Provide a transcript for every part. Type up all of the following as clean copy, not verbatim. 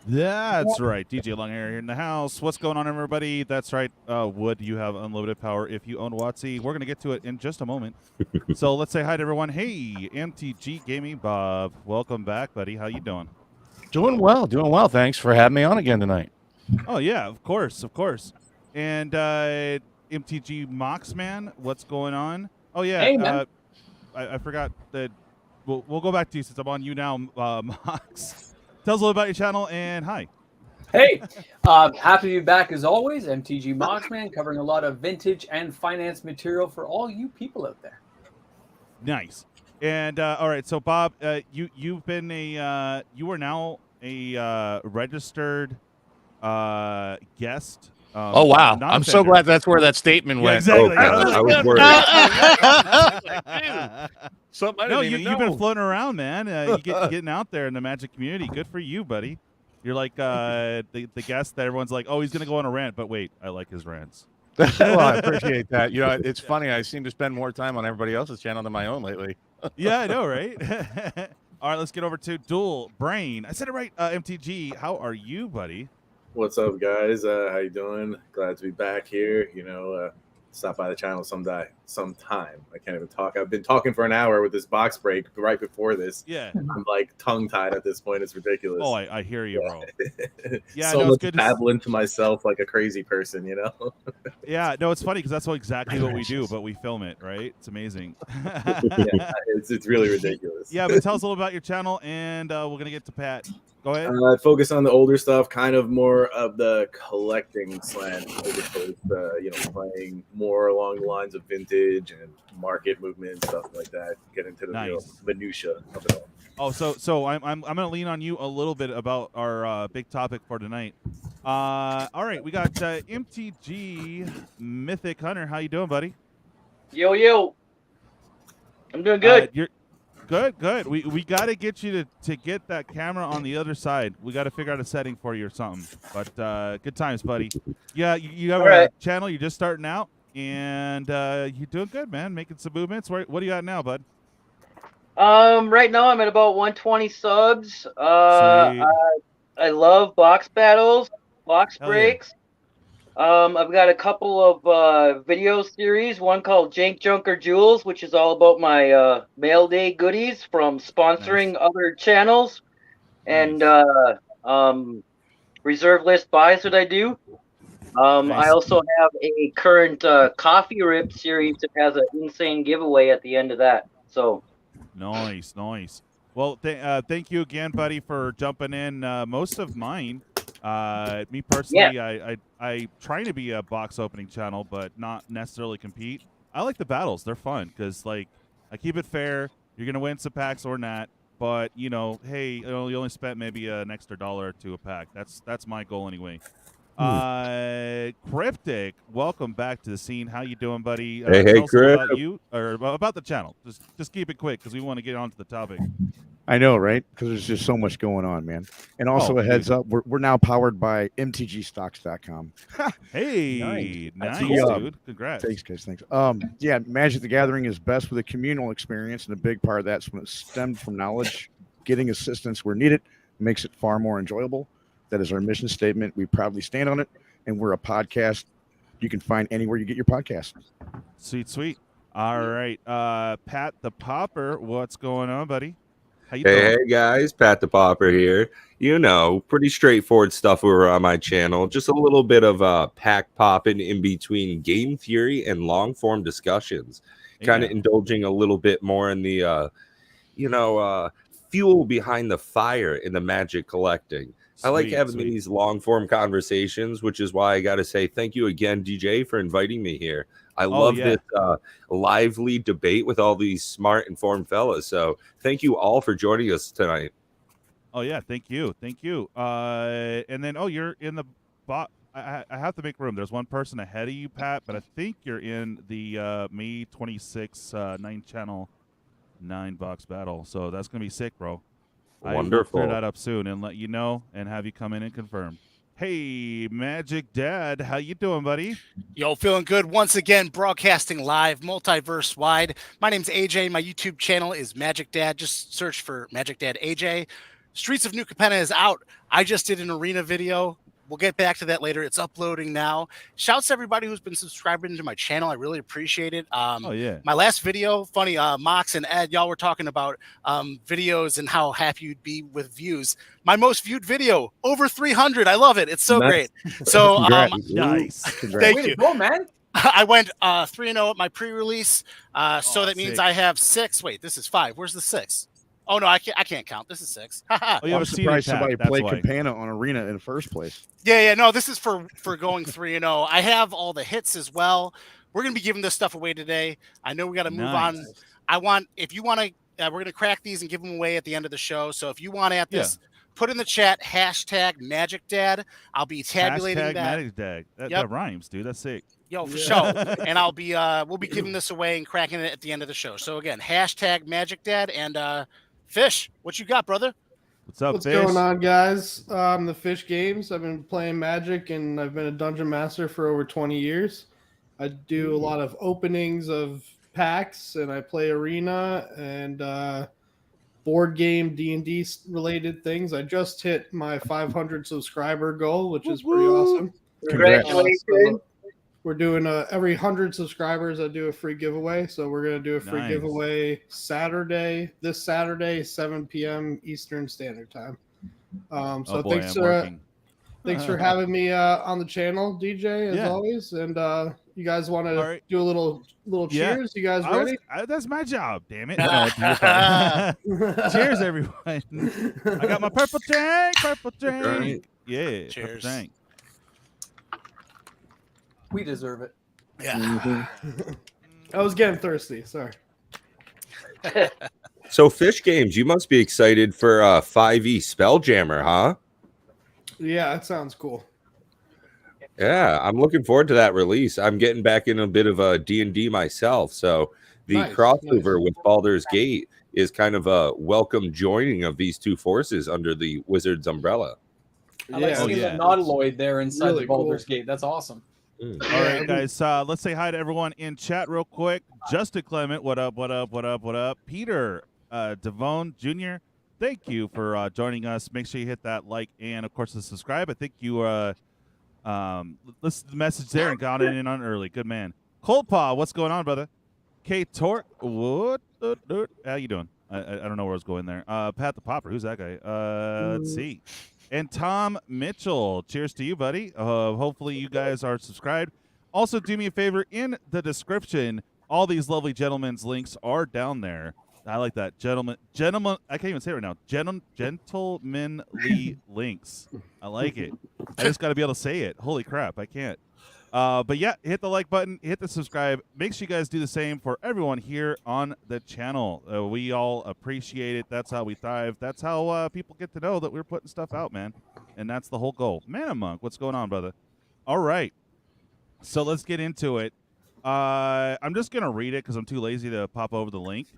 That's right. DJ Longhair here in the house. What's going on, everybody? That's right. Would you have unlimited power if you own WotC? We're going to get to it in just a moment. So let's say hi to everyone. Hey, MTG Gamingbob. Welcome back, buddy. How you doing? Doing well. Thanks for having me on again tonight. Oh, yeah, of course. And MTG Moxman, what's going on? Oh, yeah. Hey, I forgot that. We'll go back to you since I'm on you now, Mox. Tell us a little about your channel and hi. Hey, happy to be back as always. MTG Moxman, covering a lot of vintage and finance material for all you people out there. Nice. And all right, so Bob, you've been you are now a registered guest. Oh wow! I'm so glad that's where that statement went. Exactly. I was worried. No, you've been floating around, man. Getting out there in the Magic community. Good for you, buddy. You're like the guest that everyone's like, oh, he's gonna go on a rant, but wait, I like his rants. Well, I appreciate that. You know, it's funny. I seem to spend more time on everybody else's channel than my own lately. Yeah, I know, right? All right, let's get over to Dual Brain. I said it right. MTG, how are you, buddy? What's up, guys? How you doing? Glad to be back here. You know, stop by the channel sometime. I can't even talk. I've been talking for an hour with this box break right before this. Yeah. I'm like tongue-tied at this point. It's ridiculous. Oh, I hear you, bro. Yeah, so no, much it's good babbling to myself like a crazy person, you know? Yeah, no, it's funny because that's exactly what we do, but we film it, right? It's amazing. Yeah, it's really ridiculous. Yeah, but tell us a little about your channel, and we're going to get to Pat. Go ahead. Focus on the older stuff, kind of more of the collecting slant, as opposed to, you know, playing more along the lines of vintage and market movement, stuff like that. Get into the real minutia of it all. Oh, so I'm going to lean on you a little bit about our big topic for tonight. All right, we got MTG Mythic Hunter. How you doing, buddy? Yo. I'm doing good. You're good. We got to get you to get that camera on the other side. We got to figure out a setting for you or something. But good times, buddy. Yeah, you have a channel. You're just starting out, and you're doing good, man. Making some movements. What do you got now, bud? Right now I'm at about 120 subs. I love box battles, box breaks. I've got a couple of video series, one called Jank Junker Jewels, which is all about my mail day goodies from sponsoring other channels, and reserve list buys that I do. I also have a current coffee rip series that has an insane giveaway at the end of that. So nice. Well, thank you again, buddy, for jumping in. Most of mine, me personally, I try to be a box opening channel, but not necessarily compete. I like the battles; they're fun because, like, I keep it fair. You're gonna win some packs or not, but you know, hey, you only spent maybe an extra $1 or $2 a pack. That's my goal anyway. Cryptic, welcome back to the scene. How you doing, buddy? Hey, Cryptic. About you or about the channel. Just keep it quick because we want to get on to the topic. I know, right? Because there's just so much going on, man. And also a heads up, we're now powered by MTGstocks.com. Hey, nice dude. Congrats. Thanks, guys. Thanks. Yeah, Magic the Gathering is best with a communal experience, and a big part of that's when it's stemmed from knowledge. Getting assistance where needed makes it far more enjoyable. That is our mission statement. We proudly stand on it, and we're a podcast you can find anywhere you get your podcast. Sweet. All right. Pat the Pauper, what's going on, buddy? How you doing? Hey guys, Pat the Pauper here. You know, pretty straightforward stuff over on my channel. Just a little bit of pack popping in between game theory and long form discussions. Kind of indulging a little bit more in the, fuel behind the fire in the Magic collecting. I like having these long form conversations, which is why I got to say thank you again, DJ, for inviting me here. I love this lively debate with all these smart, informed fellas. So thank you all for joining us tonight. Oh, yeah. Thank you. And then, you're in the bot. I have to make room. There's one person ahead of you, Pat, but I think you're in the May 26 9-channel 9-box battle. So that's going to be sick, bro. Wonderful. I'll clear that up soon and let you know and have you come in and confirm. Hey, Magic Dad, how you doing, buddy? Yo, feeling good. Once again, broadcasting live, multiverse wide. My name's AJ. My YouTube channel is Magic Dad. Just search for Magic Dad AJ. Streets of New Capenna is out. I just did an arena video. We'll get back to that later. It's uploading now. Shouts to everybody who's been subscribing to my channel. I really appreciate it. Oh, yeah. My last video, funny, Mox and Ed, y'all were talking about videos and how happy you'd be with views. My most viewed video, over 300. I love it. It's so great. So nice. Thank you. Go, man. I went 3-0 at my pre-release. So that means sick. I have 6. Wait, this is 5. Where's the 6? Oh no, I can't count. This is 6. Oh, you have I'm a seeded surprised tab, somebody that's played why. Campana on Arena in the first place. Yeah. No, this is for going 3-0. I have all the hits as well. We're gonna be giving this stuff away today. I know we got to move on. If you want to, we're gonna crack these and give them away at the end of the show. So if you want to at this, put in the chat #MagicDad. I'll be tabulating that. #MagicDad. That rhymes, dude. That's sick. Yo, for sure. And I'll be we'll be giving this away and cracking it at the end of the show. So again, #MagicDad and Fish, what you got, brother? What's up, What's Fish? going on, guys? The Fish Games. I've been playing Magic, and I've been a dungeon master for over 20 years. I do a lot of openings of packs, and I play Arena and board game D&D related things. I just hit my 500 subscriber goal, which is pretty awesome. Congratulations. We're doing every 100 subscribers, I do a free giveaway. So we're going to do a free giveaway this Saturday, 7 p.m. Eastern Standard Time. Thanks for having me on the channel, DJ, as always. And you guys want to do a little cheers? You guys ready? That's my job, damn it. Cheers, everyone. I got my purple drink. Yeah, cheers. Purple drink. We deserve it. Yeah. I was getting thirsty. Sorry. So, Fish Games, you must be excited for 5e Spelljammer, huh? Yeah, that sounds cool. Yeah, I'm looking forward to that release. I'm getting back in a bit of a D&D myself, so the crossover with Baldur's Gate is kind of a welcome joining of these two forces under the Wizards umbrella. I like seeing the Nautiloid there inside the Baldur's Gate. That's awesome. All right, guys. Let's say hi to everyone in chat real quick. Justin Clement, what up? Peter Devone Jr., thank you for joining us. Make sure you hit that like and, of course, the subscribe. I think you listened to the message there and got in on early. Good man. Cold Paw, what's going on, brother? K Torque, what? How you doing? I don't know where I was going there. Pat the Pauper, who's that guy? Let's see. And Tom Mitchell, cheers to you, buddy. Hopefully you guys are subscribed. Also, do me a favor, in the description, all these lovely gentlemen's links are down there. I like that. Gentlemen, I can't even say it right now. Gentlemanly links. I like it. I just got to be able to say it. Holy crap, I can't. But yeah, hit the like button, hit the subscribe. Make sure you guys do the same for everyone here on the channel. We all appreciate it. That's how we thrive. That's how people get to know that we're putting stuff out, man. And that's the whole goal. Mana Monk, what's going on, brother? All right. So let's get into it. I'm just going to read it because I'm too lazy to pop over the link.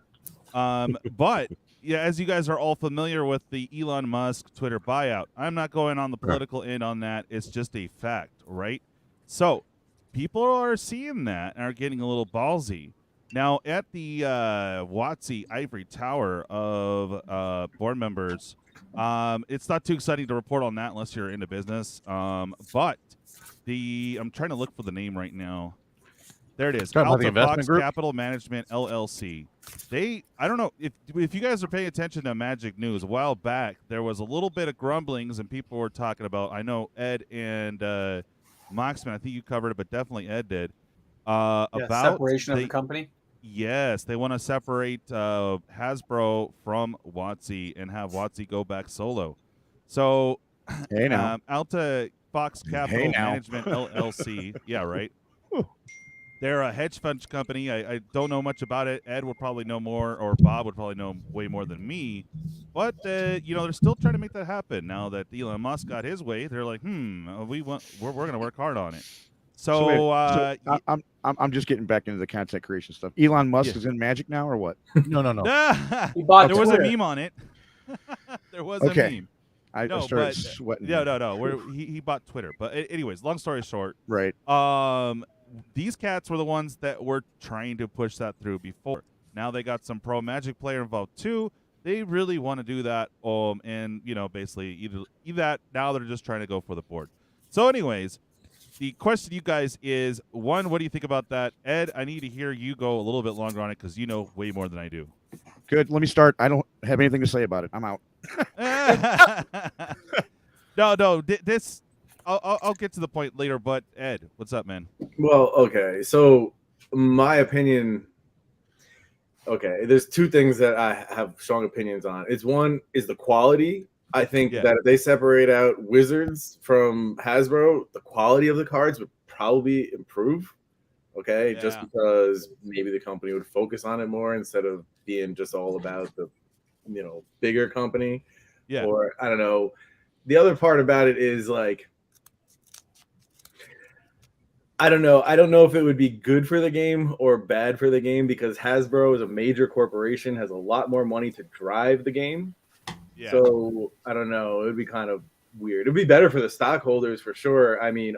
But yeah, as you guys are all familiar with the Elon Musk Twitter buyout, I'm not going on the political end on that. It's just a fact, right? So people are seeing that and are getting a little ballsy. Now, at the Wotc Ivory Tower of board members, it's not too exciting to report on that unless you're into business. But I'm trying to look for the name right now. There it is. Alta Fox Capital Management LLC. I don't know if you guys are paying attention to Magic News. A while back, there was a little bit of grumblings, and people were talking about. I know Ed and Moxman, I think you covered it, but definitely Ed did. About separation of the company. Yes, they want to separate Hasbro from Wotc and have Wotc go back solo. So, Alta Fox Capital Management LLC. Yeah, right. They're a hedge fund company. I don't know much about it. Ed would probably know more, or Bob would probably know way more than me. But they're still trying to make that happen. Now that Elon Musk got his way, they're like, we're going to work hard on it. So I'm just getting back into the content creation stuff. Elon Musk is in Magic now, or what? No. He bought there was a meme on it. There was a meme. I started sweating. No. He bought Twitter. But anyways, long story short. Right. These cats were the ones that were trying to push that through before. Now they got some pro Magic player involved too. they really want to do that. And basically either that now they're just trying to go for the board. So, anyways, the question to you guys is, one, what do you think about that? Ed, I need to hear you go a little bit longer on it because you know way more than I do. Good. Let me start. I don't have anything to say about it. I'm out. No. This I'll get to the point later. But Ed, what's up, man? Well, okay. So my opinion. Okay, there's two things that I have strong opinions on. It's one is the quality. I think that if they separate out Wizards from Hasbro, the quality of the cards would probably improve. Okay, just because maybe the company would focus on it more instead of being just all about the, bigger company. Yeah. Or I don't know. The other part about it is like, I don't know. I don't know if it would be good for the game or bad for the game because Hasbro is a major corporation, has a lot more money to drive the game. Yeah. So I don't know. It would be kind of weird. It'd be better for the stockholders for sure. I mean,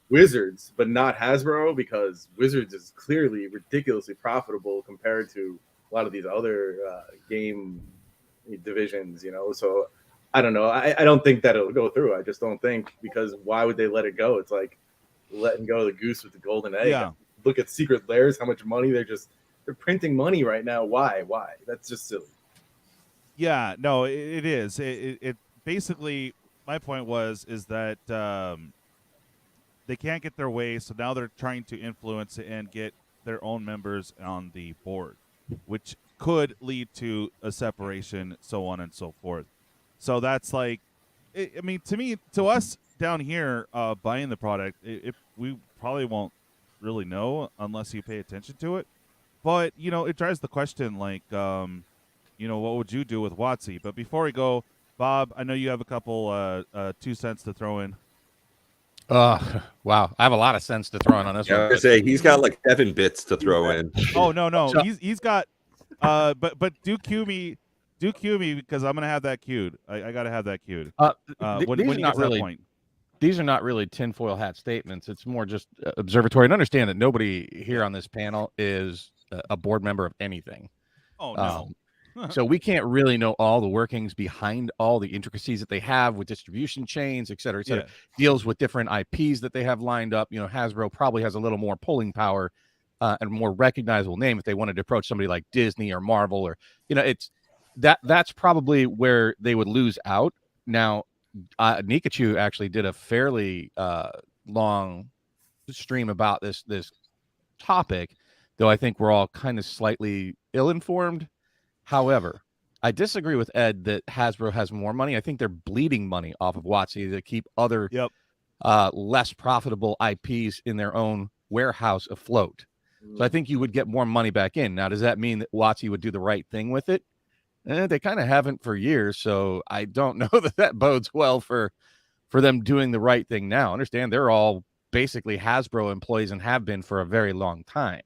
Wizards, but not Hasbro because Wizards is clearly ridiculously profitable compared to a lot of these other game divisions. So I don't know. I don't think that it'll go through. I just don't think because why would they let it go? It's like letting go of the goose with the golden egg. Yeah. Look at Secret Lairs, how much money they're printing money right now. Why? That's just silly. Yeah, no, it is. It basically, my point is that they can't get their way, so now they're trying to influence and get their own members on the board, which could lead to a separation, so on and so forth. So that's like, to us down here buying the product, we probably won't really know unless you pay attention to it. But, it drives the question, like, what would you do with WotC? But before we go, Bob, I know you have a couple 2 cents to throw in. Wow, I have a lot of cents to throw in on this one. I was gonna say he's got like 7 bits to throw in. Oh no, so, he's got. But do cue me because I'm gonna have that queued. I gotta have that queued. When you get to that point. These are not really tinfoil hat statements. It's more just observatory. And understand that nobody here on this panel is a board member of anything. Oh no. So we can't really know all the workings behind all the intricacies that they have with distribution chains, et cetera, et cetera. Deals with different IPs that they have lined up. Hasbro probably has a little more pulling power and a more recognizable name if they wanted to approach somebody like Disney or Marvel or, it's that's probably where they would lose out. Now, Nikachu actually did a fairly long stream about this topic, though I think we're all kind of slightly ill-informed. However, I disagree with Ed that Hasbro has more money. I think they're bleeding money off of WotC to keep other less profitable IPs in their own warehouse afloat. So I think you would get more money back in. Now, does that mean that WotC would do the right thing with it? They kind of haven't for years, so I don't know that bodes well for them doing the right thing now. Understand, they're all basically Hasbro employees and have been for a very long time.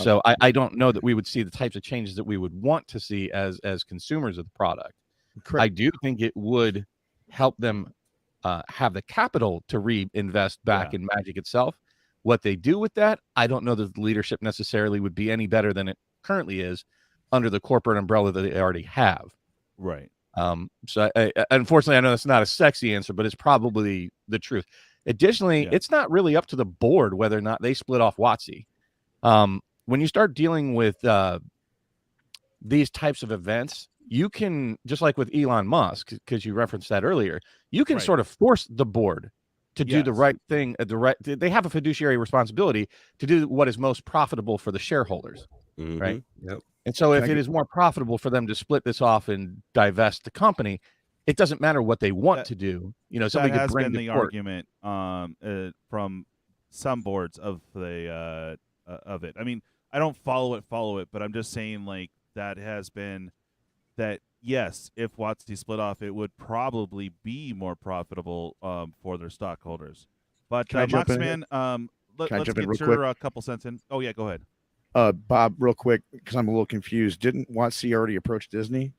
So I don't know that we would see the types of changes that we would want to see as consumers of the product. Correct. I do think it would help them have the capital to reinvest back in Magic itself. What they do with that, I don't know that the leadership necessarily would be any better than it currently is under the corporate umbrella that they already have. Right. So unfortunately, I know that's not a sexy answer, but it's probably the truth. Additionally, it's not really up to the board whether or not they split off WotC. When you start dealing with these types of events, you can, just like with Elon Musk, because you referenced that earlier, you can sort of force the board to do the right thing. They have a fiduciary responsibility to do what is most profitable for the shareholders, right? Yep. And so if it is more profitable for them to split this off and divest the company, it doesn't matter what they want to do. Somebody that has could bring been the argument from some boards of the of it. I mean, I don't follow it, but I'm just saying like that has been that yes, if WotC split off, it would probably be more profitable for their stockholders. But Moxman, let's get your couple cents in. Oh yeah, go ahead. Bob, real quick, because I'm a little confused. Didn't WotC already approach Disney?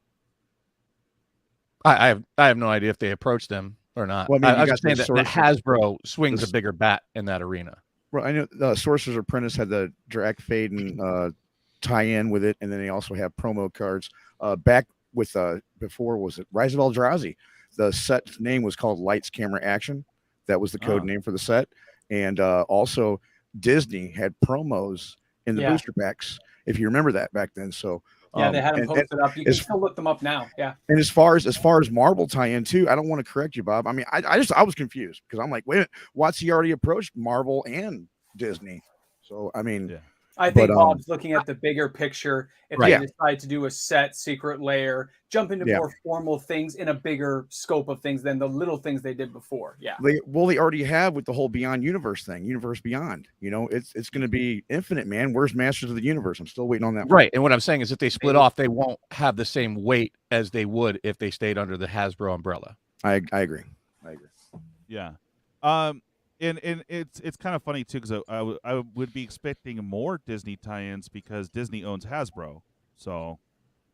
I have no idea if they approached them or not. Well, I was just saying that Hasbro swings a bigger bat in that arena. Well, I know Sorcerer's Apprentice had the Drac Faden tie-in with it, and then they also have promo cards. Back with before, was it Rise of Eldrazi? The set name was called Lights Camera Action. That was the code name for the set. And also Disney had promos in the booster packs, if you remember that back then. So yeah, they had them posted up. You can still look them up now. Yeah. And as far as Marvel tie-in too, I don't want to correct you, Bob. I mean, I was confused because I'm like, wait, WotC already approached Marvel and Disney. So I mean, I think Bob's looking at the bigger picture. If they decide to do a set secret layer, jump into more formal things in a bigger scope of things than the little things they did before. Yeah. They already have with the whole Beyond Universe thing, Universe Beyond. You know, it's going to be infinite, man. Where's Masters of the Universe? I'm still waiting on that. Right. And what I'm saying is if they split off, they won't have the same weight as they would if they stayed under the Hasbro umbrella. I agree. Yeah. And it's kind of funny too, because I would be expecting more Disney tie-ins because Disney owns Hasbro. So,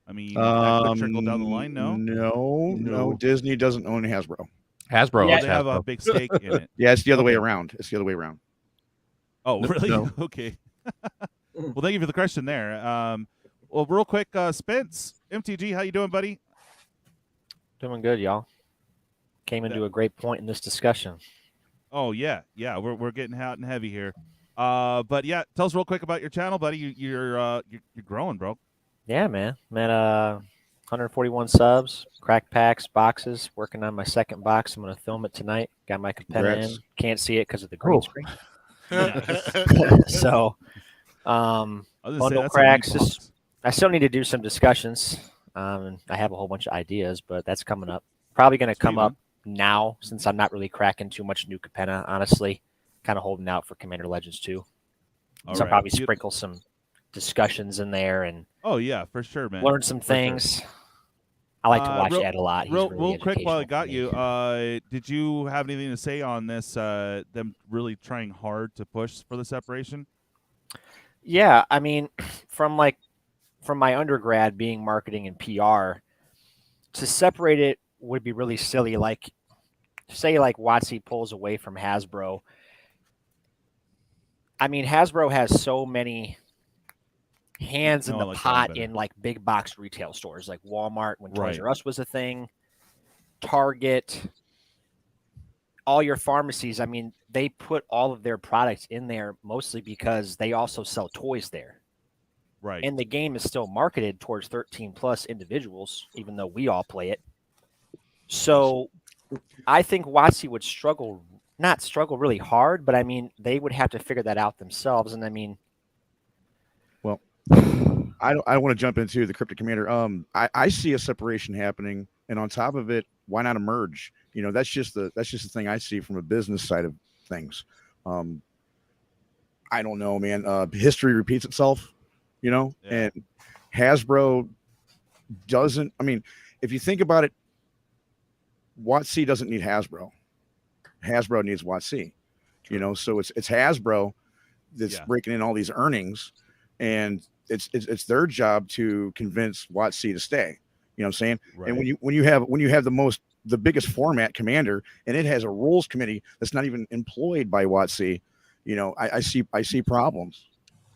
I mean, that could trickle down the line. No, Disney doesn't own Hasbro. Hasbro owns Hasbro. Have a big stake in it. Yeah, it's the other way around. Oh, really? No. Okay. Well, thank you for the question there. Well, real quick, SpenceMTG, how you doing, buddy? Doing good, y'all. Came into a great point in this discussion. Oh yeah, we're getting hot and heavy here, but yeah, tell us real quick about your channel, buddy. You're growing, bro. Yeah, man. I'm at 141 subs, crack packs, boxes. Working on my second box. I'm gonna film it tonight. Got my capenna in. Can't see it because of the green screen. So, bundle cracks. I still need to do some discussions. I have a whole bunch of ideas, but that's coming up. Probably gonna come up now, since I'm not really cracking too much new capenna, honestly. Kind of holding out for Commander Legends too. So I'll probably sprinkle some discussions in there and for sure, man. Learn some things. I like to watch Ed a lot. He's real quick while I got you, did you have anything to say on this, them really trying hard to push for the separation? Yeah, I mean, from my undergrad being marketing and PR, to separate it would be really silly. Like, say like WotC pulls away from Hasbro. I mean, Hasbro has so many hands in the pot in like big box retail stores like Walmart when Toys R Us was a thing, Target, all your pharmacies. I mean, they put all of their products in there mostly because they also sell toys there. Right. And the game is still marketed towards 13 plus individuals, even though we all play it. So I think WotC would not struggle really hard, but I mean, they would have to figure that out themselves. And I mean, well, I want to jump into the Cryptic Commander. I see a separation happening, and on top of it, why not a merge? You know, that's just the thing I see from a business side of things. I don't know, man. History repeats itself, you know, and Hasbro doesn't. I mean, if you think about it, WotC doesn't need Hasbro. Hasbro needs WotC, you know. So it's Hasbro that's breaking in all these earnings, and it's their job to convince WotC to stay. You know what I'm saying? Right. And when you have the biggest format commander, and it has a rules committee that's not even employed by WotC, you know, I see problems.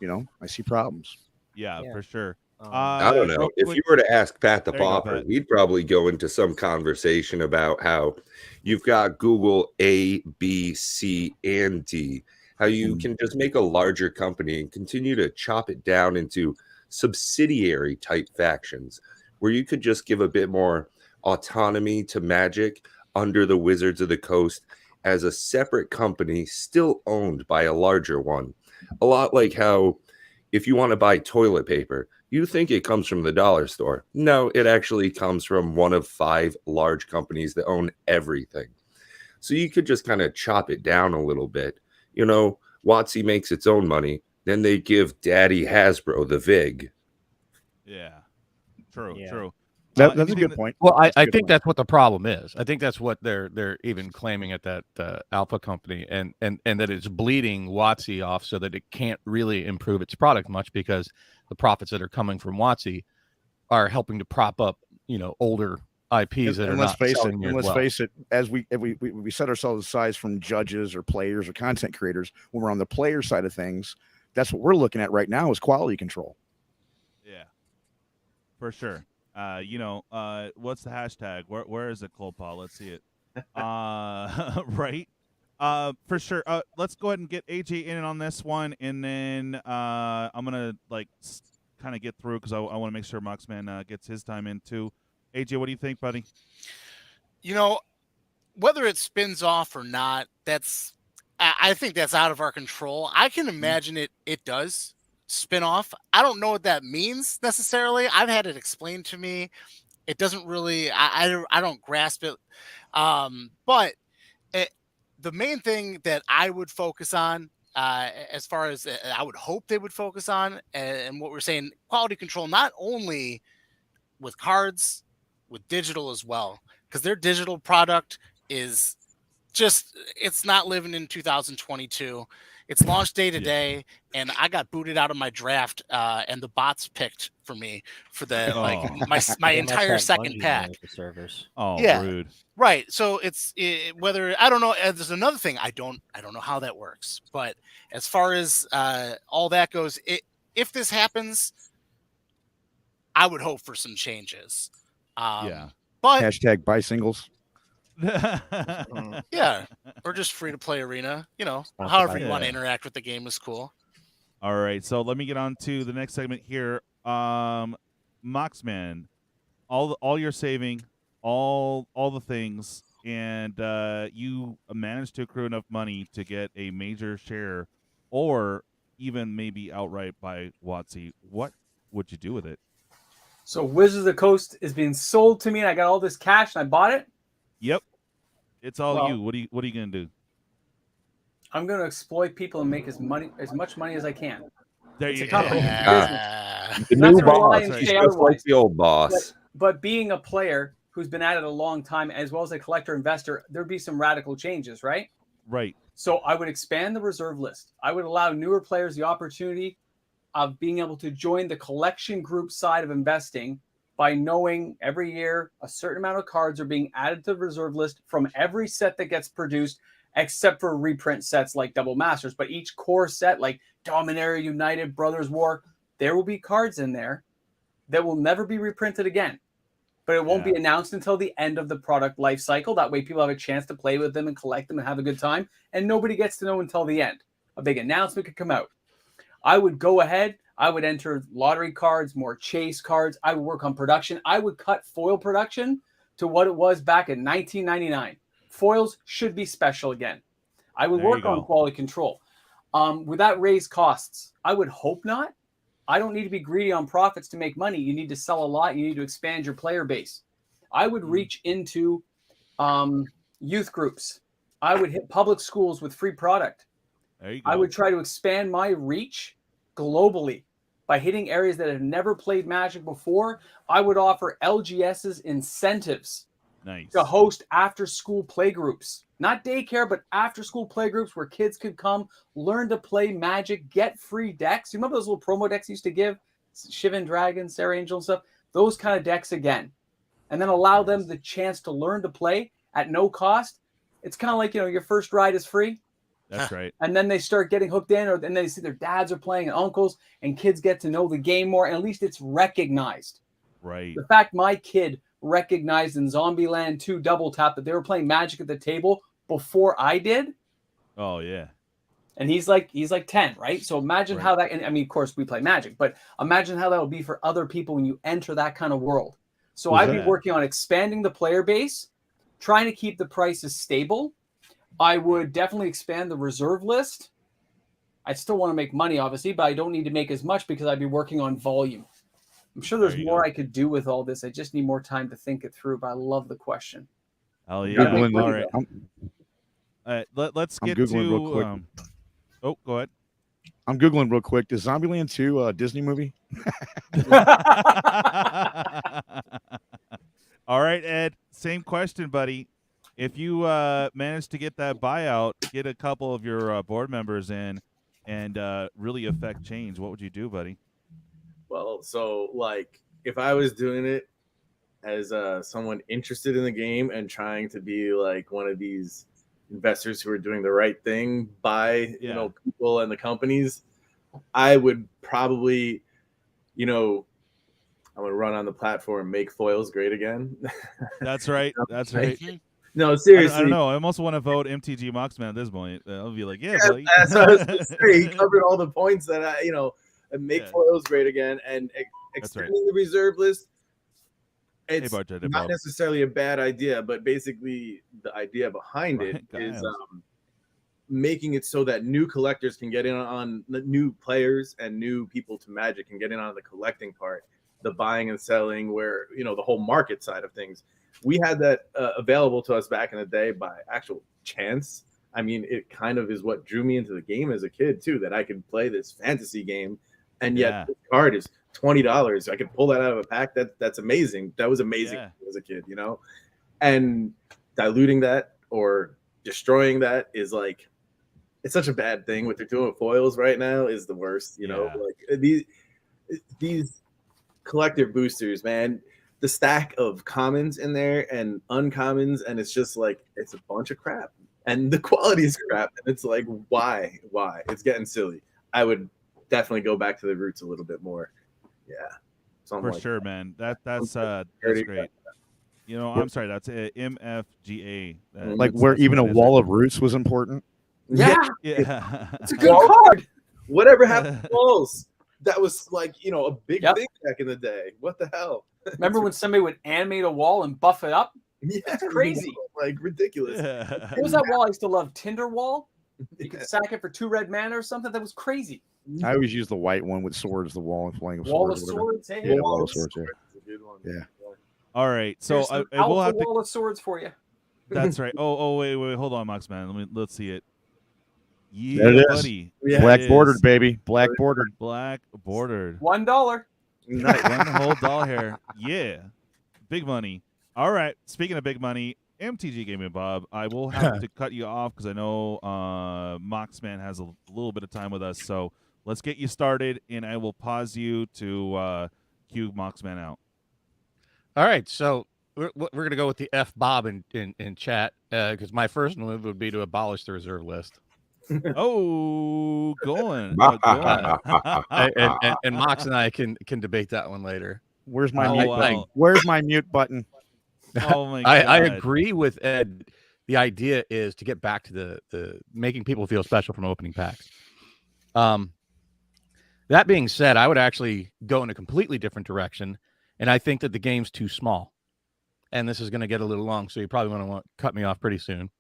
You know, I see problems. Yeah. For sure. I don't know. If you were to ask Pat the Pauper, we'd probably go into some conversation about how you've got Google A, B, C, and D, how you can just make a larger company and continue to chop it down into subsidiary type factions where you could just give a bit more autonomy to Magic under the Wizards of the Coast as a separate company still owned by a larger one. A lot like how if you want to buy toilet paper, you think it comes from the dollar store. No, it actually comes from one of 5 large companies that own everything. So you could just kind of chop it down a little bit. You know, WotC makes its own money. Then they give Daddy Hasbro the VIG. Yeah, true. That's a good point. Well, I think that's what the problem is. I think that's what they're even claiming at that Alpha company, and that it's bleeding WotC off so that it can't really improve its product much because the profits that are coming from WotC are helping to prop up, you know, older IPs that are not selling. And let's face it, as we set ourselves aside from judges or players or content creators, when we're on the player side of things, that's what we're looking at right now is quality control. Yeah, for sure. what's the hashtag? Where is it, Cole Paul? Let's see it. Right. For sure. Let's go ahead and get AJ in on this one, and then I'm gonna kind of get through because I want to make sure Moxman gets his time in too. AJ, what do you think, buddy? Whether it spins off or not, I think that's out of our control. I can imagine it does spin off. I don't know what that means necessarily. I've had it explained to me. It doesn't really. I don't grasp it. But the main thing that I would focus on, as far as I would hope they would focus on, and what we're saying, quality control, not only with cards, with digital as well, because their digital product is just, it's not living in 2022. It's launch day today, and I got booted out of my draft, and the bots picked for me for the my entire second pack. Servers. Oh, yeah, rude. Right. So whether, I don't know. There's another thing I don't know how that works. But as far as all that goes, if this happens, I would hope for some changes. But hashtag buy singles. Yeah, or just free to play arena. However you want to interact with the game is cool. All right, so let me get on to the next segment here. Moxman, all your saving, all the things, and you managed to accrue enough money to get a major share, or even maybe outright by WotC. What would you do with it? So Wizards of the Coast is being sold to me, and I got all this cash, and I bought it. Yep, it's all you. What are you gonna do? I'm gonna exploit people and make as much money as I can. There you go. The new boss, just like the old boss. But being a player who's been at it a long time, as well as a collector investor, there'd be some radical changes, right? Right. So I would expand the reserve list. I would allow newer players the opportunity of being able to join the collection group side of investing by knowing every year a certain amount of cards are being added to the reserve list from every set that gets produced, except for reprint sets like Double Masters. But each core set, like Dominaria, United, Brothers War, there will be cards in there that will never be reprinted again. But it won't be announced until the end of the product life cycle. That way people have a chance to play with them and collect them and have a good time. And nobody gets to know until the end. A big announcement could come out. I would go ahead. I would enter lottery cards, more chase cards. I would work on production. I would cut foil production to what it was back in 1999. Foils should be special again. I would work on quality control. Would that raise costs? I would hope not. I don't need to be greedy on profits to make money. You need to sell a lot. You need to expand your player base. I would reach into youth groups. I would hit public schools with free product. There you go. I would try to expand my reach globally by hitting areas that have never played Magic before. I would offer LGS's incentives to host after-school play groups. Not daycare, but after-school play groups where kids could come, learn to play Magic, get free decks. You remember those little promo decks used to give? Shivan Dragon, Sarah Angel and stuff? Those kind of decks again. And then allow them the chance to learn to play at no cost. It's kind of like, your first ride is free. That's right. And then they start getting hooked in, and then they see their dads are playing and uncles, and kids get to know the game more, and at least it's recognized. Right. The fact my kid recognized in Zombieland 2 Double Tap that they were playing Magic at the table before I did. Oh, yeah. And he's like 10, right? So imagine how that, and I mean, of course, we play Magic, but imagine how that would be for other people when you enter that kind of world. So I'd be working on expanding the player base, trying to keep the prices stable. I would definitely expand the reserve list. I still want to make money, obviously, but I don't need to make as much because I'd be working on volume. I'm sure there's more I could do with all this. I just need more time to think it through, but I love the question. Hell yeah. All right. Let's get to... real quick. Go ahead. I'm Googling real quick. Is Zombieland 2 a Disney movie? All right, Ed. Same question, buddy. If you manage to get that buyout, get a couple of your board members in, and really affect change, what would you do, buddy? Well, so if I was doing it as someone interested in the game and trying to be like one of these investors who are doing the right thing by people and the companies, I would probably, I'm gonna run on the platform, make foils great again. That's right. That's right. No, seriously. I don't know. I almost want to vote MTG Moxman at this point. I'll be like, yeah, buddy. That's what I was gonna say. He covered all the points that and make foils great again, and extending the reserve list. It's not necessarily a bad idea, but basically the idea behind it is making it so that new collectors can get in on new players and new people to Magic can get in on the collecting part, the buying and selling, where the whole market side of things. We had that available to us back in the day by actual chance. I mean, it kind of is what drew me into the game as a kid too, that I could play this fantasy game, and yet the card is $20. I could pull that out of a pack. That's amazing. That was amazing as a kid, and diluting that or destroying that is like, it's such a bad thing. What they're doing with foils right now is the worst. Like these collective boosters, man. The stack of commons in there and uncommons, and it's just like, it's a bunch of crap, and the quality is crap, and it's like, why? It's getting silly. I would definitely go back to the roots a little bit more. For sure, man. That's great. I'm sorry, that's MFGA. Like where even a wall of roots was important. Yeah. It's a good card. Whatever happened to walls? That was like, a big thing back in the day. What the hell? Remember when somebody would animate a wall and buff it up? Yeah, it's crazy. Like ridiculous. What was that wall I used to love? Tinder wall? You could sack it for 2 red mana or something. That was crazy. I always use the white one with swords, the wall of Wall of Swords. Hey, yeah, Wall of Swords. Yeah. All right. So I will have Wall of Swords for you. That's right. Oh, wait. Hold on, Mox man. Let's see it. Yeah, there it buddy. Is. Black bordered, baby. Black bordered. Black bordered. $1. Nice. One whole dollar here. Yeah. Big money. All right. Speaking of big money, MTG Gamingbob, I will have to cut you off because I know Moxman has a little bit of time with us. So let's get you started, and I will pause you to cue Moxman out. All right. So we're going to go with the F Bob in chat because my first move would be to abolish the reserve list. Going. And Mox and I can debate that one later. Where's my mute button? Where's my mute button? Oh my God. I agree with Ed. The idea is to get back to the making people feel special from opening packs. That being said, I would actually go in a completely different direction, and I think that the game's too small. And this is going to get a little long, so you probably want to cut me off pretty soon.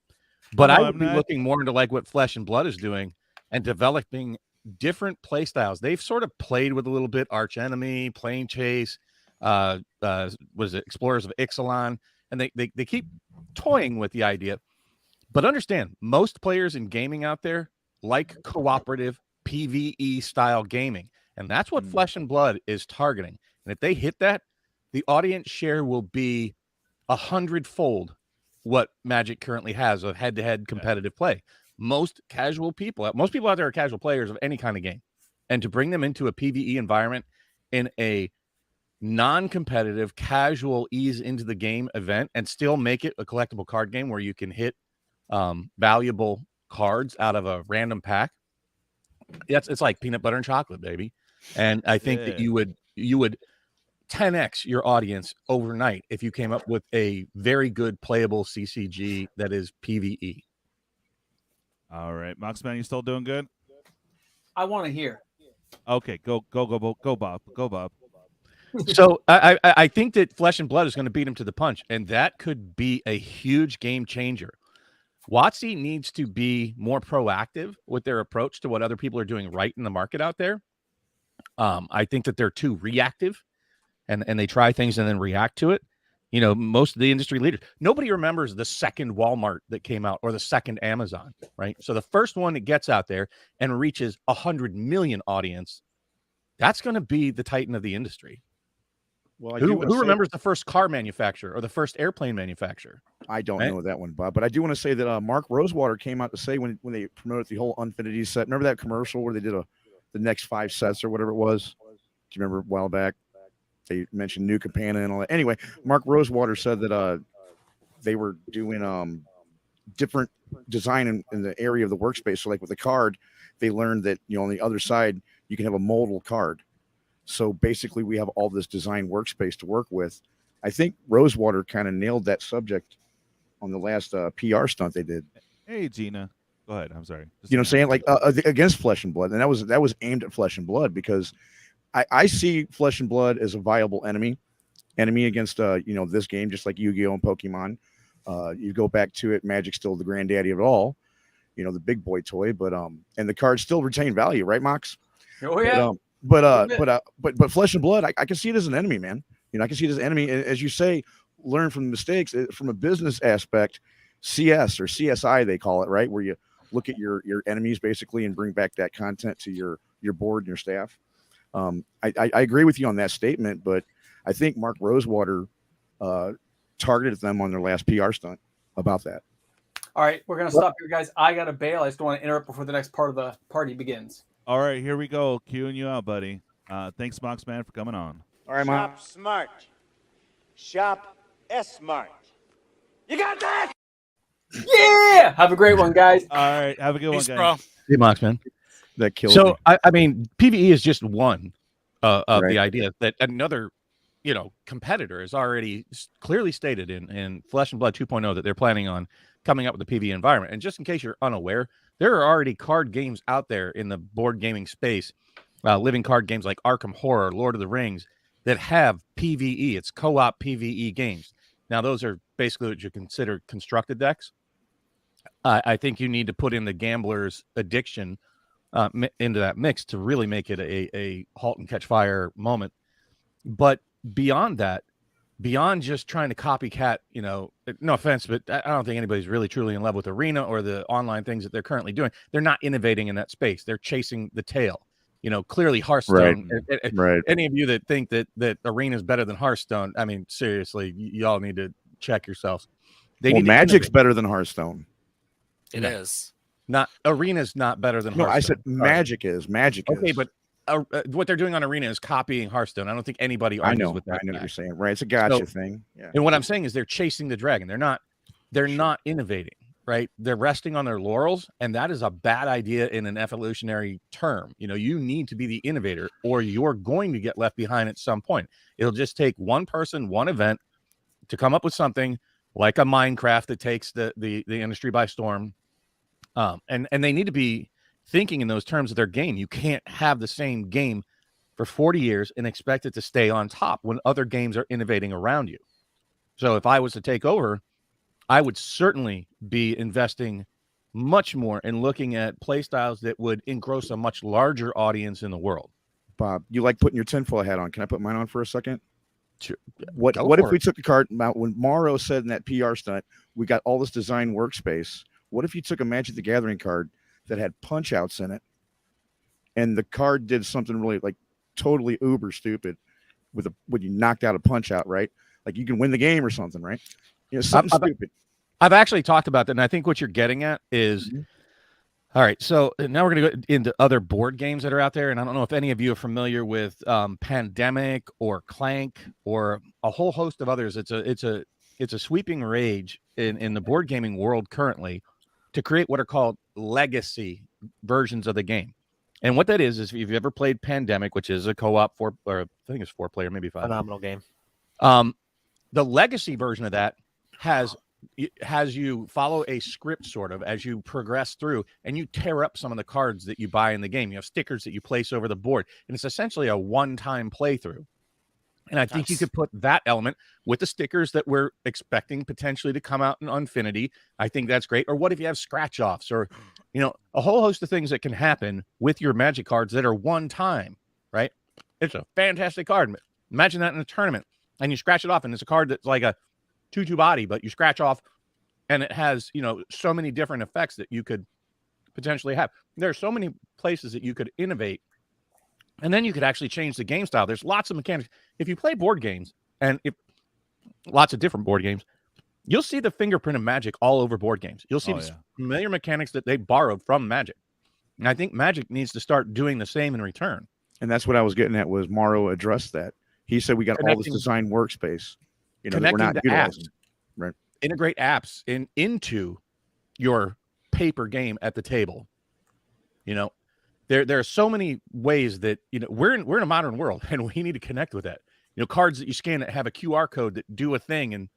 But I would be looking more into like what Flesh and Blood is doing and developing different play styles. They've sort of played with a little bit Arch Enemy, Plane Chase, was it Explorers of Ixalan, and they keep toying with the idea. But understand, most players in gaming out there like cooperative PvE style gaming, and that's what Flesh and Blood is targeting. And if they hit that, the audience share will be 100-fold what Magic currently has of head-to-head competitive play. Most people out there are casual players of any kind of game, and to bring them into a PvE environment in a non-competitive, casual ease into the game event and still make it a collectible card game where you can hit valuable cards out of a random pack. It's like peanut butter and chocolate, baby. And I think that you would 10x your audience overnight if you came up with a very good playable CCG that is PvE. All right, Moxman, you still doing good? I want to hear. Okay, go, Bob. So I think that Flesh and Blood is going to beat him to the punch, and that could be a huge game changer. WotC needs to be more proactive with their approach to what other people are doing right in the market out there. I think that they're too reactive, and they try things and then react to it. You know, most of the industry leaders, nobody remembers the second Walmart that came out or the second Amazon, right? So the first one that gets out there and reaches 100 million audience, that's going to be the titan of the industry. Well, who remembers the first car manufacturer or the first airplane manufacturer? I don't know that one, Bob, but I do want to say that Mark Rosewater came out to say when they promoted the whole Unfinity set. Remember that commercial where they did the next 5 sets or whatever it was? Do you remember a while back? They mentioned New Capana and all that. Anyway, Mark Rosewater said that they were doing different design in the area of the workspace. So like with the card, they learned that, you know, on the other side, you can have a modal card. So basically, we have all this design workspace to work with. I think Rosewater kind of nailed that subject on the last PR stunt they did. Hey, Gina. Go ahead. I'm sorry. You know what I'm saying? Like against Flesh and Blood. And that was aimed at Flesh and Blood, because I see Flesh and Blood as a viable enemy against, this game, just like Yu-Gi-Oh! And Pokemon. You go back to it, Magic's still the granddaddy of it all, the big boy toy, but and the cards still retain value, right, Mox? Oh yeah. But Flesh and Blood, I can see it as an enemy, man. I can see it as an enemy. As you say, learn from mistakes. From a business aspect, CS or CSI, they call it, right? Where you look at your enemies basically and bring back that content to your board and your staff. I agree with you on that statement, but I think Mark Rosewater targeted them on their last PR stunt about that. All right, we're gonna stop here, guys. I gotta bail. I just don't want to interrupt before the next part of the party begins. All right, here we go. Queuing you out, buddy. Thanks, Moxman, for coming on. All right, Mom. Shop smart. Shop S-Mart. You got that? Yeah! Have a great one, guys. All right, have a good Peace, one, bro. guys. Hey, Mox, man. That killed So, me. I mean, PvE is just one of Right. the idea that another, competitor has already clearly stated in Flesh and Blood 2.0 that they're planning on coming up with a PvE environment. And just in case you're unaware, there are already card games out there in the board gaming space, living card games like Arkham Horror, Lord of the Rings, that have PvE. It's co-op PvE games. Now, those are basically what you consider constructed decks. I think you need to put in the gambler's addiction into that mix to really make it a halt and catch fire moment. But beyond that, beyond just trying to copycat, no offense, but I don't think anybody's really truly in love with Arena or the online things that they're currently doing. They're not innovating in that space. They're chasing the tail. Clearly Hearthstone. Right. Any of you that think that Arena is better than Hearthstone, I mean, seriously, y'all need to check yourselves. Magic's better than Hearthstone. It is. Not Arena's not better than Hearthstone. I said Magic is. Okay, but what they're doing on Arena is copying Hearthstone. I don't think anybody argues with that. I know what you're saying. Right. It's a gotcha thing. Yeah. And what I'm saying is they're chasing the dragon. They're not innovating, right? They're resting on their laurels, and that is a bad idea in an evolutionary term. You need to be the innovator, or you're going to get left behind at some point. It'll just take one person, one event to come up with something like a Minecraft that takes the industry by storm. And they need to be thinking in those terms of their game. You can't have the same game for 40 years and expect it to stay on top when other games are innovating around you. So if I was to take over, I would certainly be investing much more in looking at play styles that would engross a much larger audience in the world. Bob, you like putting your tinfoil hat on. Can I put mine on for a second? Sure. What if we took a card when Morrow said in that PR stunt, we got all this design workspace? What if you took a Magic the Gathering card that had punch outs in it, and the card did something really like totally uber stupid when you knocked out a punch out, right? Like you can win the game or something, right? Something stupid. I've actually talked about that, and I think what you're getting at is, all right, so now we're going to go into other board games that are out there, and I don't know if any of you are familiar with Pandemic or Clank or a whole host of others. It's a sweeping rage in the board gaming world currently to create what are called legacy versions of the game. And what that is if you've ever played Pandemic, which is a co-op or I think it's 4-player, maybe 5. Phenomenal game. The legacy version of that has you follow a script sort of as you progress through, and you tear up some of the cards that you buy in the game. You have stickers that you place over the board, and it's essentially a one-time playthrough. And I think you could put that element with the stickers that we're expecting potentially to come out in Unfinity. I think that's great. Or what if you have scratch offs or, a whole host of things that can happen with your Magic cards that are one time, right? It's a fantastic card. Imagine that in a tournament and you scratch it off and it's a card that's like a 2/2 body, but you scratch off and it has, so many different effects that you could potentially have. There are so many places that you could innovate. And then you could actually change the game style. There's lots of mechanics. If you play board games, and lots of different board games, you'll see the fingerprint of Magic all over board games. You'll see familiar mechanics that they borrowed from Magic. And I think Magic needs to start doing the same in return. And that's what I was getting at was Morrow addressed that. He said we got all this design workspace. That we're not utilizing. Right. Integrate apps into your paper game at the table. there are so many ways that we're in a modern world, and we need to connect with that. Cards that you scan that have a QR code that do a thing, and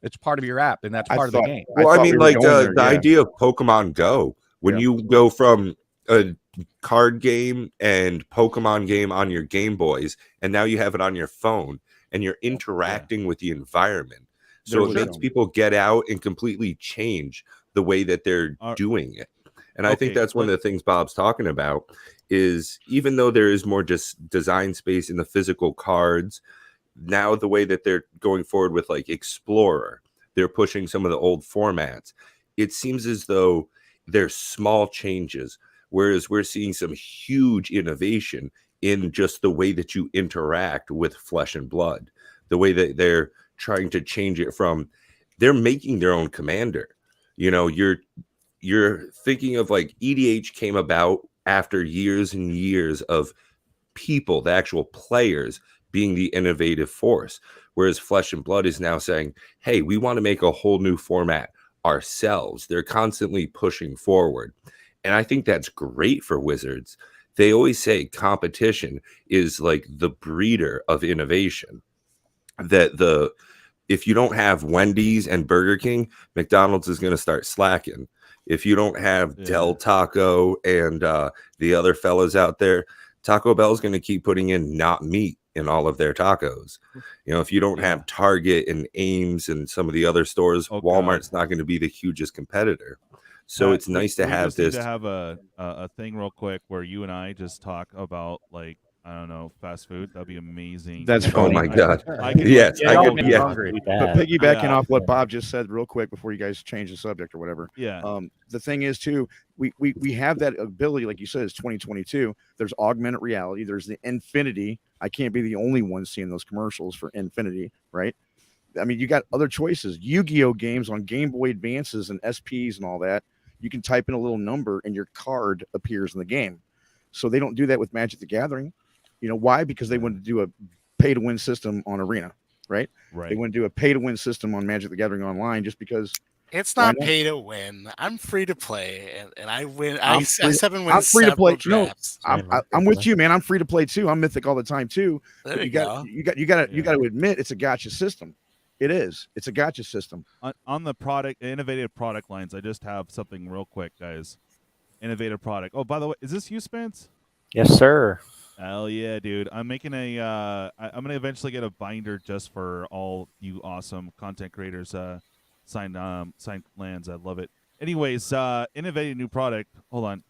it's part of your app, and that's part of the game. Well, I mean, like the idea of Pokemon Go, when you go from a card game and Pokemon game on your Game Boys, and now you have it on your phone, and you're interacting with the environment. So it makes people get out and completely change the way that they're doing it. And I think that's one of the things Bob's talking about is, even though there is more just design space in the physical cards, now the way that they're going forward with like Explorer, they're pushing some of the old formats. It seems as though there's small changes, whereas we're seeing some huge innovation in just the way that you interact with Flesh and Blood, the way that they're trying to change it from, they're making their own commander. You're thinking of like EDH came about after years and years of people, the actual players, being the innovative force, whereas Flesh and Blood is now saying, hey, we want to make a whole new format ourselves. They're constantly pushing forward. And I think that's great for Wizards. They always say competition is like the breeder of innovation. That if you don't have Wendy's and Burger King, McDonald's is going to start slacking. If you don't have Del Taco and the other fellas out there, Taco Bell is going to keep putting in not meat in all of their tacos. If you don't have Target and Ames and some of the other stores, Walmart's not going to be the hugest competitor. So it's nice to have this. Need to have a thing real quick where you and I just talk about, like, I don't know, fast food. That'd be amazing. That's funny. Oh my God. Yes. I could. Yeah. But piggybacking off what Bob just said real quick before you guys change the subject or whatever. Yeah. The thing is too, we have that ability, like you said, it's 2022. There's augmented reality. There's the Infinity. I can't be the only one seeing those commercials for Infinity, right? I mean, you got other choices. Yu-Gi-Oh games on Game Boy Advances and SPs and all that. You can type in a little number and your card appears in the game. So they don't do that with Magic the Gathering. Why? Because they want to do a pay-to-win system on Arena, right? They want to do a pay-to-win system on Magic the Gathering Online just because it's not pay to win. I'm free to play, and I win. I'm free to play. No, I'm with you, man. I'm free to play too. I'm Mythic all the time too. There you got to admit it's a gotcha system. It is. It's a gotcha system. On the innovative product lines, I just have something real quick, guys. Innovative product. Oh, by the way, is this you, Spence? Yes, sir. Hell yeah, dude. I'm making I'm gonna eventually get a binder just for all you awesome content creators. Signed lands. I love it. Anyways, innovative new product. Hold on.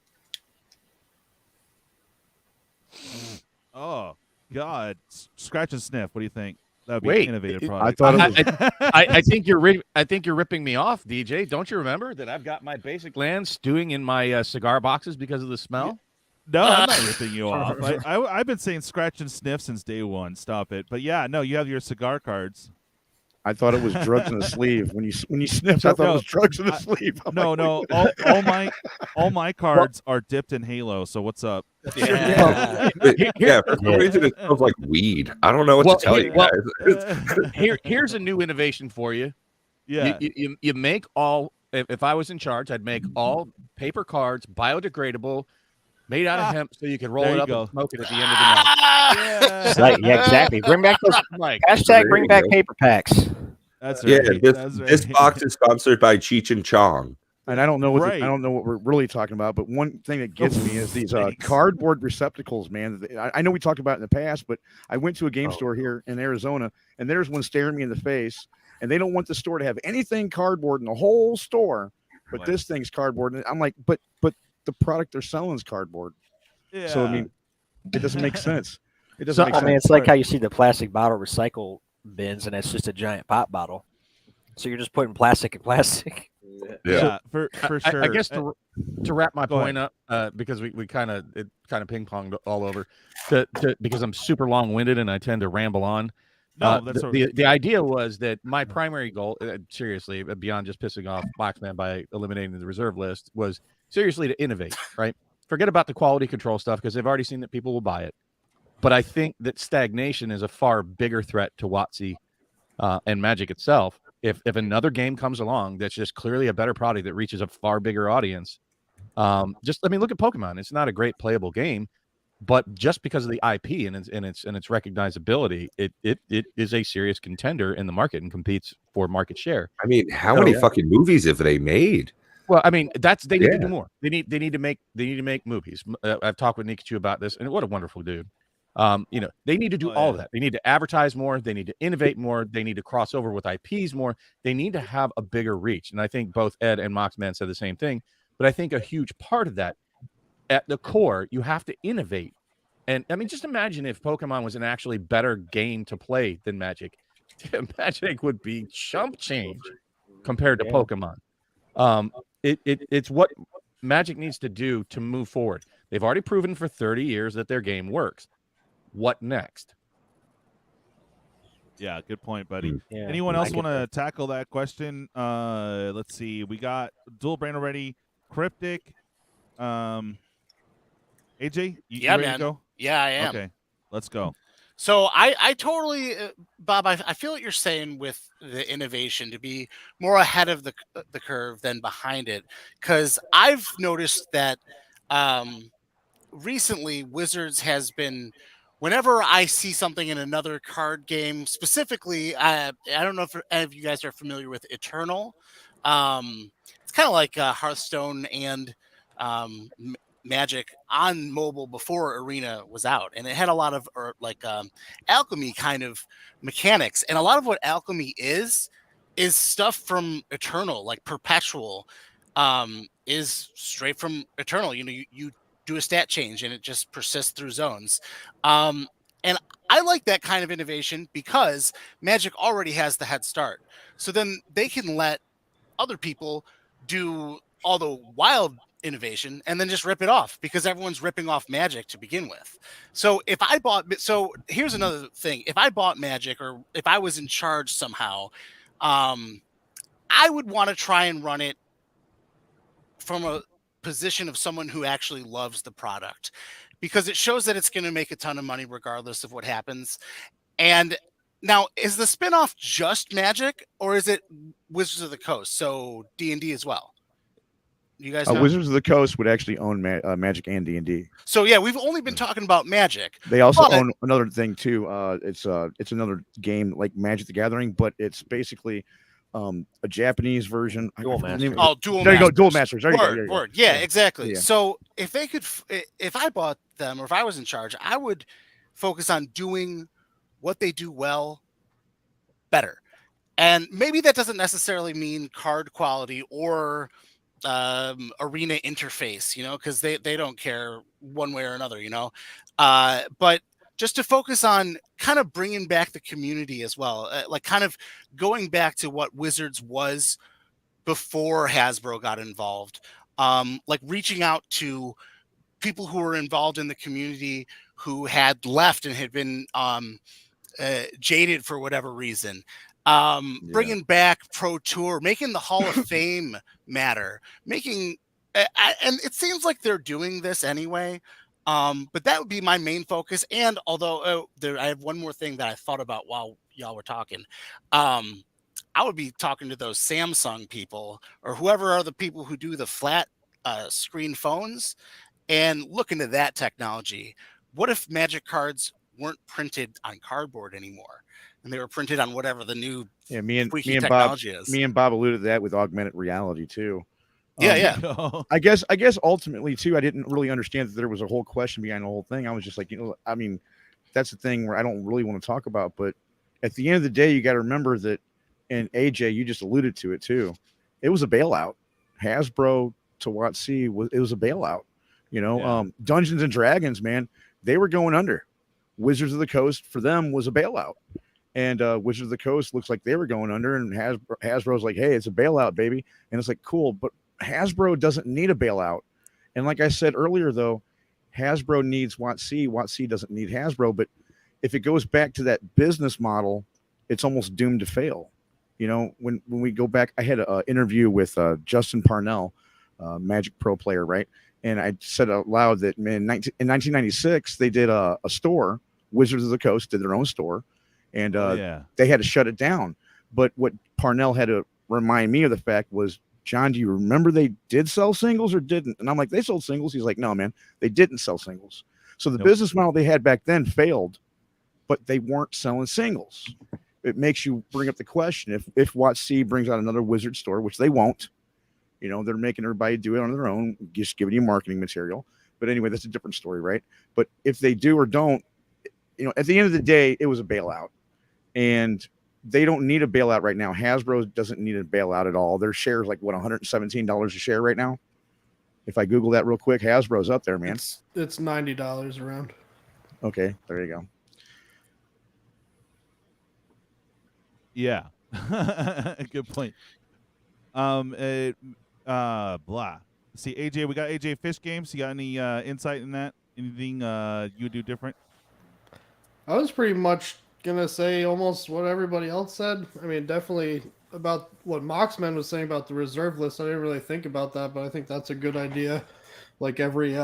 Oh God, scratch and sniff. What do you think? That'd be innovative product. I think you're ripping me off, DJ. Don't you remember that I've got my basic lands stewing in my cigar boxes because of the smell? No, I'm not ripping you off. I've been saying scratch and sniff since day one. Stop it. But yeah, no, you have your cigar cards. I thought it was drugs in the sleeve. When you sniffed, I thought it was drugs in the sleeve. No. All my cards are dipped in Halo. So what's up? Yeah. For some reason it smells like weed. I don't know what to tell you guys. Here's a new innovation for you. Yeah. You make all. If I was in charge, I'd make all paper cards biodegradable, made out of hemp, so you can roll it up and smoke it at the end of the night. Yeah, exactly. Bring back those hashtag. Bring back paper packs. That's right. This box is sponsored by Cheech and Chong. And I don't know what we're really talking about, but one thing that gets me is these cardboard receptacles, man. I know we talked about it in the past, but I went to a game store here in Arizona, and there's one staring me in the face, and they don't want the store to have anything cardboard in the whole store, but this thing's cardboard. And I'm like, but the product they're selling is cardboard. Yeah. So I mean, it doesn't make sense. It doesn't make sense. I mean, it's like how you see the plastic bottle recycle bins, and it's just a giant pop bottle. So you're just putting plastic in plastic. Yeah, for sure. I guess to wrap my point up, because we kind of ping ponged all over, because I'm super long winded and I tend to ramble on. No, that's the idea was that my primary goal, seriously, beyond just pissing off Boxman by eliminating the reserve list, was seriously to innovate. Right? Forget about the quality control stuff because they've already seen that people will buy it. But I think that stagnation is a far bigger threat to WotC and Magic itself. If another game comes along that's just clearly a better product that reaches a far bigger audience, Just I mean, look at Pokemon. It's not a great playable game, but just because of the IP and its recognizability, it is a serious contender in the market and competes for market share. I mean, how many fucking movies have they made? Well, I mean, they need to do more. They need to make movies. I've talked with Nikachu about this, and what a wonderful dude. You know, they need to do all of that. They need to advertise more. They need to innovate more. They need to cross over with IPs more. They need to have a bigger reach. And I think both Ed and Moxman said the same thing. But I think a huge part of that, at the core, you have to innovate. And I mean, just imagine if Pokemon was an actually better game to play than Magic. Magic would be chump change compared to Pokemon. It's what Magic needs to do to move forward. They've already proven for 30 years that their game works. What next? Yeah, good point, buddy. Anyone else want to tackle that question? Let's see. We got Dual Brain already. Cryptic. AJ, you ready to go? Yeah, I am. Okay, let's go. So I totally, Bob, I feel what you're saying with the innovation to be more ahead of the curve than behind it. Because I've noticed that recently Wizards has been, whenever I see something in another card game, specifically, I don't know if any of you guys are familiar with Eternal. It's kind of like Hearthstone and Magic on mobile before Arena was out, and it had a lot of alchemy kind of mechanics, and a lot of what alchemy is stuff from Eternal, like Perpetual is straight from Eternal. You know, you do a stat change and it just persists through zones, and I like that kind of innovation because Magic already has the head start, so then they can let other people do all the wild innovation and then just rip it off because everyone's ripping off Magic to begin with. So here's another thing. If I bought Magic, or if I was in charge somehow, I would want to try and run it from a position of someone who actually loves the product, because it shows that it's going to make a ton of money regardless of what happens. And now, is the spinoff just Magic, or is it Wizards of the Coast, so D&D as well? You guys know? Wizards of the Coast would actually own Magic and D&D. So yeah, we've only been talking about Magic. They also own another thing too. It's another game like Magic the Gathering, but it's basically a Japanese version. Dual Masters. There you go, Dual Masters. There you go. Word. Yeah, exactly. Yeah. So if I bought them, or if I was in charge, I would focus on doing what they do well better. And maybe that doesn't necessarily mean card quality or arena interface, you know, because they don't care one way or another, you know, but just to focus on kind of bringing back the community as well, like kind of going back to what Wizards was before Hasbro got involved, like reaching out to people who were involved in the community who had left and had been jaded for whatever reason. Bringing back Pro Tour, making the Hall of Fame matter, and it seems like they're doing this anyway. But that would be my main focus. And although I have one more thing that I thought about while y'all were talking, I would be talking to those Samsung people or whoever are the people who do the flat screen phones and look into that technology. What if Magic cards weren't printed on cardboard anymore, and they were printed on whatever the new me and technology is? Me and Bob alluded to that with augmented reality too. I guess ultimately too, I didn't really understand that there was a whole question behind the whole thing. I was just like, I mean, that's the thing where I don't really want to talk about. But at the end of the day, you got to remember that, and AJ, you just alluded to it too. It was a bailout. Hasbro to WotC it was a bailout. You know, Dungeons and Dragons, man, they were going under. Wizards of the Coast for them was a bailout. And Wizards of the Coast looks like they were going under, and Hasbro's like, hey, it's a bailout, baby. And it's like, cool, but Hasbro doesn't need a bailout. And like I said earlier, though, Hasbro needs WotC. WotC doesn't need Hasbro. But if it goes back to that business model, it's almost doomed to fail. You know, when we go back, I had an interview with Justin Parnell, Magic Pro player, right? And I said out loud that, man, in 1996, they did a store. Wizards of the Coast did their own store. And they had to shut it down. But what Parnell had to remind me of the fact was John, do you remember they did sell singles or didn't? And I'm like, they sold singles. He's like, no, man, they didn't sell singles. So the business model they had back then failed, but they weren't selling singles. It makes you bring up the question, if WotC brings out another Wizard store, which they won't, you know, they're making everybody do it on their own, just giving you marketing material. But anyway, that's a different story, right? But if they do or don't, you know, at the end of the day, it was a bailout. And they don't need a bailout right now. Hasbro doesn't need a bailout at all. Their share is like, what, $117 a share right now? If I Google that real quick, Hasbro's up there, man. It's $90 around. Okay, there you go. Yeah. Good point. Blah. See, AJ, we got AJ Fish Games. You got any insight in that? Anything you do different? I was pretty much gonna say almost what everybody else said. I mean, definitely about what Moxman was saying about the reserve list. I didn't really think about that, but I think that's a good idea. Like every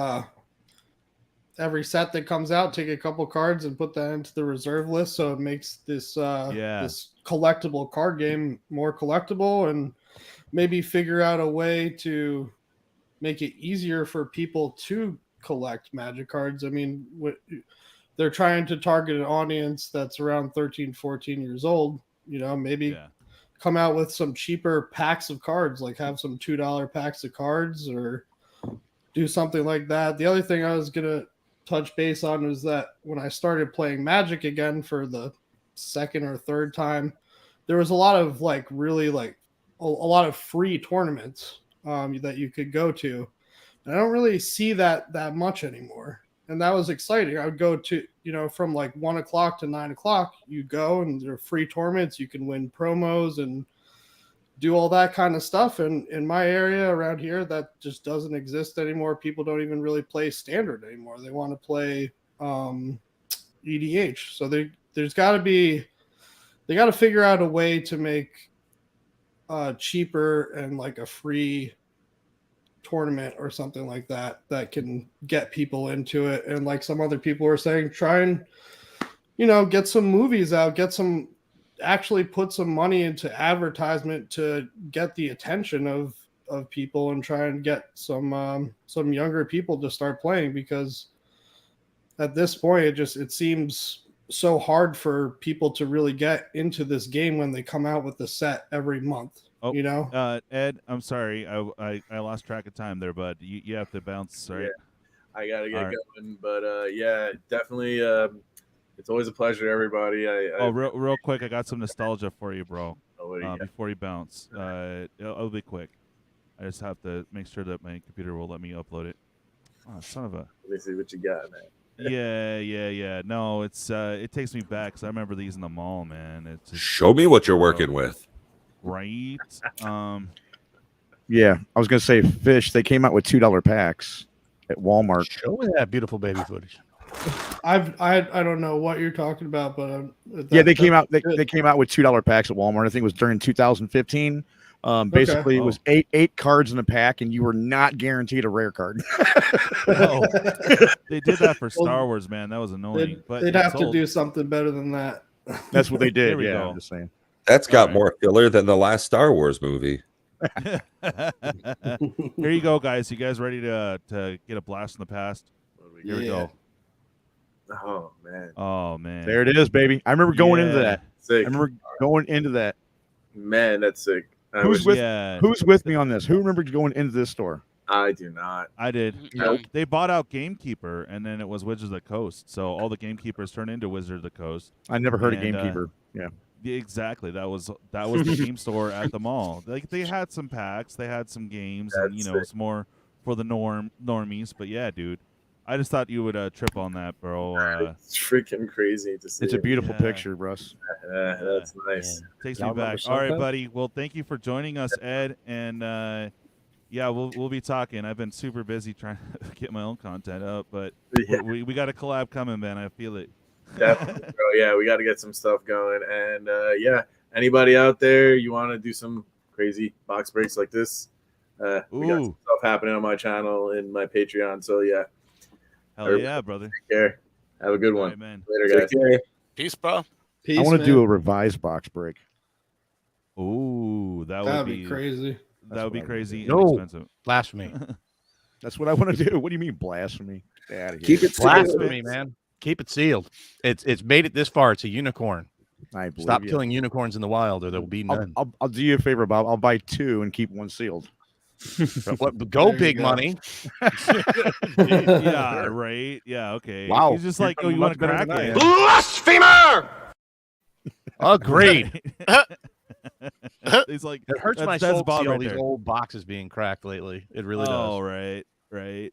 set that comes out, take a couple cards and put that into the reserve list, so it makes this this collectible card game more collectible, and maybe figure out a way to make it easier for people to collect Magic cards. I mean, they're trying to target an audience that's around 13, 14 years old. You know, maybe come out with some cheaper packs of cards, like have some $2 packs of cards or do something like that. The other thing I was going to touch base on was that when I started playing Magic again for the second or third time, there was a lot of like really like a lot of free tournaments that you could go to. And I don't really see that much anymore. And that was exciting. I would go to, you know, from like 1 o'clock to 9 o'clock, you go and there are free tournaments. You can win promos and do all that kind of stuff. And in my area around here, that just doesn't exist anymore. People don't even really play standard anymore. They want to play EDH. So there's got to be, they got to figure out a way to make cheaper and like a free tournament or something like that can get people into it. And like some other people were saying, try and, you know, get some movies out, actually put some money into advertisement to get the attention of people and try and get some younger people to start playing, because at this point it seems so hard for people to really get into this game when they come out with the set every month. You know, Ed, I'm sorry, I lost track of time there, bud. You have to bounce, right? Yeah, I gotta get going, but yeah, definitely. It's always a pleasure, everybody. Real quick, I got some nostalgia for you, bro. Before you bounce, it'll be quick. I just have to make sure that my computer will let me upload it. Oh, son of a! Let me see what you got, man. Yeah. No, it takes me back because I remember these in the mall, man. It's just, show me what you're working with. Right. Yeah, I was gonna say Fish. They came out with $2 packs at Walmart. Show me that beautiful baby footage. I don't know what you're talking about, but they came out. They came out with $2 packs at Walmart. I think it was during 2015. Basically, it was eight cards in a pack, and you were not guaranteed a rare card. No. They did that for Star Wars, man. That was annoying. They'd have to do something better than that. That's what they did. There we go. I'm just saying. That's got more filler than the last Star Wars movie. Here you go, guys. You guys ready to get a blast in the past? Here we go. Oh man. There it is, baby. I remember going into that. Sick. I remember going into that. Man, that's sick. Who's with me on this? Who remembers going into this store? I do not. I did. They bought out Gamekeeper, and then it was Wizards of the Coast. So all the Gamekeepers turned into Wizards of the Coast. I never heard of Gamekeeper. Yeah. Exactly. That was the game store at the mall. Like they had some packs, they had some games, and it's more for the normies. But yeah, dude, I just thought you would trip on that, bro. It's freaking crazy to see. It's a beautiful picture, Russ. That's nice. Takes me back. All right, buddy. Well, thank you for joining us, Ed, and we'll be talking. I've been super busy trying to get my own content up, but we got a collab coming, man. I feel it. Definitely, bro. Yeah, we got to get some stuff going. And anybody out there, you want to do some crazy box breaks like this? We got some stuff happening on my channel and my Patreon. So yeah, hell yeah, brother. Take care. Have a good one. Right, man. Later, guys. Peace, bro. I want to do a revised box break. Ooh, that would be crazy. That would be crazy No. inexpensive. Blasphemy. That's what I want to do. What do you mean blasphemy? Get out of here. Keep it Blasphemy, man. Keep it sealed. It's made it this far. It's a unicorn. I believe Stop you. killing unicorns in the wild, or there will be none. I'll do you a favor, Bob. I'll buy 2 and keep 1 sealed. Go big money. Yeah, right. Yeah, okay. Wow. He's just like, oh, you want to crack it? Blasphemer! Agreed. He's like, It hurts my that's soul to Bob see all right these there. old boxes being cracked lately. It really does. Oh, right. It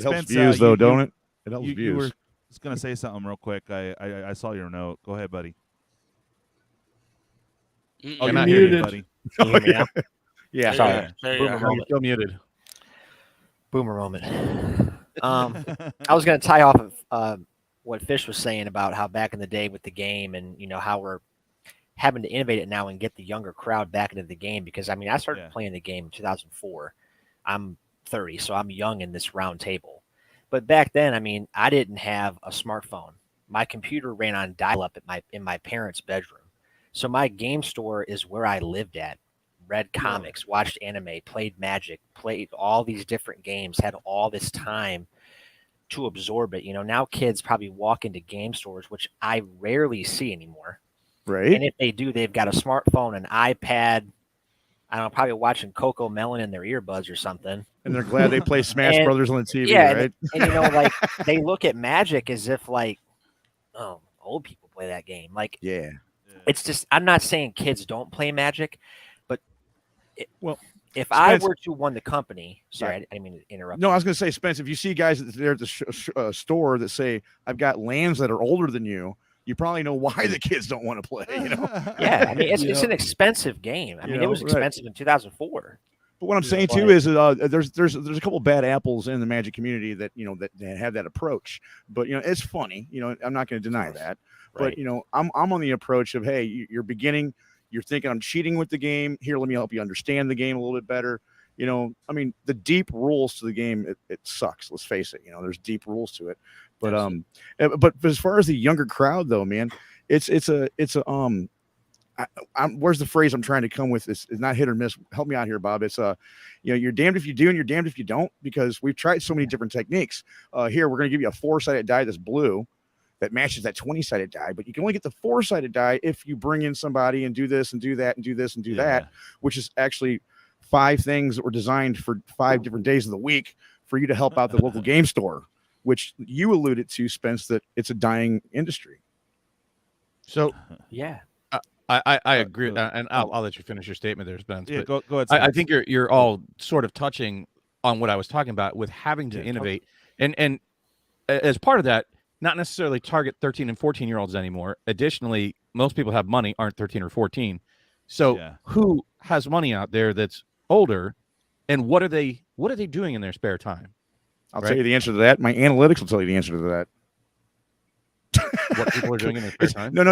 helps Spence, views, though, don't it? It helps You views. were just gonna say something real quick. I saw your note. Go ahead, buddy. Oh, I'm you're not muted, muted. buddy. Can you hear me now? Yeah. Sorry. There you Boomer go. You're still muted. Boomer moment. I was going to tie off of what Fish was saying about how back in the day with the game, and how we're having to innovate it now and get the younger crowd back into the game. Because I mean, I started playing the game in 2004. I'm 30, so I'm young in this round table. But back then, I mean, I didn't have a smartphone. My computer ran on dial-up in my parents' bedroom. So my game store is where I lived at. Read comics, watched anime, played Magic, played all these different games, had all this time to absorb it. Now kids probably walk into game stores, which I rarely see anymore. Right. And if they do, they've got a smartphone, an iPad. I don't know, probably watching Coco Melon in their earbuds or something. And they're glad they play Smash Brothers on the TV, yeah, right? And like they look at Magic as if like, oh, old people play that game. Like, yeah. It's just, I'm not saying kids don't play Magic, but if I Spence, were to run the company, sorry, I didn't mean to interrupt. No, I was going to say, Spence, if you see guys there at the store that say, I've got lands that are older than you, you probably know why the kids don't want to play, Yeah, I mean, it's an expensive game. I mean, it was expensive in 2004. But what I'm saying too is there's a couple bad apples in the Magic community that that have that approach. But it's funny. I'm not going to deny that. But I'm on the approach of, hey, you're beginning. You're thinking I'm cheating with the game. Here, let me help you understand the game a little bit better. I mean, the deep rules to the game, it sucks. Let's face it. There's deep rules to it. But but as far as the younger crowd, though, man, it's where's the phrase I'm trying to come with? It's not hit or miss. Help me out here, Bob. It's you're damned if you do and you're damned if you don't, because we've tried so many different techniques. Here, we're going to give you a 4-sided die that's blue that matches that 20-sided die, but you can only get the 4-sided die if you bring in somebody and do this and do that and do this and do that, which is actually 5 things that were designed for 5 different days of the week for you to help out the local game store, which you alluded to, Spence, that it's a dying industry. So yeah. I agree, and I'll let you finish your statement there, Spence. Yeah, but go ahead. I think you're all sort of touching on what I was talking about with having to innovate, and as part of that, not necessarily target 13 and 14-year-olds anymore. Additionally, most people have money, aren't 13 or 14. So who has money out there that's older, and what are they doing in their spare time? I'll tell you the answer to that. My analytics will tell you the answer to that. What people are doing in their spare time? No.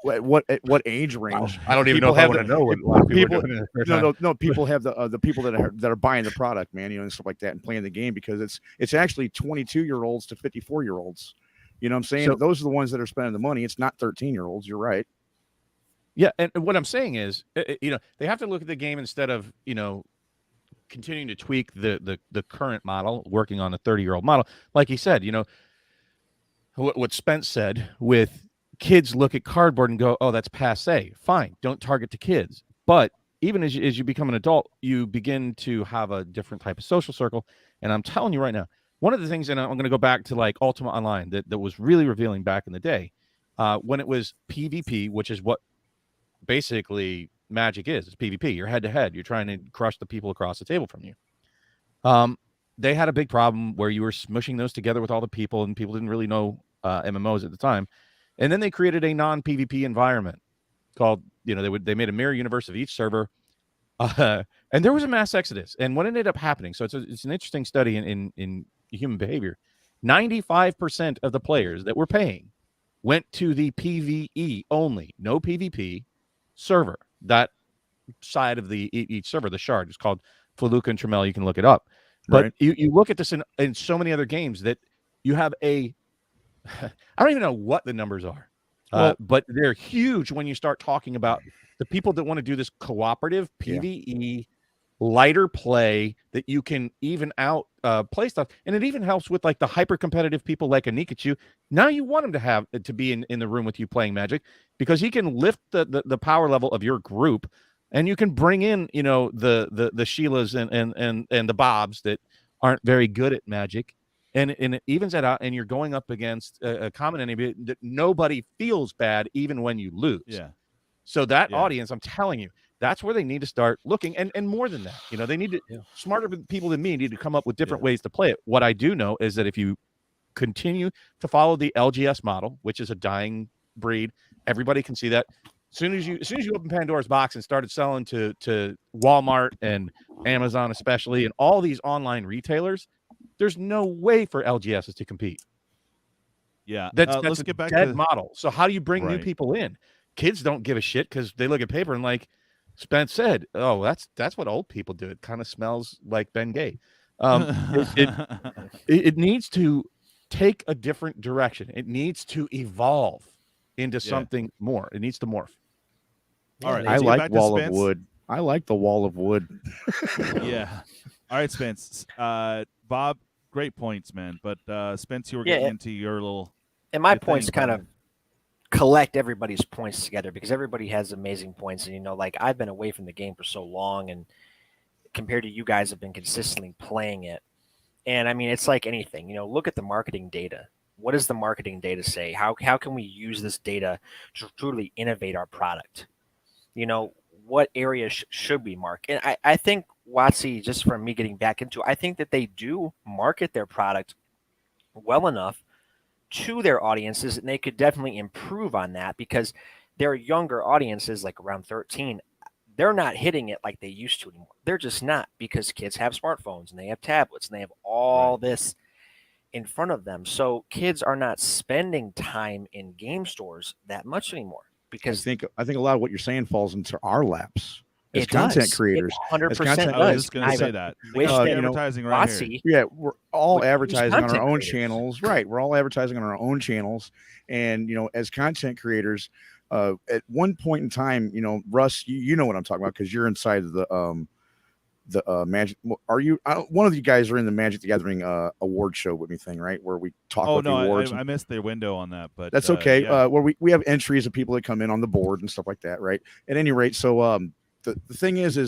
What age range? I don't even know if I want to know what a lot of people are doing in their spare time. No. People have the people that are buying the product, man, and stuff like that, and playing the game, because it's actually 22-year-olds to 54-year-olds. You know what I'm saying? So, those are the ones that are spending the money. It's not 13-year-olds. You're right. Yeah, and what I'm saying is, they have to look at the game instead of continuing to tweak the current model, working on the 30-year-old model. Like he said, what Spence said, with kids look at cardboard and go, oh, that's passe. Fine, don't target to kids. But even as you become an adult, you begin to have a different type of social circle. And I'm telling you right now, one of the things, and I'm going to go back to like Ultima Online, that was really revealing back in the day, when it was PvP, which is what basically Magic is. It's PvP. You're head-to-head. You're trying to crush the people across the table from you. They had a big problem where you were smushing those together with all the people, and people didn't really know MMOs at the time. And then they created a non-PvP environment called, they made a mirror universe of each server. And there was a mass exodus. And what ended up happening, so it's an interesting study in human behavior. 95% of the players that were paying went to the PvE only, no PvP server. That side of each server, the shard, is called Feluca and Turmoil. You can look it up. But you look at this in so many other games that you have I don't even know what the numbers are, but they're huge when you start talking about the people that want to do this cooperative PvE lighter play that you can even out play stuff, and it even helps with like the hyper competitive people like a Nikachu. Now you want him to have to be in the room with you playing Magic, because he can lift the power level of your group, and you can bring in the Sheilas and the Bobs that aren't very good at Magic, and it evens that out, and you're going up against a common enemy that nobody feels bad even when you lose. So that audience, I'm telling you, that's where they need to start looking, and more than that, they need to smarter people than me need to come up with different ways to play it. What I do know is that if you continue to follow the LGS model, which is a dying breed, everybody can see that. As soon as you open Pandora's box and started selling to Walmart and Amazon especially, and all these online retailers, there's no way for LGSs to compete. That's let's a get back dead to model. So how do you bring new people in? Kids don't give a shit because they look at paper and like Spence said, oh, that's what old people do. It kind of smells like Ben Gay. It needs to take a different direction. It needs to evolve into something more. It needs to morph. All right, I like wall of wood. I like the wall of wood. Yeah. All right, Spence. Bob, great points, man. But Spence, you were getting into your little. And my points kind of collect everybody's points together, because everybody has amazing points. And, like I've been away from the game for so long, and compared to you guys have been consistently playing it. And I mean, it's like anything, look at the marketing data. What does the marketing data say? How can we use this data to truly innovate our product? What areas should we mark? And I think WotC, just from me getting back into it, I think that they do market their product well enough to their audiences, and they could definitely improve on that, because their younger audiences, like around 13, they're not hitting it like they used to anymore. They're just not, because kids have smartphones and they have tablets and they have all this in front of them. So kids are not spending time in game stores that much anymore, because I think a lot of what you're saying falls into our laps as content creators. 100% I was just going to say that. Advertising right here. Yeah, we're all advertising on our own channels. Right. We're all advertising on our own channels. And, as content creators, at one point in time, Russ, you know what I'm talking about, because you're inside of the Magic. Are you one of you guys are in the Magic the Gathering award show with me thing, right? Where we talk about the awards. I missed their window on that, but that's okay. Where we have entries of people that come in on the board and stuff like that, right? At any rate, so the thing is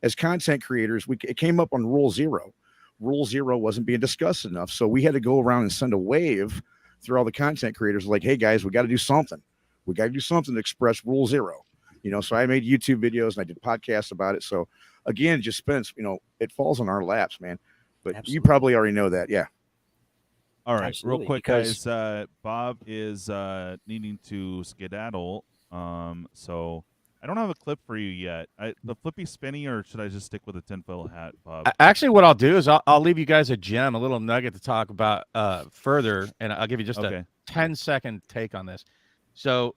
as content creators, it came up on Rule 0. Rule 0 wasn't being discussed enough, so we had to go around and send a wave through all the content creators, like, hey guys, we got to do something. We got to do something to express Rule 0. So I made YouTube videos and I did podcasts about it. So again, just Spence, it falls on our laps, man. But you probably already know that, yeah. All right, real quick, guys. Bob is needing to skedaddle, so I don't have a clip for you yet. The flippy spinny, or should I just stick with a tinfoil hat, Bob? Actually, what I'll do is I'll leave you guys a gem, a little nugget to talk about further, and I'll give you just a 10-second take on this. So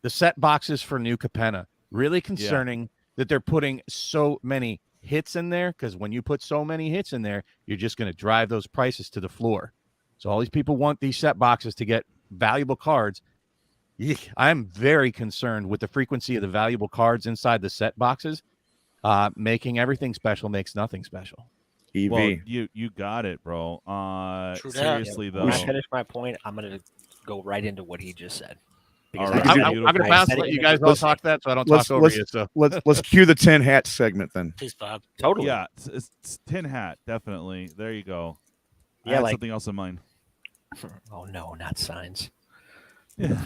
the set boxes for New Capenna, really concerning that they're putting so many hits in there, because when you put so many hits in there, you're just going to drive those prices to the floor. So all these people want these set boxes to get valuable cards. I'm very concerned with the frequency of the valuable cards inside the set boxes. Making everything special makes nothing special. EV. Well, you got it, bro. Seriously, though. When I finish my point, I'm going to go right into what he just said. All right. I'm going to pass let you guys all talk that, so I don't talk over you. So let's cue the tin hat segment then. Please, Bob. Totally. Yeah, it's tin hat, definitely. There you go. Yeah, I had something else in mind. Oh no, not signs. Yeah.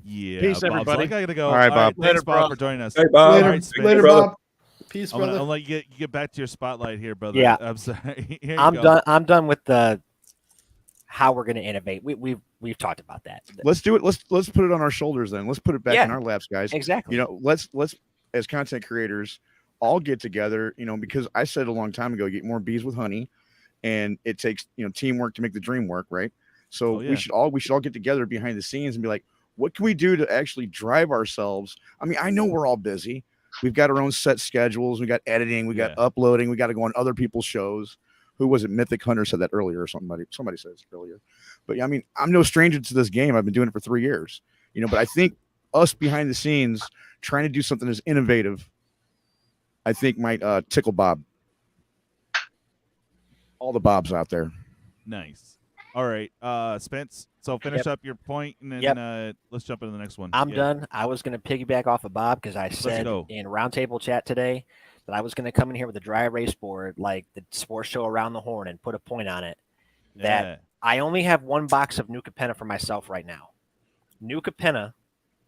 Peace, everybody. I gotta go. All right, Bob. Thanks, Bob, for joining us. Hey, Bob. Later, Bob. Peace, brother. I'll let you get back to your spotlight here, brother. Yeah. I'm sorry. Here you I'm go. done. I'm done with the how we're going to innovate. We've talked about that. Let's do it. Let's put it on our shoulders then. Let's put it back in our laps, guys. Exactly. Let's as content creators all get together. Because I said a long time ago, get more bees with honey, and it takes teamwork to make the dream work, right? So we should all get together behind the scenes and be like, what can we do to actually drive ourselves? I mean, I know we're all busy. We've got our own set schedules. We got editing. We got uploading. We got to go on other people's shows. Who was it? Mythic Hunter said that earlier, or somebody said it earlier. But yeah, I mean, I'm no stranger to this game. I've been doing it for 3 years. But I think us behind the scenes trying to do something as innovative, I think might tickle Bob. All the Bobs out there. Nice. All right, Spence. So finish up your point, and then let's jump into the next one. I'm done. I was going to piggyback off of Bob because I said in roundtable chat today that I was going to come in here with a dry erase board like the sports show Around the Horn and put a point on it. That I only have one box of New Capenna for myself right now. New Capenna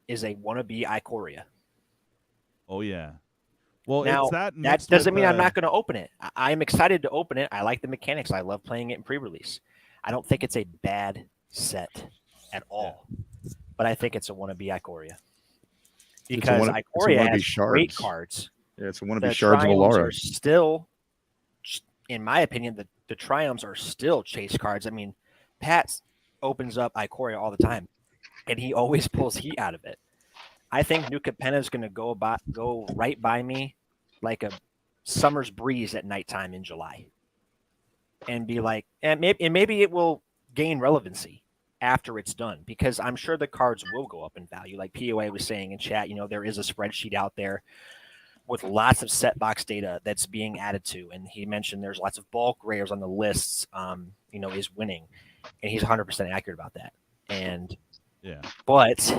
is a wannabe Ikoria. Oh yeah. Well, now, it's that doesn't mean I'm not going to open it. I'm excited to open it. I like the mechanics. I love playing it in pre-release. I don't think it's a bad set at all, but I think it's a wannabe Ikoria because Ikoria has great cards. Yeah, it's a wannabe Shards of Alara. Still, in my opinion, the Triumphs are still chase cards. I mean, Pat opens up Ikoria all the time, and he always pulls heat out of it. I think New Capenna is going to go right by me like a summer's breeze at nighttime in July, and be like, and maybe it will gain relevancy after it's done because I'm sure the cards will go up in value. Like POA was saying in chat, there is a spreadsheet out there with lots of set box data that's being added to, and he mentioned there's lots of bulk rares on the lists. Is winning, and he's 100% accurate about that. And but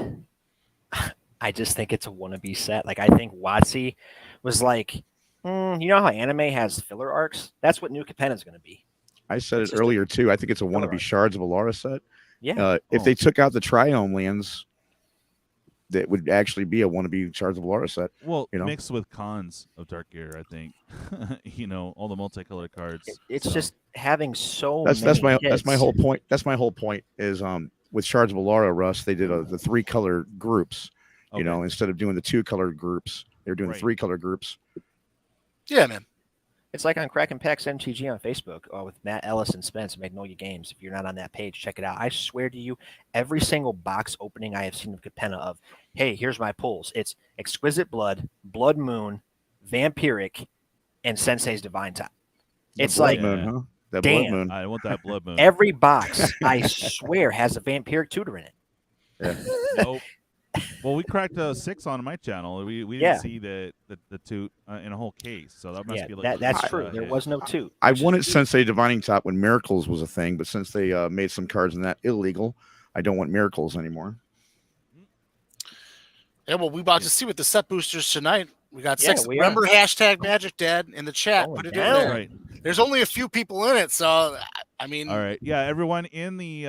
I just think it's a wannabe set. Like I think Wotc was like, you know how anime has filler arcs? That's what New Capenna is going to be. I said it earlier too. I think it's a wannabe Shards of Alara set. Yeah. If they took out the Triome lands, that would actually be a wannabe Shards of Alara set. Well, mixed with cons of Dark Gear, I think. All the multicolored cards. It's just having so that's many. That's my whole point. That's my whole point. Is with Shards of Alara, Russ, they did the 3-color groups. Instead of doing the 2-colored groups, they're doing the 3-color groups. Yeah, man. It's like on Kraken Packs MTG on Facebook with Matt Ellis and Spence Magnolia Games. If you're not on that page, check it out. I swear to you, every single box opening I have seen of Capenna of, hey, here's my pulls. It's Exquisite Blood, Blood Moon, Vampiric, and Sensei's Divine Top. It's like, Moon, huh? That damn. Blood Moon. I want that Blood Moon. Every box, I swear, has a Vampiric Tutor in it. Yeah. Nope. Well, we cracked a 6 on my channel. We didn't see the toot in a whole case, so that must be like that's true. There was no toot. I wanted Sensei Divining Top when Miracles was a thing, but since they made some cards in that illegal, I don't want Miracles anymore. Yeah, well, we about to see with the set boosters tonight. We got 6. Remember #MagicDad in the chat. Put it in there. Right. There's only a few people in it, so I mean. All right, yeah, everyone in the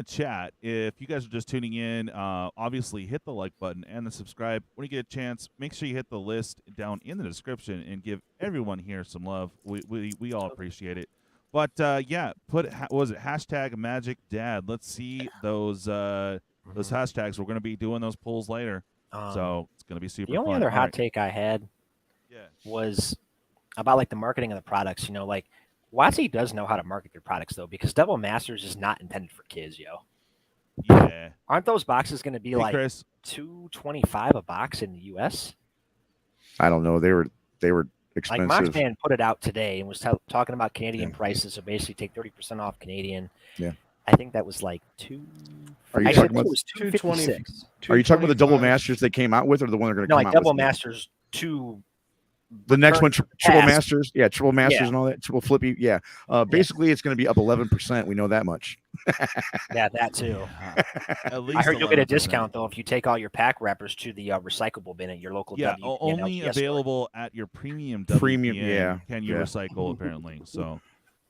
chat. If you guys are just tuning in, obviously hit the like button and the subscribe. When you get a chance, make sure you hit the list down in the description and give everyone here some love. We all appreciate it. But put #MagicDad. Let's see those hashtags. We're going to be doing those polls later. So it's going to be super fun. The only other hot take I had was about like the marketing of the products. Like Wotc does know how to market their products though, because Double Masters is not intended for kids, yo. Yeah. Aren't those boxes going to be like Chris, $225 a box in the US? I don't know. They were expensive. Like Moxman put it out today and was talking about Canadian prices. So basically take 30% off Canadian. Yeah. I think that was like Are you talking about $226? Are you talking about the Double Masters they came out with, or the one they're going to come out with? No, like Double Masters 2. The next one, Triple Masters, Triple Masters and all that, Triple Flippy, Basically, it's going to be up 11%. We know that much. Yeah, that too. At least I heard you'll 11%. get a discount though if you take all your pack wrappers to the recyclable bin at your local. Only available at your premium. Premium, Can you recycle apparently? So.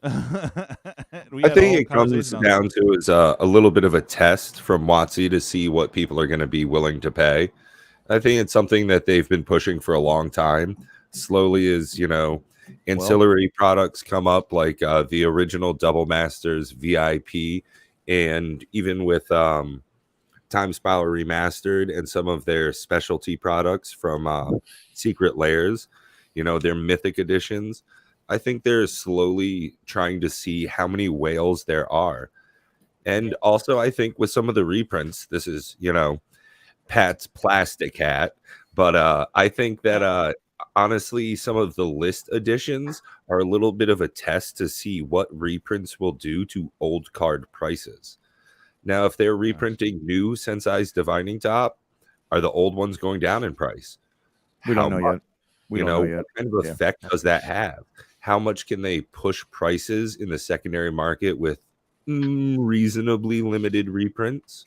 I think it comes down to is a little bit of a test from Wotc to see what people are going to be willing to pay. I think it's something that they've been pushing for a long time. Slowly, as ancillary products come up, like the original Double Masters VIP, and even with Time Spiral Remastered and some of their specialty products from Secret Lairs, their mythic editions. I think they're slowly trying to see how many whales there are. And also, I think with some of the reprints, this is, Pat's plastic hat. But I think that, honestly, some of the list editions are a little bit of a test to see what reprints will do to old card prices. Now, if they're reprinting new Sensei's Divining Top, are the old ones going down in price? We don't know yet. We don't know yet. What kind of effect does that have? How much can they push prices in the secondary market with reasonably limited reprints?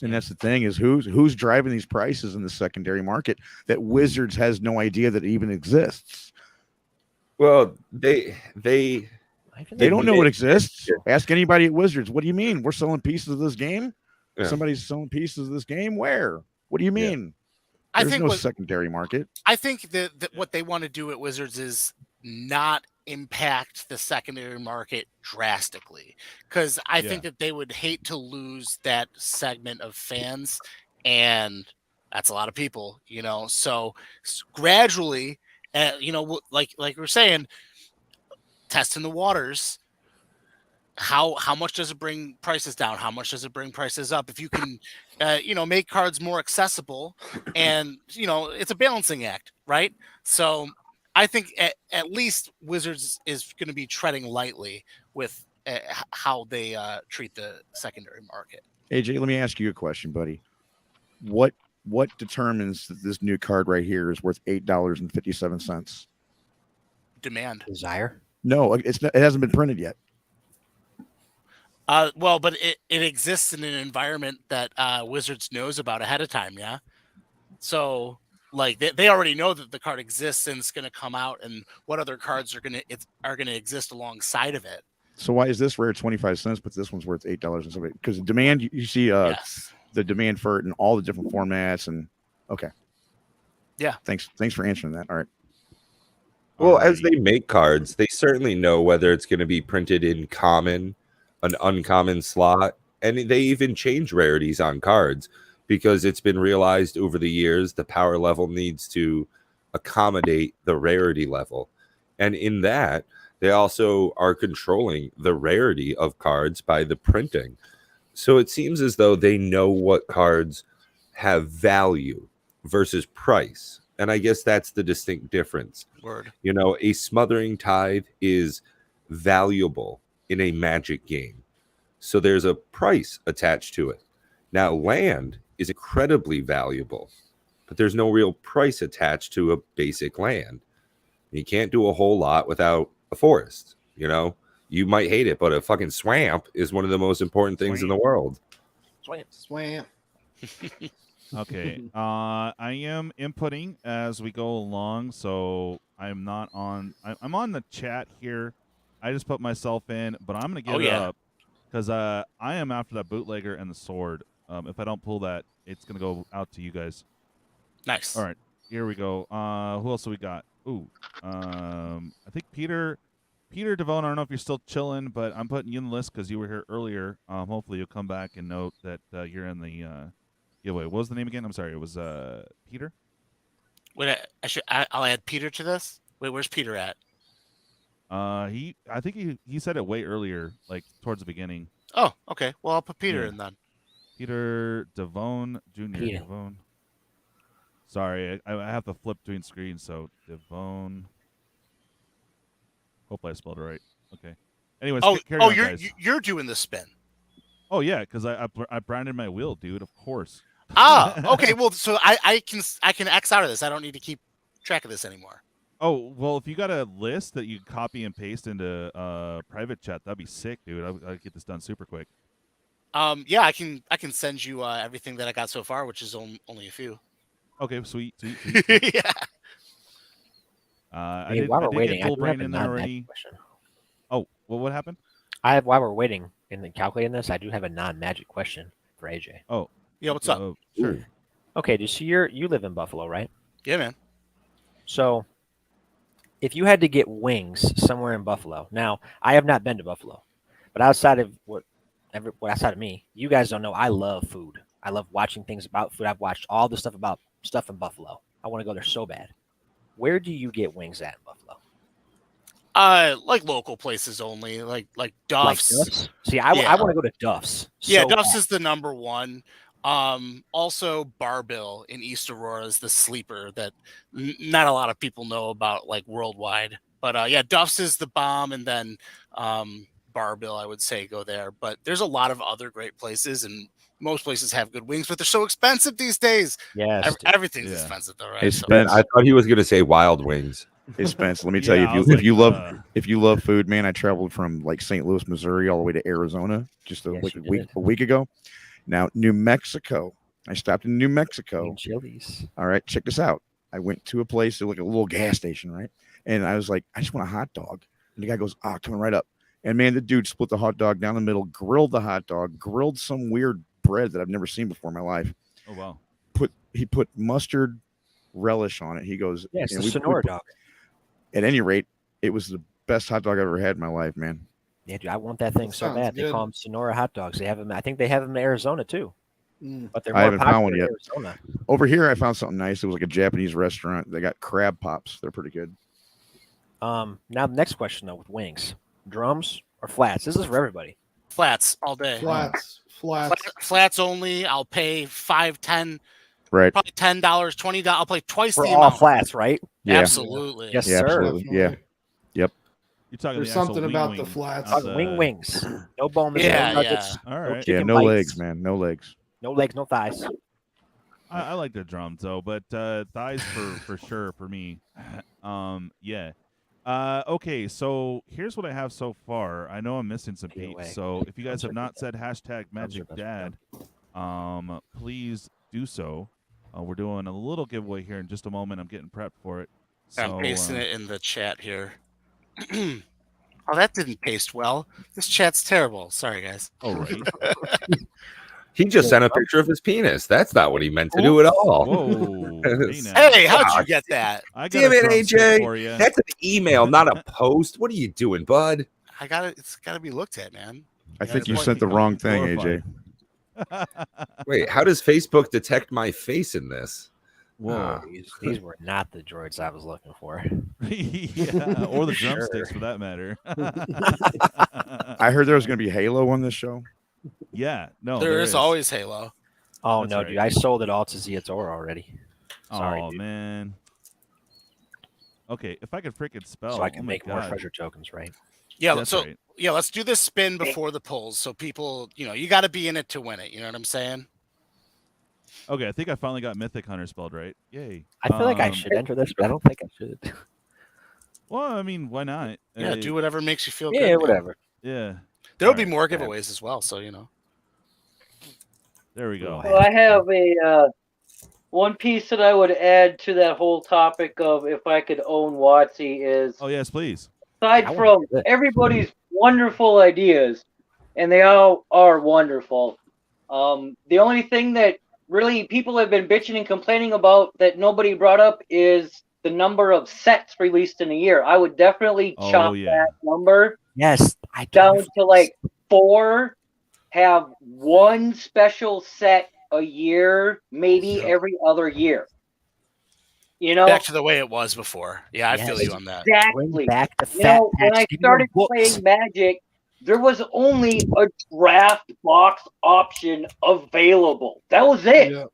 And that's the thing, is who's driving these prices in the secondary market that Wizards has no idea that even exists. Well, they don't know it exists. Ask anybody at Wizards. What do you mean? We're selling pieces of this game? Yeah. Somebody's selling pieces of this game? Where? What do you mean? I There's think no secondary market. I think that what they want to do at Wizards is not impact the secondary market drastically, because I think that they would hate to lose that segment of fans, and that's a lot of people, you know. So gradually, you know, like we're saying, testing the waters. How much does it bring prices down? How much does it bring prices up? If you can, you know, make cards more accessible, and you know, it's a balancing act, right? So I think at least Wizards is going to be treading lightly with how they treat the secondary market. AJ, let me ask you a question, buddy. What determines that this new card right here is worth $8.57? Demand. Desire? No, it hasn't been printed yet. Well, but it exists in an environment that Wizards knows about ahead of time, yeah? So, like, they already know that the card exists and it's going to come out, and what other cards are going to exist alongside of it. So why is this rare 25 cents, but this one's worth $8.70? Because the demand, you see the demand for it in all the different formats, and okay. Yeah. Thanks for answering that. All right. Well, as they make cards, they certainly know whether it's going to be printed in common, an uncommon slot, and they even change rarities on cards because it's been realized over the years the power level needs to accommodate the rarity level. And in that, they also are controlling the rarity of cards by the printing. So it seems as though they know what cards have value versus price. And I guess that's the distinct difference. Word. You know, a Smothering Tithe is valuable in a Magic game. So there's a price attached to it. Now, land is incredibly valuable, but there's no real price attached to a basic land. You can't do a whole lot without a forest. You know, you might hate it, but a fucking swamp is one of the most important things in the world. Swamp. Okay. I am inputting as we go along, so I'm not on. I'm on the chat here. I just put myself in, but I'm going to give it up because I am after that bootlegger and the sword. If I don't pull that, it's going to go out to you guys. Nice. All right. Here we go. Who else do we got? Ooh. I think Peter Devone, I don't know if you're still chilling, but I'm putting you in the list because you were here earlier. Hopefully you'll come back and note that you're in the giveaway. What was the name again? I'm sorry. It was Peter? Wait, I'll add Peter to this. Wait, where's Peter at? I think he said it way earlier, like towards the beginning. Oh, okay. Well, I'll put Peter in then. Peter Devone Jr. Peter. Devone. Sorry, I have to flip between screens, so Devone. Hopefully I spelled it right. Okay. Anyways, carry on, guys. You're doing the spin. Oh yeah, because I branded my wheel, dude. Of course. Okay. Well, so I can X out of this. I don't need to keep track of this anymore. Oh well, if you got a list that you copy and paste into private chat, that'd be sick, dude. I'd get this done super quick. Yeah, I can send you everything that I got so far, which is only a few. Okay, sweet. Yeah. Hey, I did get full brain in there already. Question. Oh, well, what happened? While we're waiting and calculating this, I do have a non-magic question for AJ. Oh, yeah. What's up? Sure. Okay, so you live in Buffalo, right? Yeah, man. So, if you had to get wings somewhere in Buffalo, now I have not been to Buffalo, but outside of outside of me, you guys don't know I love food. I love watching things about food. I've watched all the stuff about stuff in Buffalo. I want to go there so bad. Where do you get wings at in Buffalo? Like local places only, like Duff's. Like Duff's? See, I want to go to Duff's. Yeah, Duff's is the number one. Also Barbill in East Aurora is the sleeper that not a lot of people know about, like worldwide. But yeah, Duff's is the bomb, and then bar bill, I would say go there. But there's a lot of other great places, and most places have good wings, but they're so expensive these days. Yes, everything's expensive though, right? Hey, So- Spence, I thought he was going to say Wild Wings. Hey Spence, let me tell Yeah, I you, was like, if you love food, man, I traveled from like St. Louis, Missouri, all the way to Arizona just a week ago. Now, New Mexico. I stopped in New Mexico. Chili's. All right, check this out. I went to a place, like a little gas station, right? And I was like, I just want a hot dog. And the guy goes, coming right up. And man, the dude split the hot dog down the middle, grilled the hot dog, grilled some weird bread that I've never seen before in my life. Oh wow! He put mustard relish on it. He goes, yeah, it's a Sonora dog. At any rate, it was the best hot dog I've ever had in my life, man. Yeah, dude, I want that thing so bad. They call them Sonora hot dogs. They have them. I think they have them in Arizona too. But they're more I haven't found one popular yet. in Arizona. Over here, I found something nice. It was like a Japanese restaurant. They got crab pops. They're pretty good. Now the next question though, with wings, drums or flats? This is for everybody. Flats all day. Flats only. I'll pay $5, $10, right? Probably $10, $20. I'll play twice For the all amount. flats, right? Yeah. Absolutely. Yes, yeah, sir. absolutely. Yeah. Yep. You're talking There's the actual something wing about wing, the flats. not the- Wings. No boneless. Yeah, no nuggets. All right. Yeah, chicken no bites, legs, man. No legs. No legs, no thighs. I like the drums though, but thighs for sure for me. Yeah. Okay, so here's what I have so far. I know I'm missing some peeps, so if you guys have not said #MagicDad, please do so. We're doing a little giveaway here in just a moment. I'm getting prepped for it. So, I'm pasting it in the chat here. Oh, that didn't paste well. This chat's terrible. Sorry, guys. Oh, right. He just sent a picture of his penis. That's not what he meant to do at all. Whoa. Hey, how'd you get that? I got Damn a it, drumstick for ya. AJ. That's an email, not a post. What are you doing, bud? It's gotta be looked at, man. I think you sent the wrong thing, AJ. Wait, how does Facebook detect my face in this? Whoa. These were not the droids I was looking for. Yeah, or the drumsticks for that matter. I heard there was going to be Halo on this show. Yeah, no, there is always Halo. Oh That's no, right. dude! I sold it all to Ziatora already. Sorry, oh dude. man. Okay, if I could freaking spell, So I can oh my make more God. treasure tokens, right? Yeah, That's so right. yeah, let's do this spin before the polls, so people, you got to be in it to win it. You know what I'm saying? Okay, I think I finally got Mythic Hunter spelled right. Yay! I feel like I should enter this, but I don't think I should. Well, I mean, why not? Yeah, do whatever makes you feel good. Yeah, man. whatever. Yeah. There'll All be right. more giveaways as well, so There we go. So I have a one piece that I would add to that whole topic of if I could own WotC is Oh yes, please. aside from everybody's wonderful ideas, and they all are wonderful. The only thing that really people have been bitching and complaining about that nobody brought up is the number of sets released in a year. I would definitely chop that number down to like 4. Have one special set a year, maybe every other year. back to the way it was before. Yeah, I feel you on that. Exactly. Back the When I started playing Magic, there was only a draft box option available. That was it. Yeah.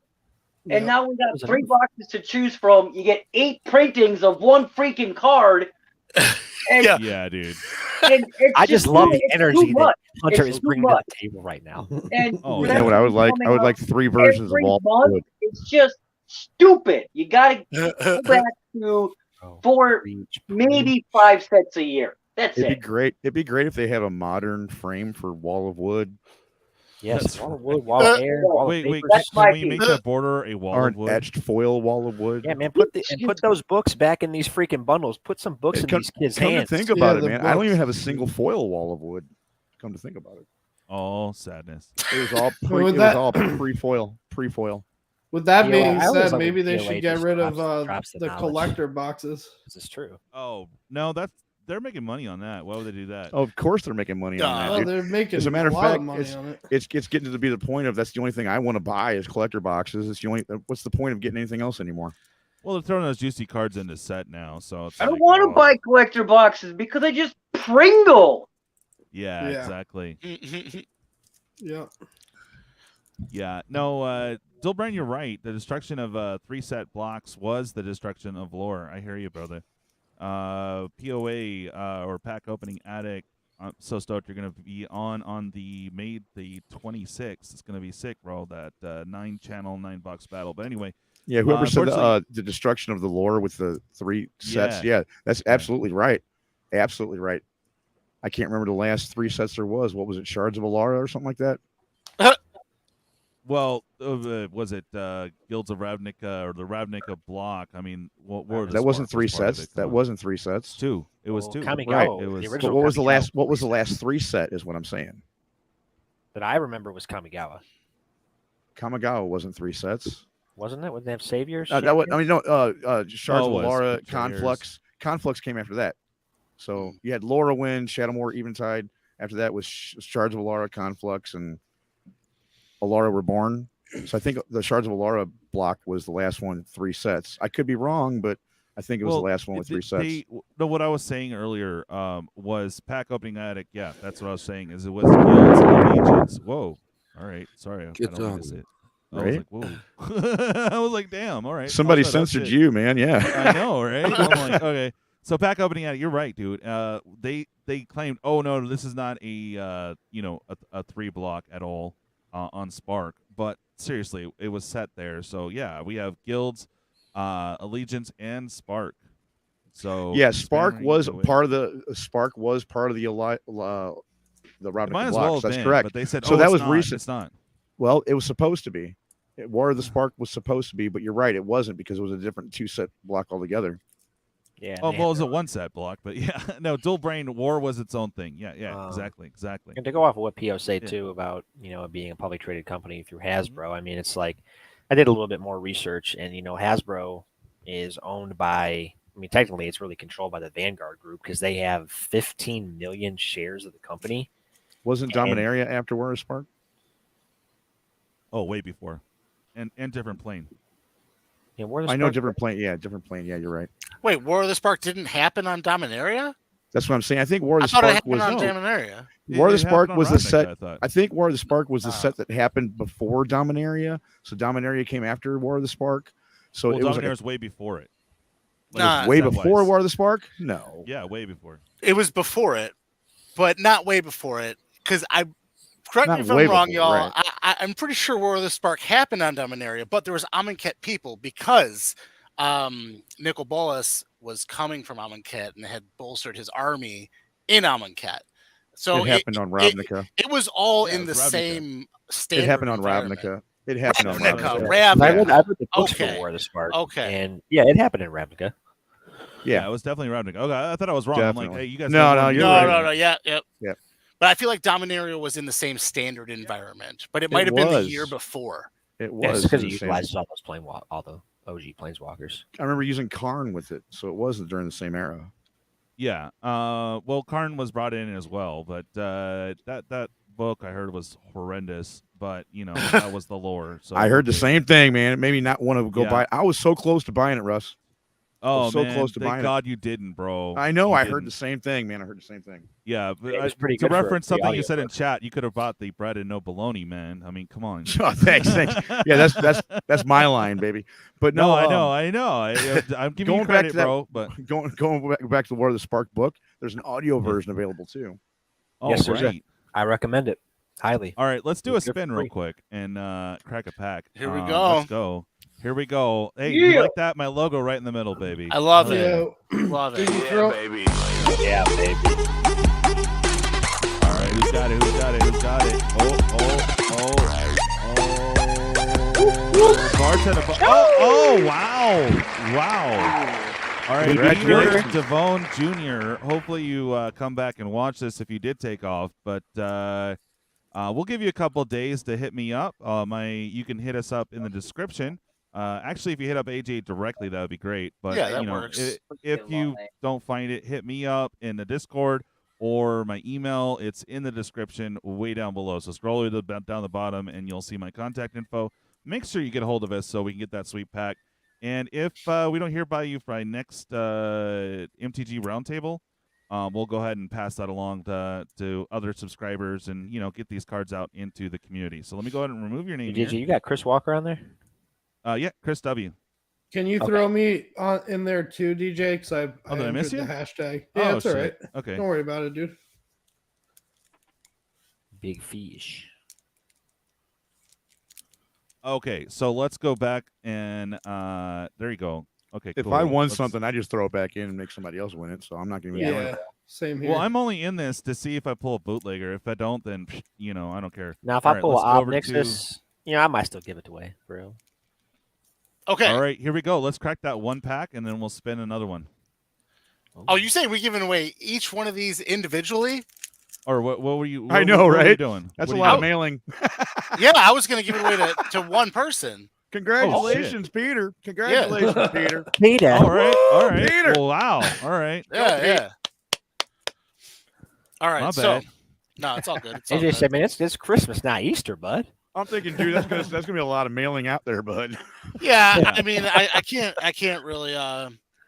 And now we got 3 boxes to choose from. You get 8 printings of one freaking card. And, Yeah, dude. and it's I just love the it's energy too that much. Hunter It's is too bringing to much. the table right now. And Oh, You know what I would like? I would like 3 versions of every all. month. It's just stupid. You got to go back to 4, maybe 5 sets a year. That's It'd be it. great. It'd be great if they have a modern frame for Wall of Wood. Yes, wall of wood, wall of air, wall Wait, of wait. paper. Can we make that border a wall Or of an wood? etched foil wall of wood. Yeah, man, put those books back in these freaking bundles. Put some books in these kids' Come hands. to think about it, the man, I don't books. even have a single foil wall of wood. Come to think about it, Oh, sadness. it was all Would that- pre-foil. With that Yeah, being I always said, love maybe when they PLA should get just rid of drops the the knowledge. collector boxes. This is true. Oh no, they're making money on that. Why would they do that? Oh, of course they're making money on that. Oh, dude. they're making As a matter of lot fact, of money on it. it's getting to be the point of that's the only thing I want to buy is collector boxes. It's the only. What's the point of getting anything else anymore? Well, they're throwing those juicy cards into set now, so it's I don't like, want to oh, buy collector boxes because I just Pringle. Yeah, Yeah. exactly. Yeah. Yeah, no, Dilbran, you're right. The destruction of 3 set blocks was the destruction of lore. I hear you, brother. POA or pack opening addict I'm so stoked you're gonna be on the May the 26th. It's gonna be sick, bro. That 9-channel 9-box battle. But anyway, Yeah, whoever said the destruction of the lore with the 3 sets. Yeah, that's absolutely right. Absolutely right. I can't remember the last 3 sets there was. What was it? Shards of Alara or something like that? Well, was it Guilds of Ravnica or the Ravnica block? I mean, what were that wasn't 3 sets. That wasn't 3 sets. 2. It was 2. Right. It was. But what was the last? What was the last 3 set? Is what I'm saying. That I remember was Kamigawa. Kamigawa wasn't 3 sets. Wasn't it? Wouldn't they have Saviors? That was, I mean, no. Shards of Alara, Conflux came after that. So you had Lorwyn, Shadowmoor, Eventide. After that was Shards of Alara, Conflux, and Alara Reborn. So I think the Shards of Alara block was the last one, 3 sets. I could be wrong, but I think it was the last one with 3 sets. No, what I was saying earlier was pack opening attic. Yeah, that's what I was saying. Is it was Guilds and Legions. Whoa. All right. Sorry. I don't miss it. I was like, whoa. I was like, damn. All right. Somebody censored you, man. Yeah. I know, right? I'm like, okay. So pack opening attic. You're right, dude. They claimed, oh no, this is not a a 3 block at all on Spark. But seriously, it was set there. So yeah, we have Guilds, Allegiance, and Spark. So yeah, Spark was part of the Ravnica blocks. That's correct. But they said, so that was not. recent. It's not. Well, it was supposed to be. War of the Spark was supposed to be, but you're right, it wasn't because it was a different 2-set block altogether. Yeah. Oh, well, it was a 1-set block, but yeah, no, Dual Brain War was its own thing. Yeah, exactly. And to go off of what P.O. said too about it being a public traded company through Hasbro. I mean, it's like I did a little bit more research, and Hasbro is owned by. I mean, technically, it's really controlled by the Vanguard Group because they have 15 million shares of the company. Wasn't Dominaria after War of Spark? Oh, way before, and different plane. Yeah, War of the I Spark. know different plane. Yeah, different plane. Yeah, you're right. Wait, War of the Spark didn't happen on Dominaria? That's what I'm saying. I think War of the Spark was on Dominaria. War of the Spark was the set. I think War of the Spark was the set that happened before Dominaria. So Dominaria came after War of the Spark. So it was Dominaria's way before it. Way before War of the Spark? No. Yeah, way before. It was before it, but not way before it. Because correct me if I'm wrong, y'all. Right. I'm pretty sure War of the Spark happened on Dominaria, but there was Amonkhet people because Nicol Bolas was coming from Amonkhet and had bolstered his army in Amonkhet. So it happened on Ravnica. It was all in the same standard. It happened on Ravnica. It happened on Ravnica. I read the books for War of the Spark. Okay. And yeah, it happened in Ravnica. Yeah, it was definitely Ravnica. Okay, I thought I was wrong. Definitely. I'm like, hey, you guys. No, you're right. No. Yeah. But I feel like Dominaria was in the same standard environment, but it might have been the year before. It was because it utilizes all the OG planeswalkers. I remember using Karn with it, so it was during the same era. Yeah. Well, Karn was brought in as well, but that book I heard was horrendous. But that was the lore. So I heard the same thing, man. It made me not want to go buy it. I was so close to buying it, Russ. Oh, so man, close to thank buying God it. you didn't, bro. I know. I heard the same thing, man. I heard the same thing. Yeah, but it was pretty to good reference something you said in chat, you could have bought the bread and no bologna, man. I mean, come on. Oh, thanks. Yeah, that's my line, baby. But no, I know. I'm giving you credit, bro. But going back to the War of the Spark book, there's an audio version available too. Oh, yes, right. I recommend it highly. All right, let's do a spin real quick and crack a pack. Here we go. Let's go. Here we go. Hey, you like that? My logo right in the middle, baby. I love it. Love it. Yeah, baby. Yeah, baby. All right, who's got it? Oh, wow. All right, Peter Devone Jr., hopefully you come back and watch this if you did take off, but we'll give you a couple of days to hit me up. You can hit us up in the description. Actually, if you hit up AJ directly, that would be great. But yeah, that works. If you don't find it, hit me up in the Discord or my email. It's in the description way down below. So scroll down the bottom, and you'll see my contact info. Make sure you get a hold of us so we can get that sweet pack. And if we don't hear by you for our next MTG Roundtable, we'll go ahead and pass that along to other subscribers and get these cards out into the community. So let me go ahead and remove your name. You got Chris Walker on there? Yeah, Chris W. Can you throw me in there too, DJ? Because I miss you? the hashtag. Yeah, that's all right. Okay. Don't worry about it, dude. Big fish. Okay, so let's go back and there you go. Okay, If cool. I won something, I just throw it back in and make somebody else win it. So I'm not going to be doing it. Same here. Well, I'm only in this to see if I pull a bootlegger. If I don't, then I don't care. Now, if All I right, pull let's an go over Omnixus, I might still give it away, bro. Okay. All right, here we go. Let's crack that one pack, and then we'll spin another one. Oh, you say we're giving away each one of these individually? Or what were you? I know, what were you right? doing? That's What a are you lot of doing? mailing. Yeah, I was going to give it away to one person. Congratulations, Peter. Congratulations, Peter. Peter. All right. Peter. Well, wow. All right. Yeah. All right, My so bad. no, it's all good. It's all AJ good. said, "Man, it's Christmas, not Easter, bud." I'm thinking, dude, that's gonna be a lot of mailing out there, bud. Yeah, Yeah. I mean, I can't really.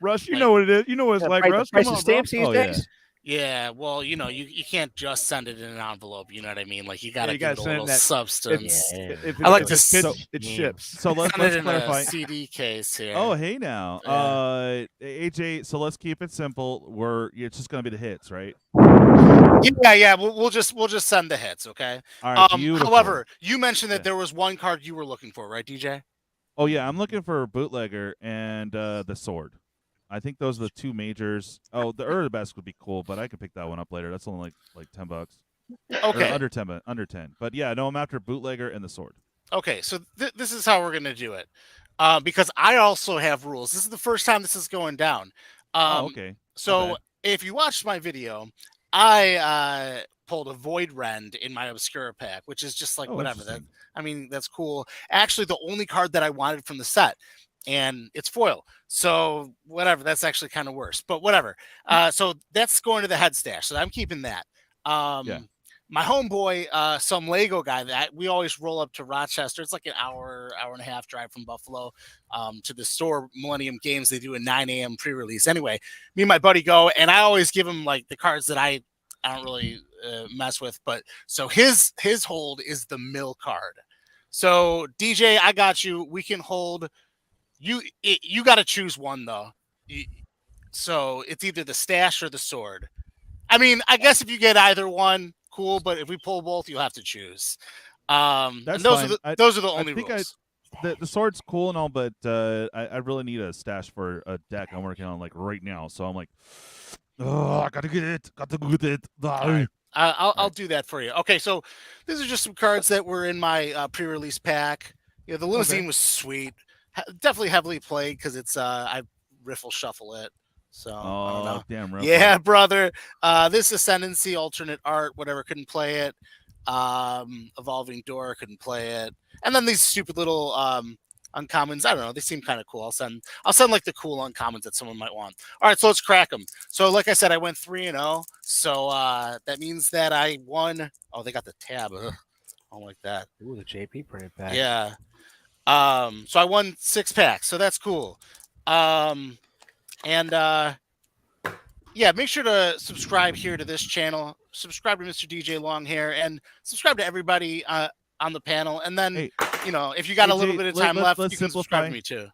Russ, you know what it is. You know what it's like, Russ. Price Come of on, bro. stamps these days. Yeah, well, you can't just send it in an envelope. You know what I mean? Like you got to you give gotta it a send little that- substance. If I like it to fits, it ships. So let's Send it in clarify. a CD case here. Oh, hey now, Yeah. AJ. So let's keep it simple. It's just gonna be the hits, right? Yeah. We'll just send the hits, okay? All right. Beautiful. However, you mentioned that there was one card you were looking for, right, DJ? Oh yeah, I'm looking for bootlegger and the sword. I think those are the two majors. Oh, the Urabesque would be cool, but I could pick that one up later. That's only like $10. Okay. Or under 10. But yeah, no, I'm after bootlegger and the sword. Okay, so this is how we're gonna do it, because I also have rules. This is the first time this is going down. Okay. So if you watched my video, I pulled a Void Rend in my Obscura pack, which is just like whatever. That's cool. Actually, the only card that I wanted from the set, and it's foil. So whatever. That's actually kind of worse, but whatever. So that's going to the head stash. So I'm keeping that. My homeboy, some Lego guy that we always roll up to Rochester. It's like an hour and a half drive from Buffalo to the store, Millennium Games. They do a 9 a.m. pre-release. Anyway, me and my buddy go, and I always give him like the cards that I don't really mess with. But so his hold is the mill card. So DJ, I got you. We can hold. You got to choose one though. So it's either the stash or the sword. I mean, I guess if you get either one, cool. But if we pull both, you'll have to choose. That's those fine. are the only rules. The sword's cool and all, but I really need a stash for a deck I'm working on like right now. So I'm like, oh, I gotta get it. Right. I'll do that for you. Okay, so these are just some cards that were in my pre-release pack. Yeah, the limousine was sweet. Definitely heavily played because it's I riffle shuffle it. So I don't know. Damn right. Yeah, brother. This Ascendancy alternate art, whatever, couldn't play it. Evolving Door, couldn't play it. And then these stupid little uncommons. I don't know. They seem kind of cool. I'll send like the cool uncommons that someone might want. All right, so let's crack them. So like I said, I went 3-0. So that means that I won. Oh, they got the tab. Ugh. I don't like that. Ooh, the JP printed pack. Yeah. So I won 6 packs. So that's cool. Yeah, make sure to subscribe here to this channel. Subscribe to Mr. DJ Longhair and subscribe to everybody on the panel. And then, if you got a little bit of time left, you can subscribe to me too.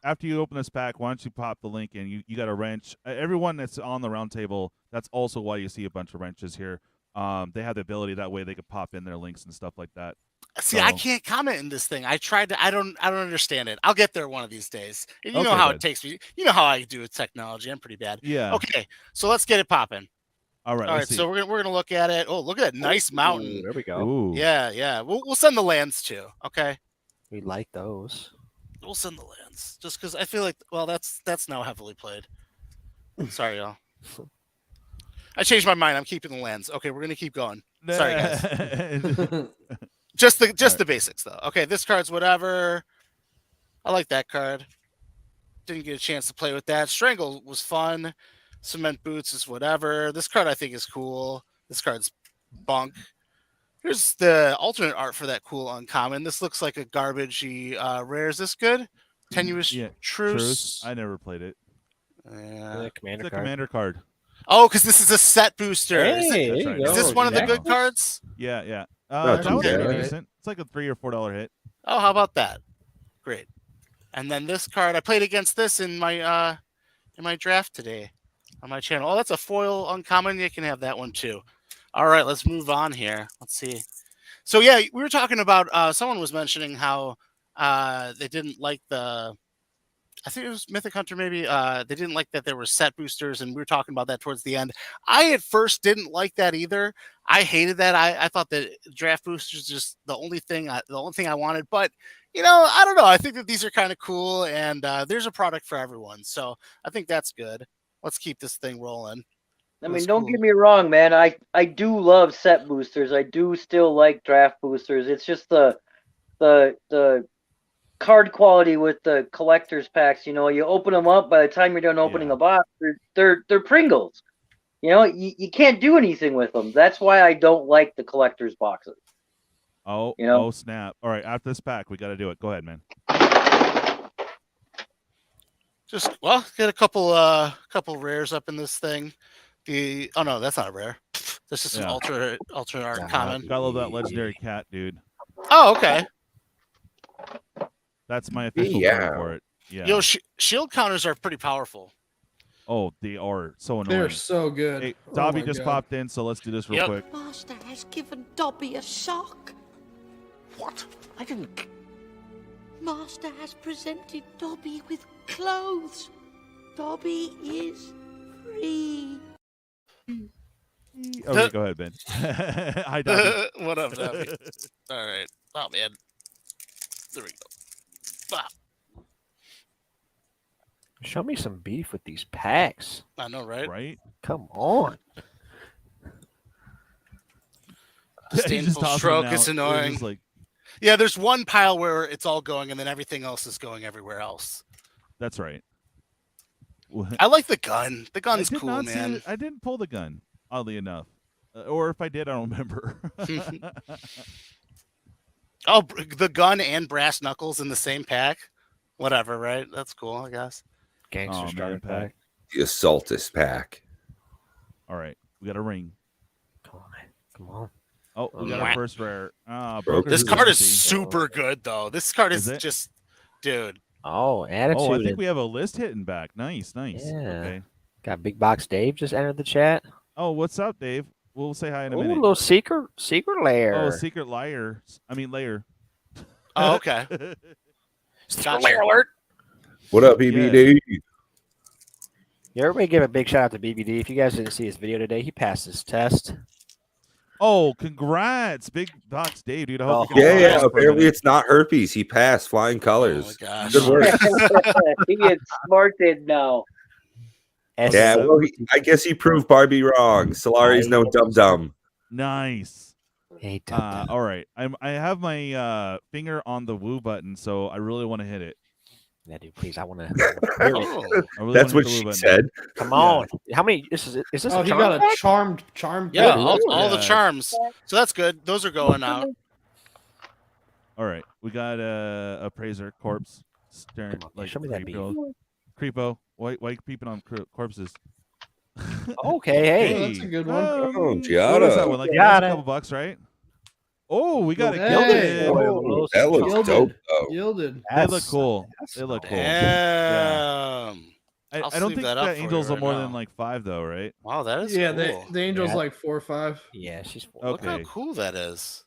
After you open this pack, why don't you pop the link in? You got a wrench. Everyone that's on the round table, that's also why you see a bunch of wrenches here. They have the ability that way they could pop in their links and stuff like that. See, I can't comment in this thing. I tried to. I don't understand it. I'll get there one of these days. You know how it takes me. You know how I do with technology. I'm pretty bad. Yeah. Okay, so let's get it popping. All right. All right. So we're gonna look at it. Oh, look at that nice mountain. There we go. Ooh. Yeah. We'll send the lands too. Okay. We like those. We'll send the lands just because I feel like that's now heavily played. Sorry, y'all. I changed my mind. I'm keeping the lands. Okay, we're gonna keep going. Sorry, guys. Just the basics though. Okay, this card's whatever. I like that card. Didn't get a chance to play with that. Strangle was fun. Cement Boots is whatever. This card I think is cool. This card's bunk. Here's the alternate art for that cool uncommon. This looks like a garbagey rare. Is this good? Tenuous Truce. I never played it. Yeah. Commander it's a card. commander card. Oh, because this is a set booster. Hey, is this one of the good cards? Yeah. Not That too would be bad. decent. It's like a $3 or $4 hit. Oh, how about that? Great. And then this card, I played against this in my draft today on my channel. Oh, that's a foil uncommon. You can have that one too. All right, let's move on here. Let's see. So yeah, we were talking about. Someone was mentioning how they didn't like the. I think it was Mythic Hunter, maybe. They didn't like that there were set boosters, and we were talking about that towards the end. I at first didn't like that either. I hated that. I thought that draft boosters just the only thing I wanted. But I don't know. I think that these are kind of cool, and there's a product for everyone. So I think that's good. Let's keep this thing rolling. I mean, don't get me wrong, man. I do love set boosters. I do still like draft boosters. It's just the card quality with the collector's packs. You open them up. By the time you're done opening a box, they're Pringles. You can't do anything with them. That's why I don't like the collector's boxes. Oh snap! All right, after this pack, we got to do it. Go ahead, man. Get a couple rares up in this thing. No, that's not a rare. That's just an ultra art common. Gotta love that legendary cat, dude. Oh, okay. That's my official term for it. Yeah. Shield counters are pretty powerful. Oh, they are so annoying. They're so good. Hey, Dobby just popped in, so let's do this real quick. Master has given Dobby a sock. What? I didn't. Master has presented Dobby with clothes. Dobby is free. Okay, go ahead, Ben. Hi, Dobby. What up, Dobby? All right. Oh, man. There we go. Ah. Show me some beef with these packs. I know, right? Right? Come on. Disdainful stroke is annoying. Yeah, there's one pile where it's all going, and then everything else is going everywhere else. That's right. I like the gun. The gun's cool, man. I didn't pull the gun, oddly enough. Or if I did, I don't remember. Oh, the gun and brass knuckles in the same pack? Whatever, right? That's cool, I guess. Gangster starter pack. The Assaultus pack. All right, we got a ring. Come on, man. Come on. Oh, we got our first rare. This card is super good, though. This card is just, dude. Oh, Attitude. Oh, I think we have a list hitting back. Nice. Yeah. Okay. Got Big Box Dave just entered the chat. Oh, what's up, Dave? We'll say hi in a Ooh, minute. A little secret lair. Oh, secret liar. I mean, layer. Oh, okay. Secret lair alert. What up, BBD? Yeah, everybody give a big shout out to BBD. If you guys didn't see his video today, he passed his test. Oh, congrats, Big Box Dave, dude. I hope Apparently, it's not herpes. He passed flying colors. Oh, my gosh. Good work. He gets smarted now. Yeah, well, I guess he proved Barbie wrong. Solari's no dum-dum. Nice. Hey, all right. I have my finger on the woo button, so I really want to hit it. Yeah, dude, please. I want to hear it. That's what she said. Come on. How many? Is this Oh, a he charm got a pack? charmed. Yeah, all the charms. So that's good. Those are going out. All right. We got a appraiser corpse. Staring, like, show me that Creepo. Why you peeping on corpses? Okay, hey. Oh, that's a good one. Oh, What is that one? Like that's a couple bucks, right? Oh, we got it. Hey. Oh, that looks dope, though. Yielded. They look cool. They look cool. Damn. I I'll don't sleeve think that the up for angels you are right more now. than like 5, though, right? Wow, that is Yeah, cool. the angel's Yeah. like 4 or 5. Yeah, she's four. Look how Okay. cool that is.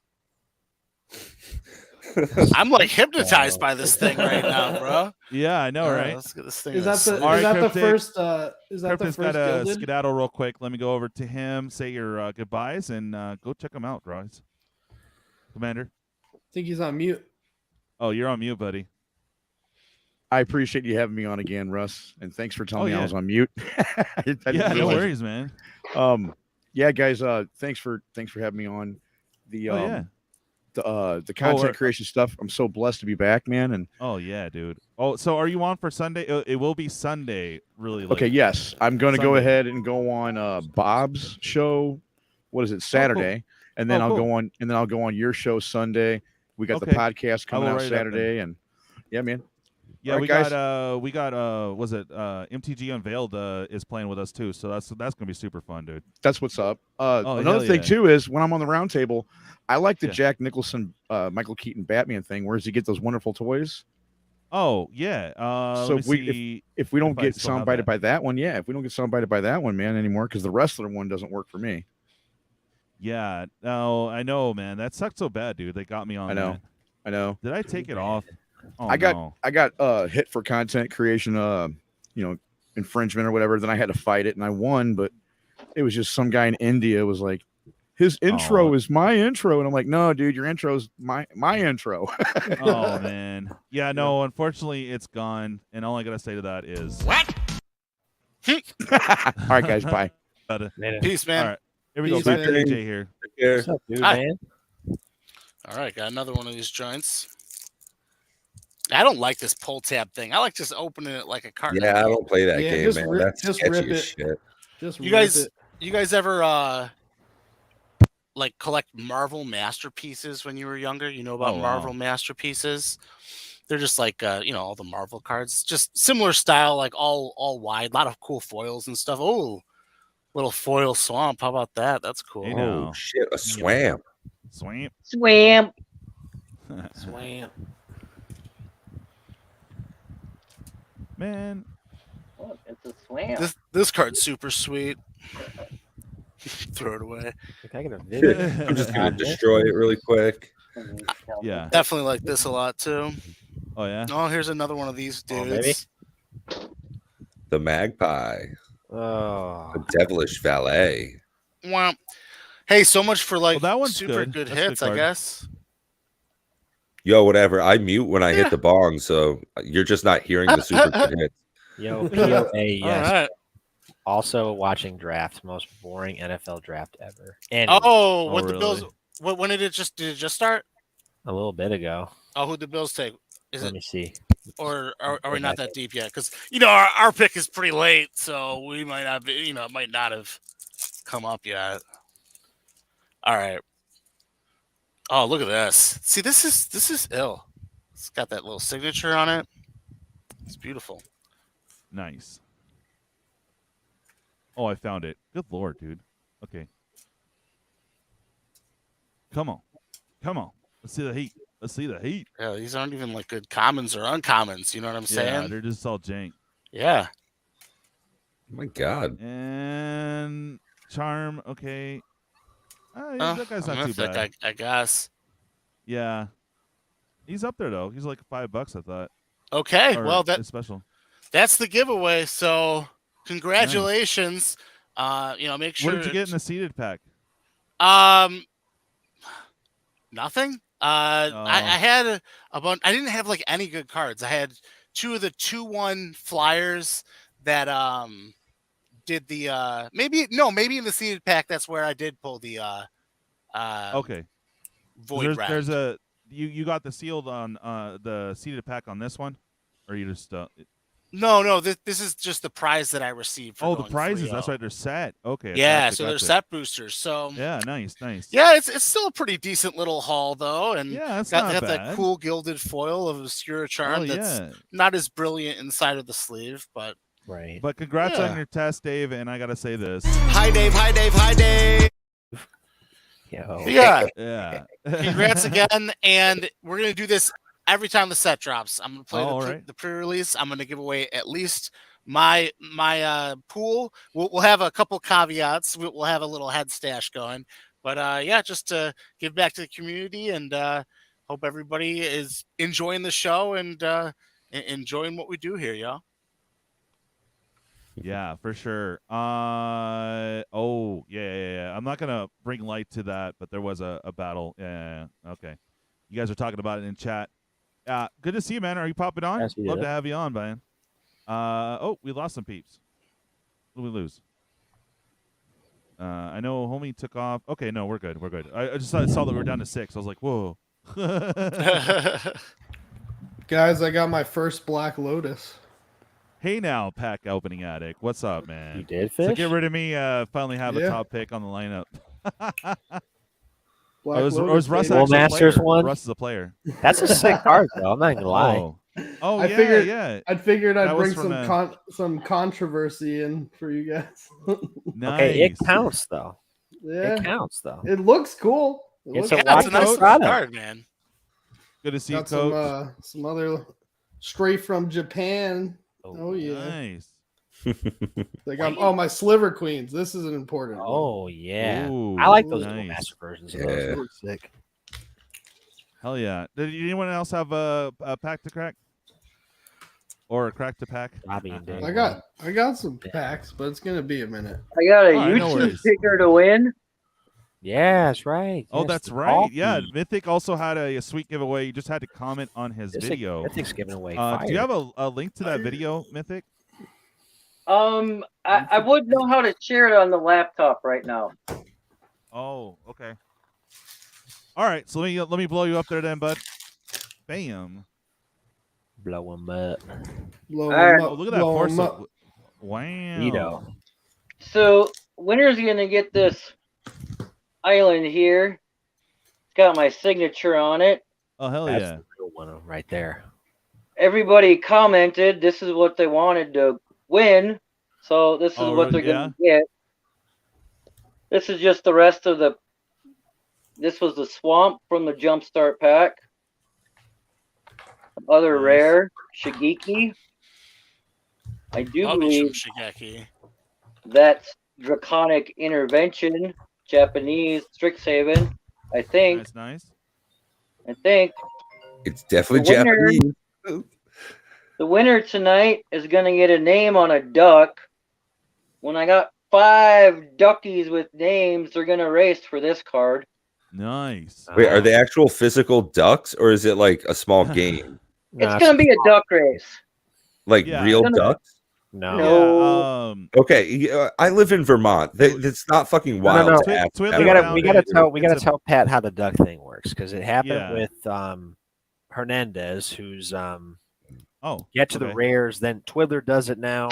I'm like hypnotized by this thing right now, bro. Yeah, I know, All right? Let's get this thing. Is that the All right, is that the Cryptic. first is that the Cryptic's first got a gilded? skedaddle real quick. Let me go over to him, say your goodbyes, and go check him out, guys. Commander. I think he's on mute. Oh, you're on mute, buddy. I appreciate you having me on again, Russ, and thanks for telling me I yeah. was on mute. I didn't Yeah, no realize it. worries, man. Yeah, guys, thanks for having me on. The the content creation stuff. I'm so blessed to be back, man. And oh yeah, dude. Oh, so are you on for Sunday? It will be Sunday, really. Late. okay, yes, I'm going to go Sunday. ahead and go on Bob's show. What is it, Saturday? And then Oh, I'll cool. go on, and then I'll go on your show Sunday. We got the Okay. podcast I coming will out write it up Saturday, and yeah, man. Yeah, All right, we got was it MTG Unveiled is playing with us too, so that's gonna be super fun, dude. That's what's up. Oh, Another hell thing yeah. too is when I'm on the round table, I like the Yeah. Jack Nicholson, Michael Keaton Batman thing. Where does he get those wonderful toys? Oh yeah. So Let me see if we don't I get still have soundbited that. by that one, yeah, if we don't get soundbited by that one, man, anymore, because the wrestler one doesn't work for me. Yeah. No, I know, man. That sucked so bad, dude. They got me on. I know. That. I know. Did I take it off? Oh, I got no. hit for content creation, infringement or whatever. Then I had to fight it, and I won. But it was just some guy in India was like, his intro is my intro, and I'm like, no, dude, your intro's my intro. Oh man. Yeah. No. Unfortunately, it's gone. And all I gotta say to that is what? All right, guys. Bye. Peace, man. All right. Here we go. Back to DJ here. What's up, dude, man? All right, got another one of these joints. I don't like this pull tab thing. I like just opening it like a card. Yeah, I don't play that game, man. That's sketchy as shit. You guys ever like collect Marvel masterpieces when you were younger? You know about Marvel masterpieces? They're just like all the Marvel cards, just similar style, like all wide, a lot of cool foils and stuff. Oh, little foil swamp. How about that? That's cool. Hey, oh shit, a swamp. Swamp. Swamp. Swamp. Man. Oh, it's a swamp. This card's super sweet. Throw it away. Can I get a video? I'm just gonna destroy it really quick. Yeah. Definitely like this a lot too. Oh yeah. Oh, here's another one of these dudes. The magpie. Oh. The devilish valet. Wow. Hey, so much for like that one's super good That's a hits, good I card. guess. Yo, whatever. I mute when I hit the bong, so you're just not hearing the super good hits. Yo, POA, yes. All right. Also watching draft, most boring NFL draft ever. And What the really? Bills? When did it just start? a little bit ago. Oh, who'd the Bills take? Let me see. Or are we not that deep yet? Because our pick is pretty late, so we might not be. It might not have come up yet. All right. Oh, look at this. See, this is ill. It's got that little signature on it. It's beautiful. Nice. Oh, I found it. Good lord, dude. Okay. Come on. Let's see the heat. Yeah, these aren't even like good commons or uncommons. You know what I'm saying? Yeah, they're just all jank. Yeah. Oh my god. And charm. Okay. That guy's not too bad. I guess. Yeah. He's up there though. He's like $5, I thought. Okay. Or Well, it's special. that's the giveaway. So congratulations. Nice. Make sure. What did you get in the seeded pack? Nothing. I had a bunch. I didn't have like any good cards. I had 2 of the 2/1 flyers that did the maybe in the seeded pack. That's where I did pull the Okay. void round. There's you got the sealed on the seeded pack on this one, or you just No. This is just the prize that I received. For the prizes. That's right. They're set. Okay. Yeah. So they're set boosters. So yeah, nice. Yeah, it's still a pretty decent little haul though, and yeah, it's got not that bad. cool gilded foil of Obscura Charm that's not as brilliant inside of the sleeve, but right. But congrats on your test, Dave. And I gotta say this. Hi, Dave. Yo. Yeah. Congrats again, and we're gonna do this every time the set drops. I'm gonna play the pre-release. I'm gonna give away at least my pool. We'll have a couple caveats. We'll have a little head stash going, but just to give back to the community, and hope everybody is enjoying the show and enjoying what we do here, y'all. Yeah, for sure. Yeah. I'm not gonna bring light to that, but there was a battle. Yeah. Okay. You guys are talking about it in chat. Good to see you, man. Are you popping on? Yes, Love to have you on, man. We lost some peeps. What did we lose? I know homie took off. Okay, no, we're good. I just saw that we were down to 6. I was like, whoa. Guys, I got my first Black Lotus. Hey now, pack opening addict. What's up, man? You did, Fish? So get rid of me. Finally have a top pick on the lineup. Was Russ Well, actually Masters a player? one. Russ is a player. That's a sick card, though. I'm not gonna lie. Oh, I figured I'd That bring was some controversy in for you guys. Nice. Okay, it counts though. Yeah, it counts though. It looks cool. It's a nice card, man. Good to see you, Got Coach. some other straight from Japan. Oh yeah. Nice. Like my Sliver Queens. This is an important one. Oh yeah, Ooh, I like those nice. dual master versions. Of Yeah. those. Those are sick. Hell yeah. Did anyone else have a pack to crack? Or a crack to pack? Robbie and Dave. I got some packs, but it's gonna be a minute. I got a All right, no YouTube worries. picker to win. Yeah, that's right. Oh, Yes, that's the right. Yeah, Valky. Mythic also had a sweet giveaway. You just had to comment on his Mythic- video. Mythic's giving away. Do you fire. have a link to that video, Mythic? I would know how to share it on the laptop right now. Oh, okay. All right, so let me blow you up there then, bud. Bam. Blow him up. Blow All right. them up. Oh, look at that blow force. 'em up. Wow. Vito. So winner's gonna get this island here. It's got my signature on it. Oh, hell That's yeah. the real one right there. Everybody commented this is what they wanted to win, so this is Oh, what they're yeah? gonna get. This is just the rest of the. This was the swamp from the Jumpstart pack. Other Nice. rare Shigeki. I do Love me believe some Shigeki. that's Draconic Intervention, Japanese Strixhaven. I think. Nice, nice. I think It's definitely The winner- Japanese. the winner tonight is gonna get a name on a duck. When I got 5 duckies with names, they're gonna race for this card. Nice. Wait, are they actual physical ducks or is it like a small game? It's gonna be a duck race. Like Yeah. real Gonna- ducks? No. No. Yeah, Okay, I live in Vermont. It's not fucking wild. no. to ask Twiddler We that. down gotta there. we gotta It's a- tell Pat how the duck thing works because it happened Yeah. with Hernandez, who's Oh. get to the okay. rares. Then Twiddler does it now.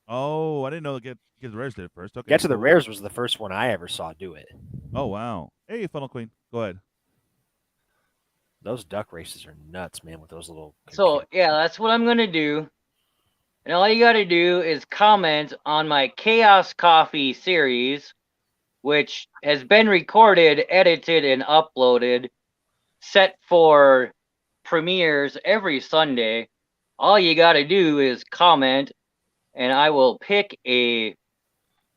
Oh, I didn't know Get the Rares did it first. Okay. Get to the cool. rares was the first one I ever saw do it. Oh, wow. Hey, Funnel Queen. Go ahead. Those duck races are nuts, man. With those little. So yeah, that's what I'm gonna do. And all you gotta do is comment on my Chaos Coffee series, which has been recorded, edited, and uploaded, set for premieres every Sunday. All you gotta do is comment, and I will pick a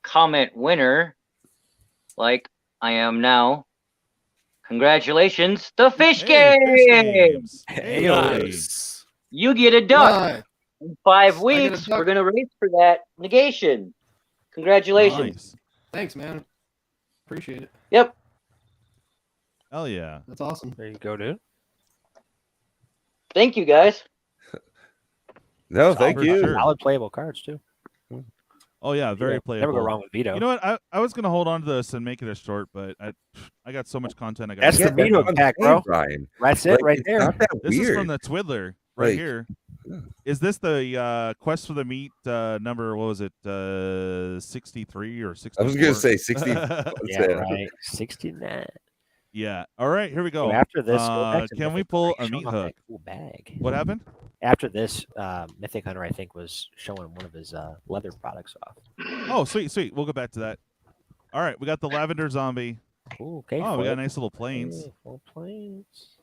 comment winner, like I am now. Congratulations, the Fish Hey, Fish Game! Games. Hey, Nice. You get a duck. Nice. In 5 I get a weeks, duck. we're gonna race for that negation. Congratulations. Nice. Thanks, man. Appreciate it. Yep. Hell yeah. That's awesome. There you go, dude. Thank you, guys. No, thank For you. sure. Solid playable cards too. Oh, yeah. Very Yeah, playable. Never go wrong with Vito. You know what? I was going to hold on to this and make it a short, but I got so much content. I got That's the Yeah, Vito I'm pack, saying, bro. Brian. That's it Like, right it's there. Not that This weird. is from the Twiddler right Like, here. yeah. Is this the Quest for the Meat number? What was it? 63 or 64? I was gonna say 60. Yeah, right. 69. Yeah. All right, here we go. So after this, go back to can we Mythic pull Hunter, a show meat off that hook? Cool bag. What happened? After this, Mythic Hunter, I think, was showing one of his leather products off. Oh, sweet, sweet. We'll go back to that. All right, we got the lavender zombie. Ooh, okay. Oh, we got nice little planes. Full planes.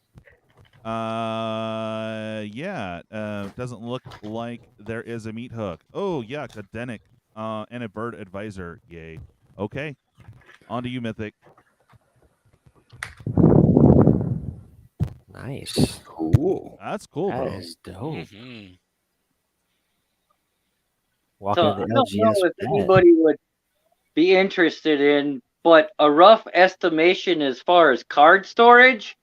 Yeah. Doesn't look like there is a meat hook. Oh, yeah, a Denic, and a bird advisor. Yay. Okay. On to you, Mythic. Nice. Cool. That's cool, That bro. is dope. Mhm. Walking So into I the don't know LGS if with that. anybody would be interested in, but a rough estimation as far as card storage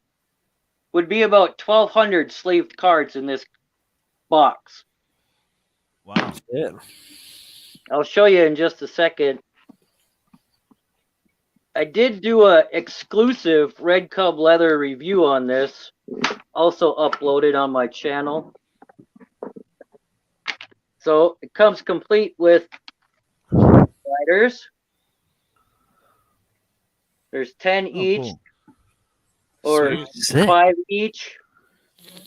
would be about 1,200 sleeved cards in this box. Wow. Yeah. I'll show you in just a second. I did do a exclusive Red Cub leather review on this, also uploaded on my channel. So it comes complete with sliders. There's 10 each, cool. or Sick. 5 each.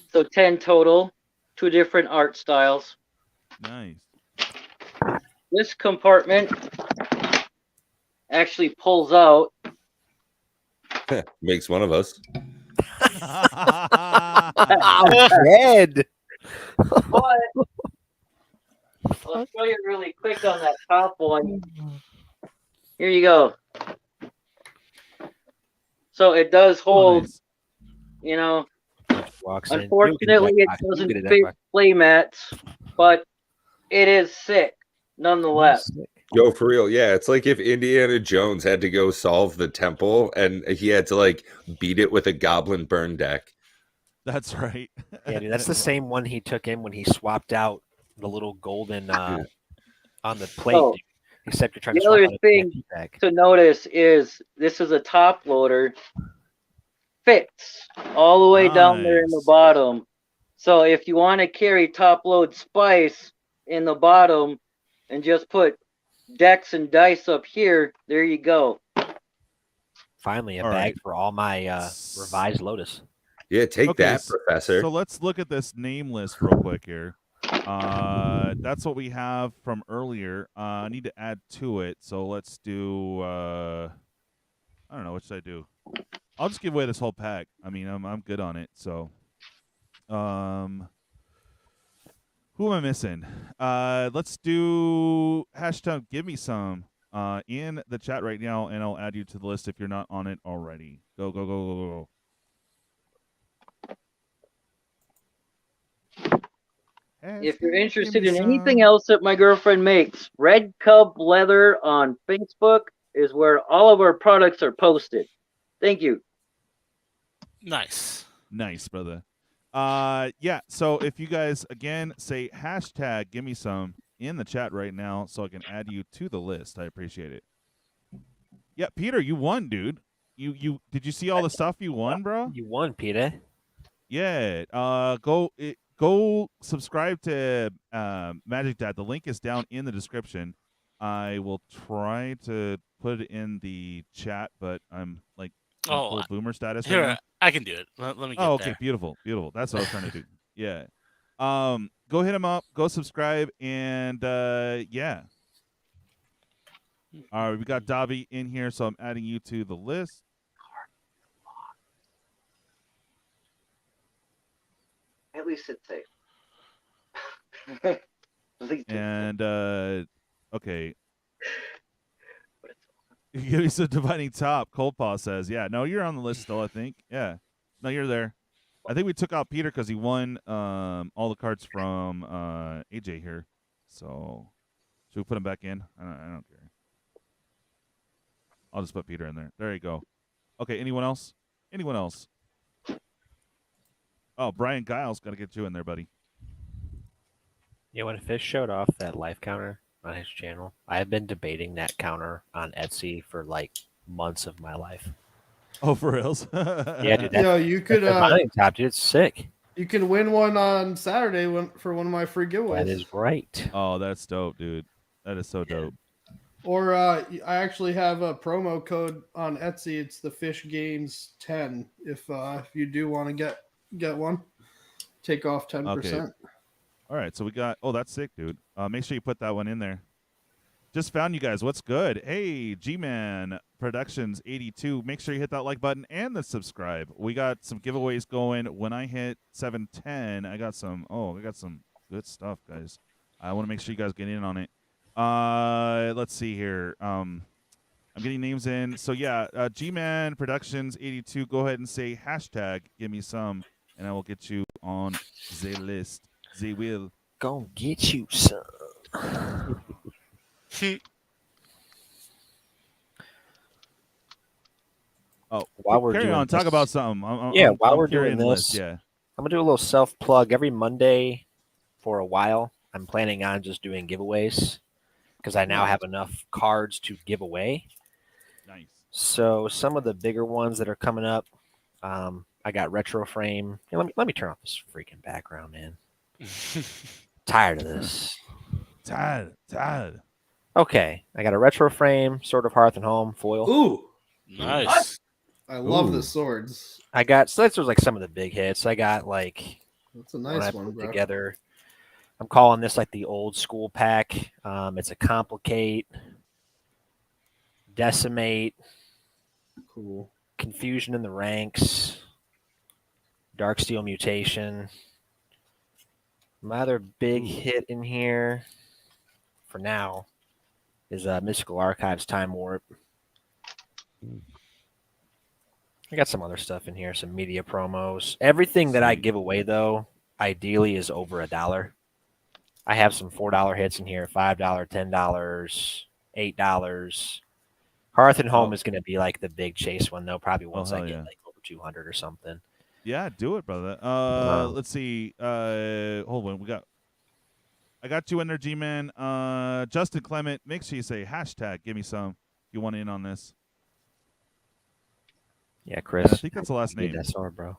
So 10 total, 2 different art styles. Nice. This compartment actually pulls out. Makes one of us. Dead. But I'll show you really quick on that top one. Here you go. So it does hold, you know, unfortunately it doesn't fit play mats, but it is sick nonetheless. Yo, for real, yeah. It's like if Indiana Jones had to go solve the temple and he had to like beat it with a goblin burn deck. That's right. Yeah, dude, that's the same one he took in when he swapped out the little golden on the plate. So, dude. Except you're trying to the swap other out thing to notice is this is a top loader. Fits all the way down there in the bottom. So if you want to carry top load spice in the bottom and just put decks and dice up here, there you go. Finally, a bag for all my revised Lotus. Yeah, take that, Professor. So let's look at this name list real quick here. That's what we have from earlier. I need to add to it. So let's do. I don't know. What should I do? I'll just give away this whole pack. I mean, I'm good on it. So, who am I missing? Let's do hashtag give me some in the chat right now, and I'll add you to the list if you're not on it already. Go, go, go, go, go. If you're interested in anything else that my girlfriend makes, Red Cub Leather on Facebook is where all of our products are posted. Thank you. Nice. Nice, brother. Yeah, so if you guys, again, say hashtag give me some in the chat right now so I can add you to the list. I appreciate it. Yeah, Peter, you won, dude. You did you see all the stuff you won, bro? You won, Peter. Yeah. Go subscribe to Magic Dad. The link is down in the description. I will try to put it in the chat, but I'm like full boomer status. Here, right now. I can do it. Let me get okay, there. beautiful. That's what I was trying to do. Yeah. Go hit him up. Go subscribe, and yeah. All right, we got Davi in here, so I'm adding you to the list. At least it's safe. And okay. Give me some dividing top. Cold Paw says, "Yeah, no, you're on the list still. I think, yeah, no, you're there. I think we took out Peter because he won all the cards from AJ here. So should we put him back in? I don't care. I'll just put Peter in there. There you go. Okay, anyone else? Anyone else? Oh, Brian Giles, got to get you in there, buddy. Yeah, when Fish showed off that life counter on his channel, I have been debating that counter on Etsy for like months of my life. Oh, for reals? Yeah, dude. You could top, dude. It's sick. You can win one on Saturday for one of my free giveaways. That is right. Oh, that's dope, dude. That is so dope. Or I actually have a promo code on Etsy. It's the Fish Games 10. If you do want to get one, take off 10%. Okay. All right, so we got. Oh, that's sick, dude. Make sure you put that one in there. Just found you guys. What's good? Hey, G-Man Productions 82. Make sure you hit that like button and the subscribe. We got some giveaways going. When I hit 710, I got some. Oh, I got some good stuff, guys. I want to make sure you guys get in on it. Let's see here. I'm getting names in. So yeah, G-Man Productions 82. Go ahead and say hashtag give me some, and I will get you on the list. They will go get you some. Oh, while we're carry doing on, this, talk about something. While we're doing this, yeah, I'm gonna do a little self plug every Monday for a while. I'm planning on just doing giveaways because I now have enough cards to give away. Nice. So some of the bigger ones that are coming up, I got Retro Frame. Hey, let me turn off this freaking background, man. Tired of this. Tired. Okay, I got a Retro Frame, Sword of Hearth and Home foil. Ooh, nice. I love the swords. I got those like some of the big hits. I got like that's a nice one, bro. Together. I'm calling this like the old school pack. It's a Complicate, Decimate, cool, Confusion in the Ranks, Darksteel Mutation. My other big hit in here. for now is Mystical Archives Time Warp. I got some other stuff in here, some media promos. Everything that I give away, though, ideally is over $1. I have some $4 hits in here, $5, $10, $8. Hearth and Home is going to be like the big chase one, though, probably once I get like over 200 or something. Yeah, do it, brother. Let's see. Hold on. I got you in there, G-Man. Justin Clement, make sure you say hashtag give me some if you want in on this. Yeah, Chris. I think that's the last name. That sword, bro.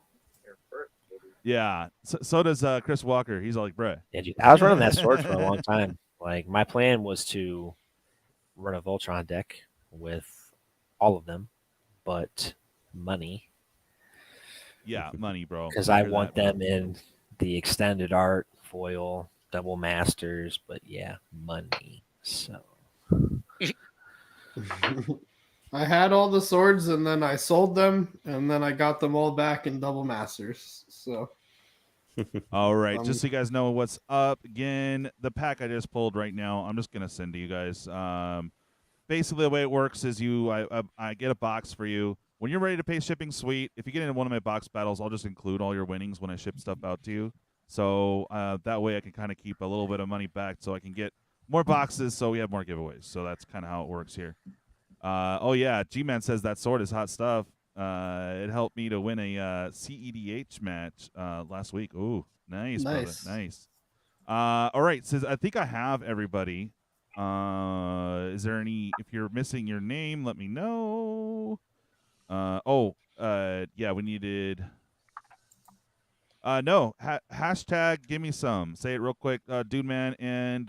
Yeah. So does Chris Walker. He's all like, bruh. Yeah, dude, I was running that sword for a long time. Like, my plan was to run a Voltron deck with all of them, but money. Yeah, money, bro. Because I want them in the extended art, foil, double masters, but yeah, money. So I had all the swords and then I sold them and then I got them all back in double masters. So all right, just so you guys know what's up again, the pack I just pulled right now, I'm just gonna send to you guys. Basically the way it works is I get a box for you. When you're ready to pay shipping, sweet. If you get into one of my box battles, I'll just include all your winnings when I ship stuff out to you. So that way I can kind of keep a little bit of money back so I can get more boxes so we have more giveaways. So that's kind of how it works here. Oh, yeah, G-Man says that sword is hot stuff. It helped me to win a CEDH match last week. Ooh, nice, brother. Nice. All right, says I think I have everybody. Is there any, if you're missing your name, let me know. Yeah, we needed... no, hashtag give me some. Say it real quick, Dude Man and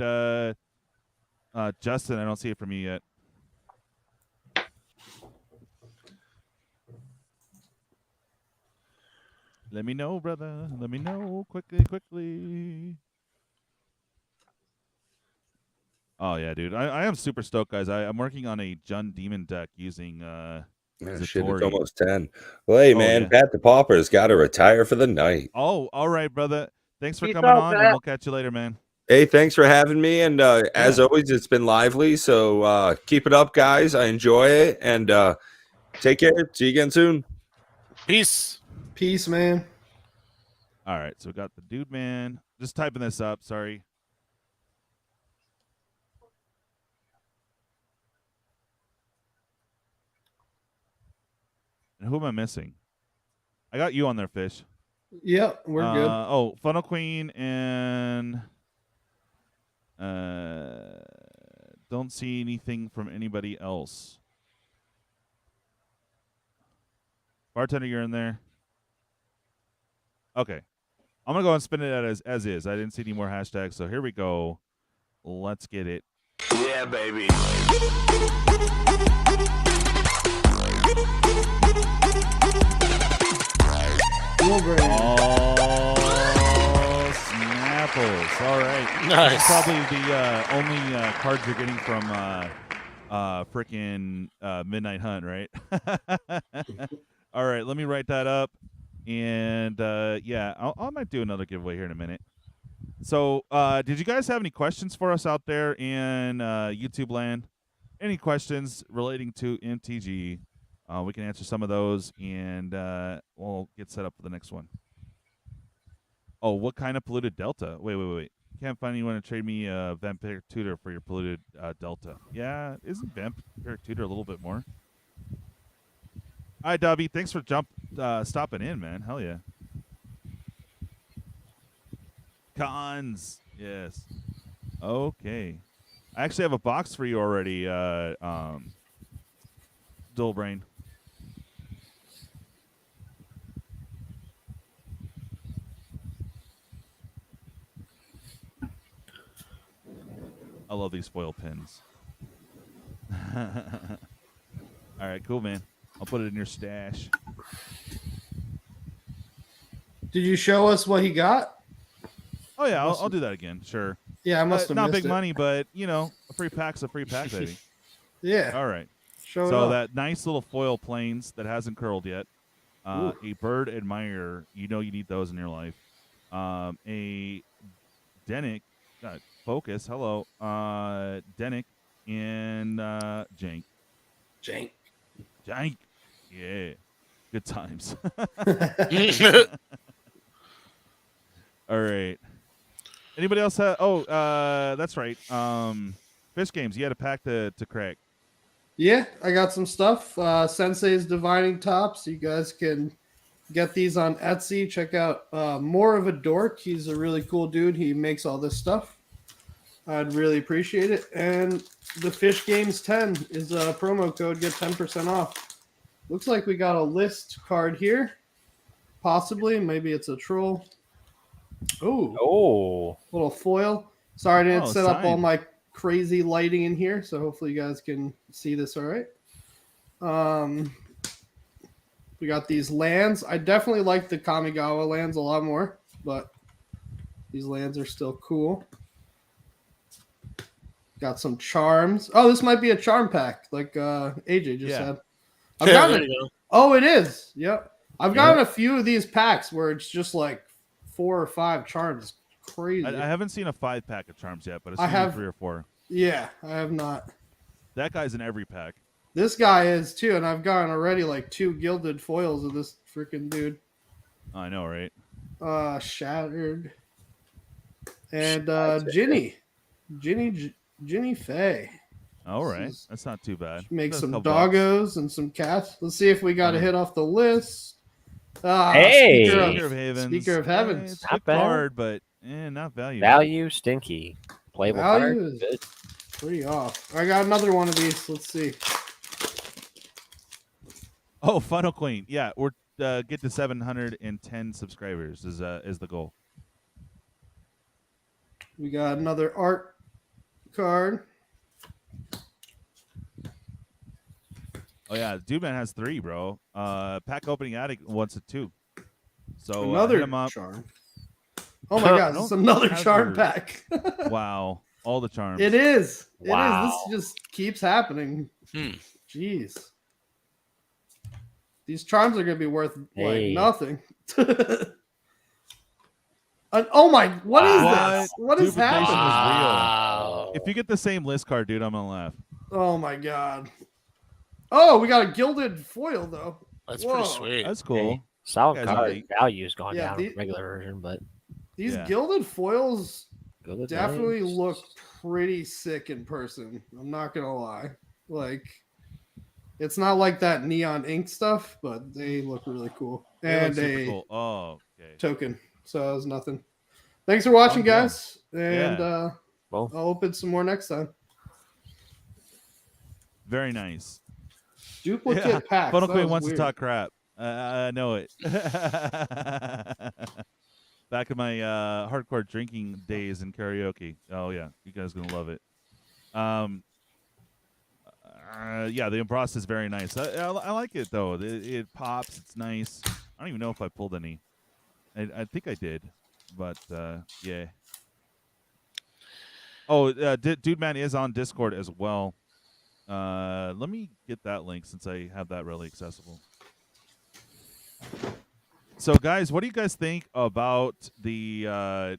Justin. I don't see it from you yet. Let me know, brother. Let me know quickly. Oh yeah, dude. I am super stoked, guys. I'm working on a Jund Demon deck using shit, it's almost 10. Well, hey, man, yeah. Pat the Pauper's got to retire for the night. Oh, all right, brother. Thanks for coming on, and we'll catch you later, man. Hey, thanks for having me. And as always, it's been lively. So keep it up, guys. I enjoy it. And take care. See you again soon. Peace. Peace, man. All right, so we got the Dude Man. Just typing this up. Sorry. And who am I missing? I got you on there, Fish. Yep, we're good. Oh, Funnel Queen and don't see anything from anybody else. Bartender, you're in there. Okay. I'm going to go and spin it out as is. I didn't see any more hashtags, so here we go. Let's get it. Yeah, baby. Oh, Snapples. All right. Nice. Probably the only cards you're getting from freaking Midnight Hunt, right? All right, let me write that up. And, yeah, I might do another giveaway here in a minute. So, did you guys have any questions for us out there in YouTube land? Any questions relating to MTG? We can answer some of those, and we'll get set up for the next one. Oh, what kind of polluted delta? Wait. Can't find anyone to trade me Vampiric Tutor for your polluted delta. Yeah, isn't Vampiric Tutor a little bit more? All right, Dobby, thanks for stopping in, man. Hell yeah. Cons. Yes. Okay. I actually have a box for you already, Dull Brain. I love these foil pins. All right, cool, man. I'll put it in your stash. Did you show us what he got? Oh, yeah, I'll do that again. Sure. Yeah, I must have not missed big money, but, you know, a free pack's a free pack, baby. Yeah. All right. Show so it that nice little foil planes that hasn't curled yet. A bird admirer. You know you need those in your life. A Denic. God, Focus. Hello. Denick and Jank. Jank. Yeah. Good times. All right. Anybody else have? That's right. Fish Games. You had a pack to crack. Yeah, I got some stuff. Sensei's Divining Tops. You guys can get these on Etsy. Check out More of a Dork. He's a really cool dude. He makes all this stuff. I'd really appreciate it. And the Fish Games 10 is a promo code. Get 10% off. Looks like we got a list card here. Possibly. Maybe it's a troll. Oh. Little foil. Sorry I didn't set up all signed. my crazy lighting in here, so hopefully you guys can see this all right. We got these lands. I definitely like the Kamigawa lands a lot more, but these lands are still cool. Got some charms. Oh, this might be a charm pack, like AJ just said. I've gotten it. Oh, it is. Yep. I've gotten a few of these packs where it's just like 4 or 5 charms. Crazy. I haven't seen a 5-pack of charms yet, but it's 3 or 4. Yeah, I have not. That guy's in every pack. This guy is too, and I've gotten already like 2 gilded foils of this freaking dude. I know, right? Shattered. And Ginny Faye. All right. That's not too bad. Make That's a some couple doggos and some cats. Let's see if we got a hit off the list. Hey! Speaker of Havens. Speaker of Heavens. It's a Not good bad. card, but not value. Value stinky. Playable Value card. is Good. pretty off. I got another one of these. Let's see. Oh, Funnel Queen. Yeah, we're get to 710 subscribers is the goal. We got another art card. Oh yeah, Dude Man has 3, bro. Pack Opening Addict wants it too. So Another hit him up. charm. Oh my god, it's another charm pack. Wow, all the charms. It is. Wow. It is. This just keeps happening. Jeez. These charms are going to be worth like nothing. Oh my, what is this? What is Duplication happening? is real. If you get the same list card, dude, I'm going to laugh. Oh my god. Oh, we got a gilded foil though. That's Whoa. pretty sweet. That's cool. Solid Guys, card. like- Value's gone Yeah, down in the regular version, but These Yeah. gilded foils good definitely names. look pretty sick in person. I'm not going to lie. Like, it's not like that neon ink stuff, but they look really cool. They look And super a cool. Oh, okay. token. So that was nothing. Thanks for watching, Oh, yeah. guys. And Well, I'll open some more next time. Very nice. Duplicate packs. Funnel that Queen was wants weird. to talk crap. I know it. Back in my hardcore drinking days in karaoke. Oh yeah, you guys are gonna love it. Yeah, the emboss is very nice. I like it though. It pops. It's nice. I don't even know if I pulled any. I think I did, but yeah. Oh, Dude Man is on Discord as well. Let me get that link since I have that really accessible. So, guys, what do you guys think about the?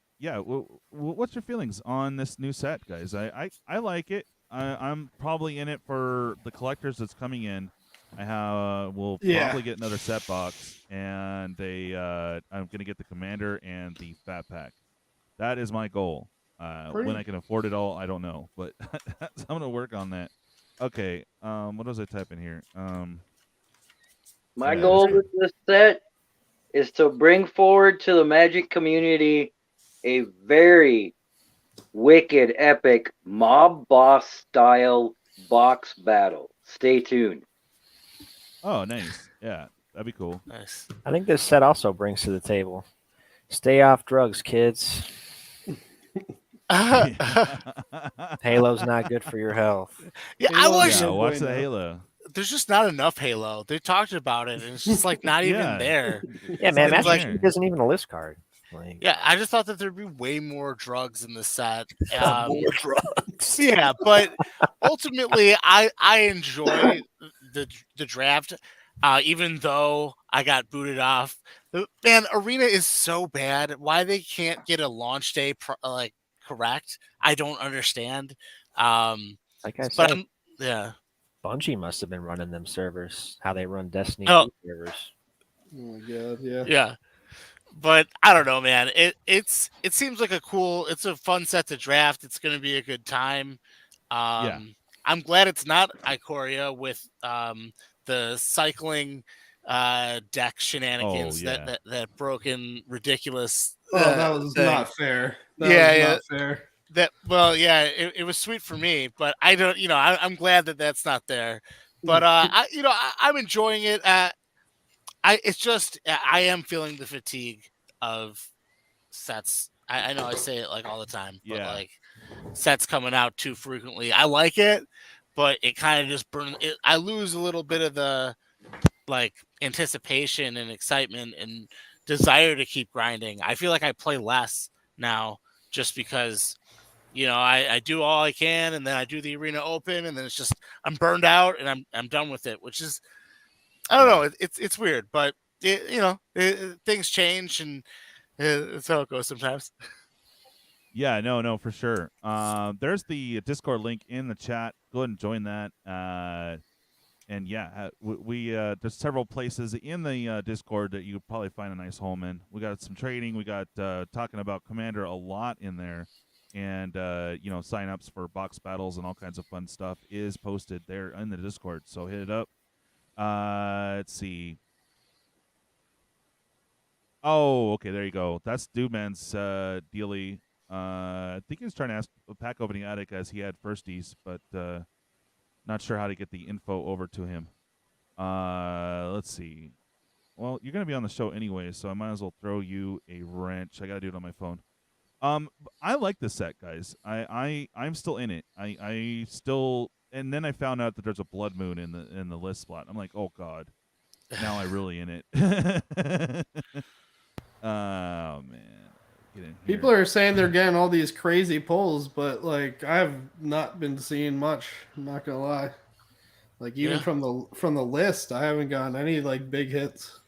What's your feelings on this new set, guys? I like it. I'm probably in it for the collectors that's coming in. Will probably get another set box, and I'm gonna get the commander and the fat pack. That is my goal. When I can afford it all, I don't know, but I'm gonna work on that. Okay, what was I typing here? My goal with this set is to bring forward to the Magic community a very wicked, epic mob boss style box battle. Stay tuned. Oh, nice. Yeah, that'd be cool. Nice. I think this set also brings to the table. Stay off drugs, kids. Halo's not good for your health. Yeah, I was. Yeah, watch the Halo. There's just not enough Halo. They talked about it, and it's just like not even there. Yeah, man, It's Master Chief isn't even a list card. Like, Yeah, I just thought that there'd be way more drugs in the set. More drugs. Yeah, but ultimately, I enjoy the draft, even though I got booted off. Man, Arena is so bad. Why they can't get a launch day correct. I don't understand. Like I but said, yeah, Bungie must have been running them servers. How they run Destiny 2 servers. Oh my god, yeah. Yeah. But I don't know, man. It seems like it's a fun set to draft. It's going to be a good time. I'm glad it's not Ikoria with the cycling deck shenanigans that broken ridiculous. Oh, that was not fair. That was not fair. It was sweet for me, but I don't. I'm glad that that's not there. But I'm enjoying it. It's just I am feeling the fatigue of sets. I know I say it like all the time, but like sets coming out too frequently. I like it, but it kind of just burns. I lose a little bit of the like anticipation and excitement and desire to keep grinding. I feel like I play less now just because I do all I can, and then I do the arena open, and then it's just I'm burned out and I'm done with it, which is I don't know. It's weird, but things change, and it's how it goes sometimes. Yeah, no, for sure. There's the Discord link in the chat. Go ahead and join that. And yeah, we there's several places in the Discord that you could probably find a nice home in. We got some trading. We got talking about Commander a lot in there, and signups for box battles and all kinds of fun stuff is posted there in the Discord. So hit it up. Let's see. Oh, okay, there you go. That's Dudeman's dealie. I think he was trying to ask a pack opening attic as he had firsties, but not sure how to get the info over to him. Let's see. Well, you're gonna be on the show anyway, so I might as well throw you a wrench. I gotta do it on my phone. I like this set, guys. I'm still in it. I still, and then I found out that there's a blood moon in the list slot. I'm like, oh god, now I'm really in it. Oh man. People are saying they're getting all these crazy pulls, but like I've not been seeing much. I'm not gonna lie. Like even from the list, I haven't gotten any like big hits.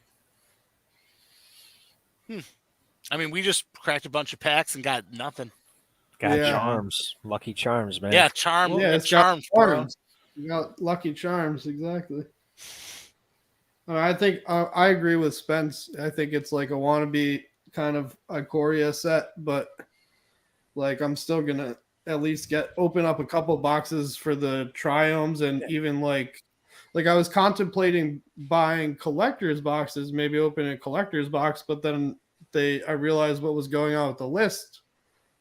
I mean, we just cracked a bunch of packs and got nothing. Got charms, lucky charms, man. Yeah, charms. Charms. You got lucky charms, exactly. I think I agree with Spence. I think it's like a wannabe kind of Ikoria set, but like I'm still gonna at least open up a couple boxes for the triomes, and even like I was contemplating buying collector's boxes, maybe opening a collector's box, but then I realized what was going on with the list.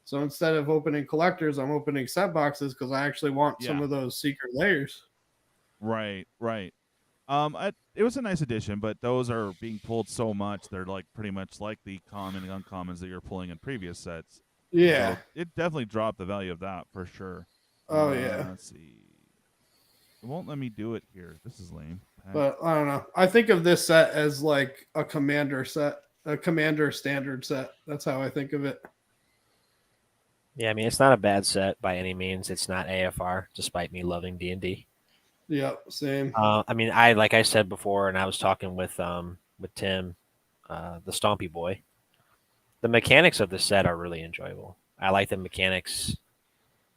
So instead of opening collectors, I'm opening set boxes because I actually want some of those secret layers. Right. It was a nice addition, but those are being pulled so much they're like pretty much like the common and uncommons that you're pulling in previous sets. Yeah, so it definitely dropped the value of that for sure. Oh yeah. Let's see. It won't let me do it here. This is lame. But I don't know. I think of this set as like a commander set, a commander standard set. That's how I think of it. Yeah, I mean it's not a bad set by any means. It's not AFR, despite me loving D&D. Yeah, same. I mean, like I said before, and I was talking with Tim, the Stompy boy. The mechanics of the set are really enjoyable. I like the mechanics.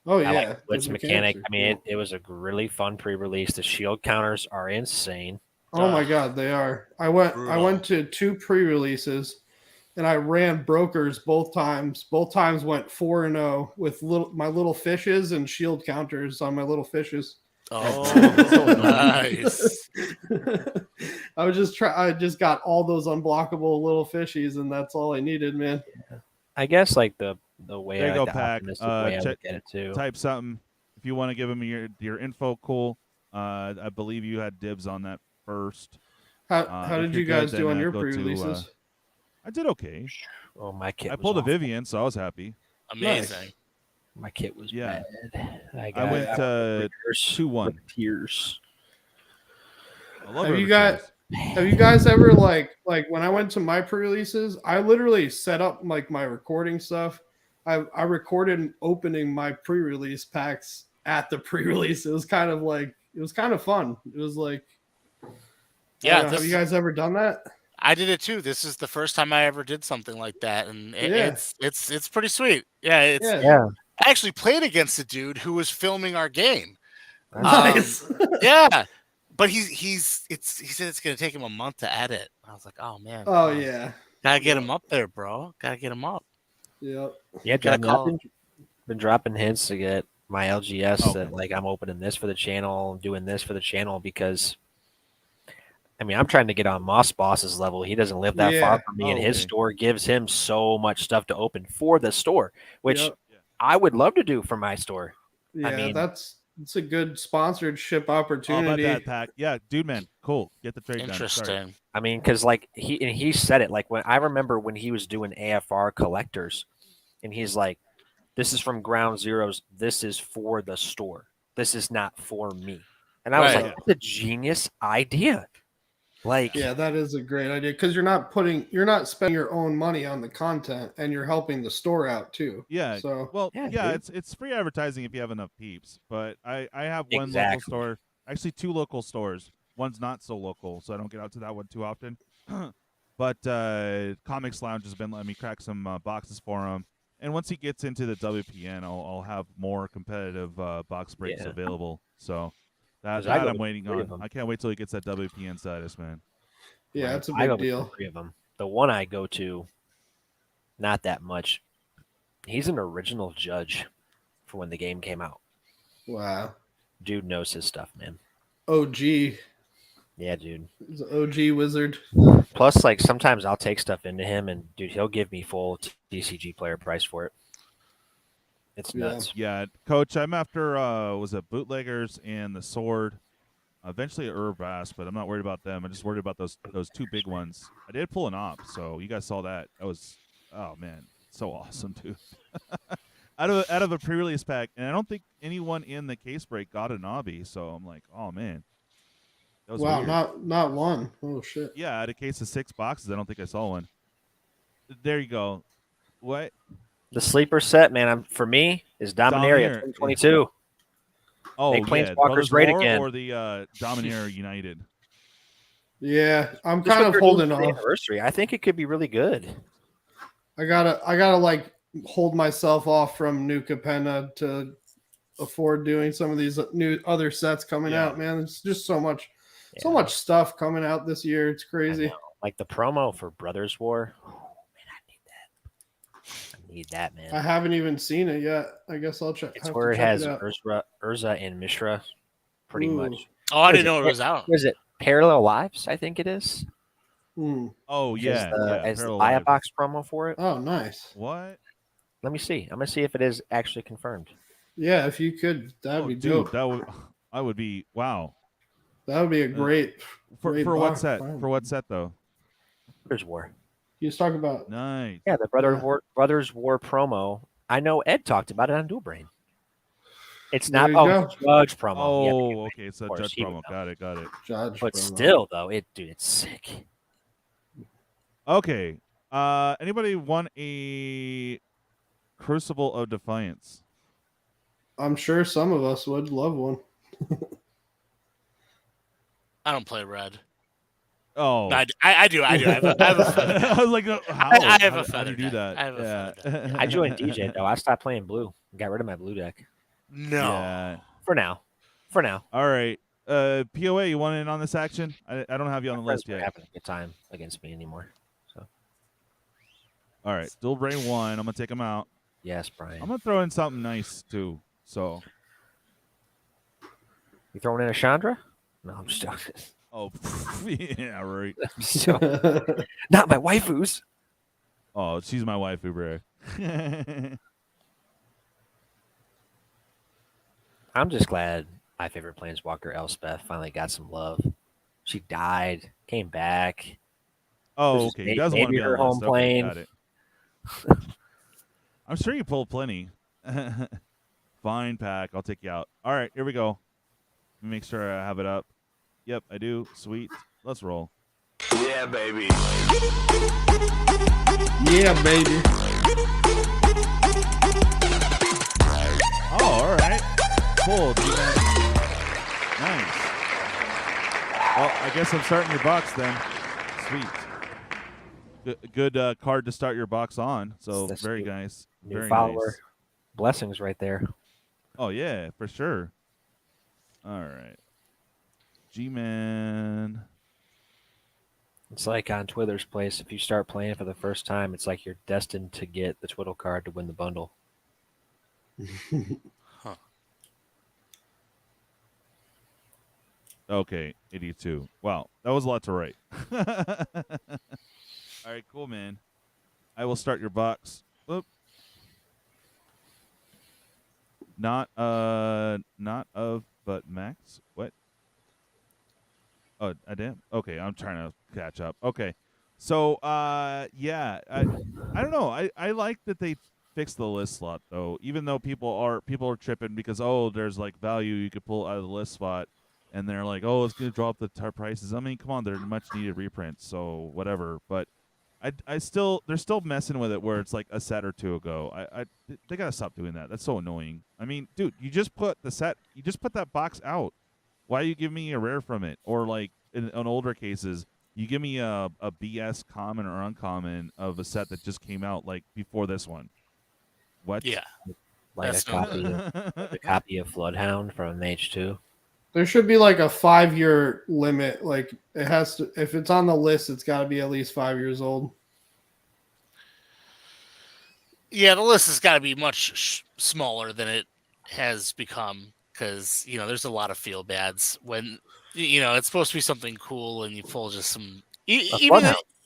Oh yeah, I like Blitz mechanic. I mean, it was a really fun pre-release. The shield counters are insane. Oh my god, they are. I went to 2 pre-releases, and I ran brokers both times. Both times went 4-0 with my little fishes and shield counters on my little fishes. Oh, nice. I just got all those unblockable little fishies, and that's all I needed, man. Yeah. I guess like the way there you go, the Pack. way I look at it too. Type something if you want to give him your info. Cool. I believe you had dibs on that first. How did you guys do on your pre-releases? I did okay. Oh, my kit. I pulled a Vivian, so I was happy. Amazing. Nice. My kit was bad. I went 2-1. Tears. Have you guys ever like when I went to my pre-releases, I literally set up like my recording stuff. I recorded opening my pre-release packs at the pre-release. It was kind of fun. It was like, have you guys ever done that? I did it too. This is the first time I ever did something like that, and Yeah. it's pretty sweet. Yeah, Yeah. I actually played against a dude who was filming our game. Nice. Yeah, but he said it's gonna take him a month to edit. I was like, oh man. Oh yeah. Gotta get him up there, bro. Gotta get him up. Yep. Yeah, Gotta John, I've call. been dropping hints to get my LGS that like I'm opening this for the channel, doing this for the channel because I mean I'm trying to get on Moss Boss's level. He doesn't live that far from me, and his store gives him so much stuff to open for the store, which I would love to do for my store. Yeah, I mean, it's a good sponsorship How opportunity. about that, Pack? Yeah, dude, man, cool. Get the trade done. Interesting. Sorry. I mean, because like he said it like when I remember when he was doing AFR collectors, and he's like, "This is from Ground Zeroes. This is for the store. This is not for me." And I was like, "That's a genius idea." Like, yeah, that is a great idea because you're not spending your own money on the content, and you're helping the store out too. Yeah. So Well, it's free advertising if you have enough peeps. But I have one local Exactly. store, actually 2 local stores. One's not so local, so I don't get out to that one too often. But Comics Lounge has been letting me crack some boxes for him. And once he gets into the WPN, I'll have more competitive box breaks available. So that I'm waiting on. I can't wait till he gets that WPN status, man. yeah, it's a I go big to deal. 3 of them. The one I go to, not that much. He's an original judge for when the game came out. Wow. Dude knows his stuff, man. OG. Yeah, dude. He's an OG wizard. Plus, like sometimes I'll take stuff into him, and dude, he'll give me full TCG player price for it. It's nuts. Yeah, Coach, I'm after was it Bootleggers and the Sword, eventually Urbass, but I'm not worried about them. I'm just worried about those 2 big ones. I did pull an op, so you guys saw that. That was so awesome, dude. out of a pre-release pack, and I don't think anyone in the case break got an obby, so I'm like, oh man. That was Wow, weird. not one. Oh shit. Yeah, out of case of 6 boxes, I don't think I saw one. There you go. What? The sleeper set, man, for me, is Dominaria 2022. Oh, Make yeah. Planeswalkers Brothers great War again. or the Dominaria United? Yeah, I'm Just kind what of they're doing holding for the off. anniversary. I think it could be really good. I gotta like hold myself off from New Capenna to afford doing some of these new other sets coming out, man. It's just so much stuff coming out this year. It's crazy. Like the promo for Brothers War. Oh, man, I need that, man. I haven't even seen it yet. I guess I'll check. It's where it has Urza and Mishra, pretty much. Oh, I didn't know it was out. Is it Parallel Lives? I think it is. Oh yeah, As the buy a box promo for it. Oh, nice. What? Let me see. I'm gonna see if it is actually confirmed. Yeah, if you could, that'd be dope. I would be wow. That would be a great for great what box set? promo. For what set though? Brothers War. You was talking about Nice. Yeah, the Brothers War promo. I know Ed talked about it on Dual Brain. It's There not you go. Judge promo. Oh, okay, so of course, Judge he would promo. know. Got it. Judge But promo. still, though, it's sick. Okay. Anybody want a Crucible of Defiance? I'm sure some of us would love one. I don't play red. Oh, No, I do. I have a feather. I was like, how? I have a How feather do you do deck. that? I have a feather. I joined DJ though. I stopped playing blue. Got rid of my blue deck No. Yeah. for now. For now, All right. POA, you want in on this action? I don't have you on the friends list aren't yet. having a good time against me anymore. So All right. Dual Brain 1. I'm gonna take him out. yes, Brian. I'm gonna throw in something nice too. So. You throwing in a Chandra? No, I'm just joking. Oh, yeah, right. Not my waifus. Oh, she's my waifu, bro. I'm just glad my favorite planeswalker, Elspeth, finally got some love. She died, came back. Oh, This is okay. He doesn't want to maybe be on her the home list. Okay, plane. got it. I'm sure you pulled plenty. Fine, Pack. I'll take you out. All right, here we go. Let me make sure I have it up. Yep, I do. Sweet. Let's roll. Yeah, baby. Yeah, baby. Oh, all right. Cool. Nice. Well, I guess I'm starting your box then. Sweet. Good card to start your box on. So That's very new- nice. New Very follower. nice. Blessings right there. Oh yeah, for sure. All right. G-Man. It's like on Twiddler's place. If you start playing for the first time, it's like you're destined to get the Twiddle card to win the bundle. Huh. Okay, 82. Wow, that was a lot to write. All right, cool, man. I will start your box. Whoop. Not of, but Max. What? Oh, I did. Okay, I'm trying to catch up. Okay, so yeah, I don't know. I like that they fixed the list slot though. Even though people are tripping because there's like value you could pull out of the list spot, and they're like, it's gonna drop the prices. I mean, come on, they're much needed reprints, so whatever. But they're still messing with it where it's like a set or two ago. They gotta stop doing that. That's so annoying. I mean, dude, you just put that box out. Why you give me a rare from it? Or like in older cases, you give me a BS common or uncommon of a set that just came out like before this one. What? Yeah. Like a copy of Floodhound from Mage 2. There should be like a 5-year limit. Like it has to, if it's on the list, it's got to be at least 5 years old. Yeah, the list has got to be much smaller than it has become because there's a lot of feel bads when it's supposed to be something cool and you pull just some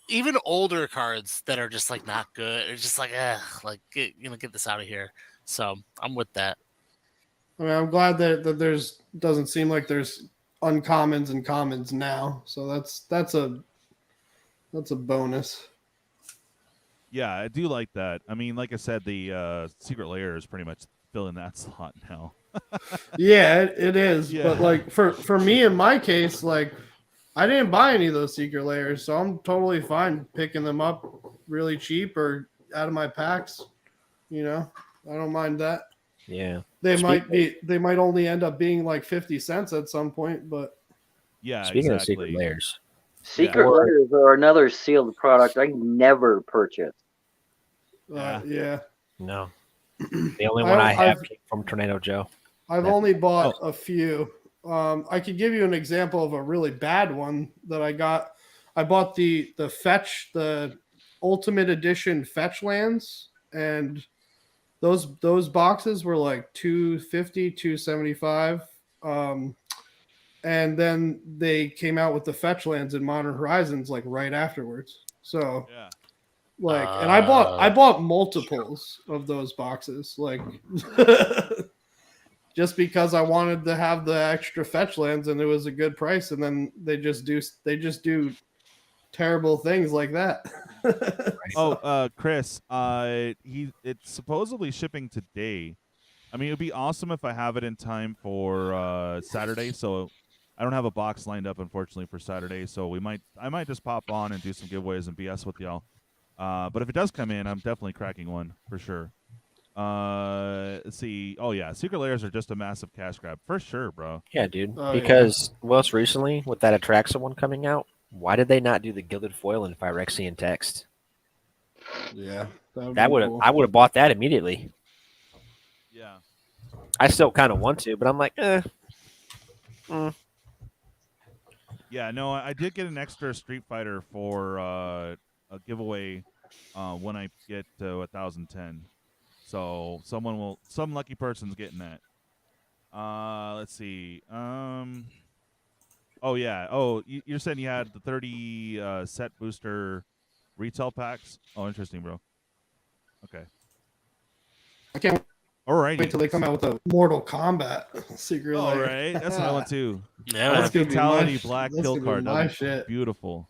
even older cards that are just like not good. It's just like get this out of here. So I'm with that. I mean, I'm glad that there's doesn't seem like there's uncommons and commons now. So that's a bonus. Yeah, I do like that. I mean, like I said, the secret layer is pretty much filling that slot now. Yeah, it is. Yeah. But like for me in my case, like I didn't buy any of those secret layers, so I'm totally fine picking them up really cheap or out of my packs. I don't mind that. Yeah. They might only end up being like 50 cents at some point, but yeah. Speaking exactly. of secret layers. Secret layers are another sealed product I never purchased. yeah. No. The only one I have came from Tornado Joe. I've only bought a few. I could give you an example of a really bad one that I got. I bought the Fetch, the Ultimate Edition Fetch lands, and those boxes were like $250, $275. And then they came out with the Fetch lands in Modern Horizons like right afterwards. So yeah. Like, and I bought multiples of those boxes, like just because I wanted to have the extra Fetch lands and it was a good price, and then they just do terrible things like that. Chris, it's supposedly shipping today. I mean, it would be awesome if I have it in time for Saturday. So I don't have a box lined up, unfortunately, for Saturday. So I might just pop on and do some giveaways and BS with y'all. But if it does come in, I'm definitely cracking one for sure. Let's see. Oh yeah, secret layers are just a massive cash grab for sure, bro. Yeah, dude. Because most recently with that Atraxa one coming out, why did they not do the gilded foil in Phyrexian text? Yeah, I would have bought that immediately. Yeah. I still kind of want to, but I'm like, Yeah, no, I did get an extra Street Fighter for a giveaway when I get to 1,010. So some lucky person's getting that. Let's see. Oh yeah. Oh, you're saying you had the 30 set booster retail packs? Oh, interesting, bro. Okay. I can't wait till they come out with a Mortal Kombat secret layer. All right, that's what I want too. Yeah, that's Fatality Black kill card. My shit. Beautiful.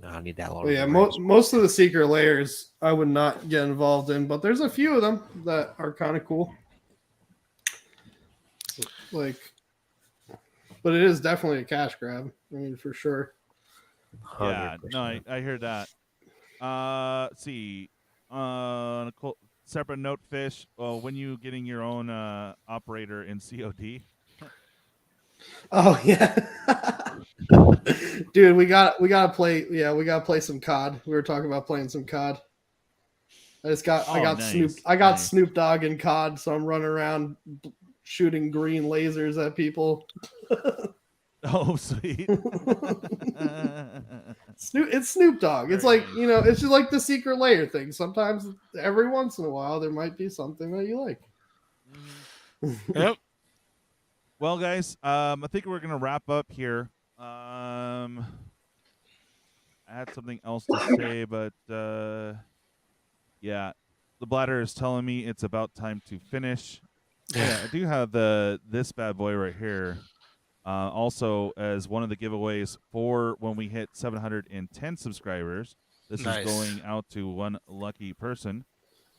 No, I need that one. Well, yeah, most of the secret layers I would not get involved in, but there's a few of them that are kind of cool. Like, but it is definitely a cash grab. I mean, for sure. 100%. Yeah, no, I hear that. Let's see. Separate note, Fish. When you getting your own operator in COD? Oh yeah. Dude, we gotta play. Yeah, we gotta play some COD. We were talking about playing some COD. I got nice. Snoop Dogg in COD, so I'm running around shooting green lasers at people. Oh, sweet. It's Snoop Dogg. It's Very like, nice. you know, it's just like the secret layer thing. Sometimes, every once in a while, there might be something that you like. Yep. Well, guys, I think we're gonna wrap up here. I had something else to say, but yeah, the bladder is telling me it's about time to finish. Yeah, I do have this bad boy right here. Also, as one of the giveaways for when we hit 710 subscribers, this is going out to one lucky person.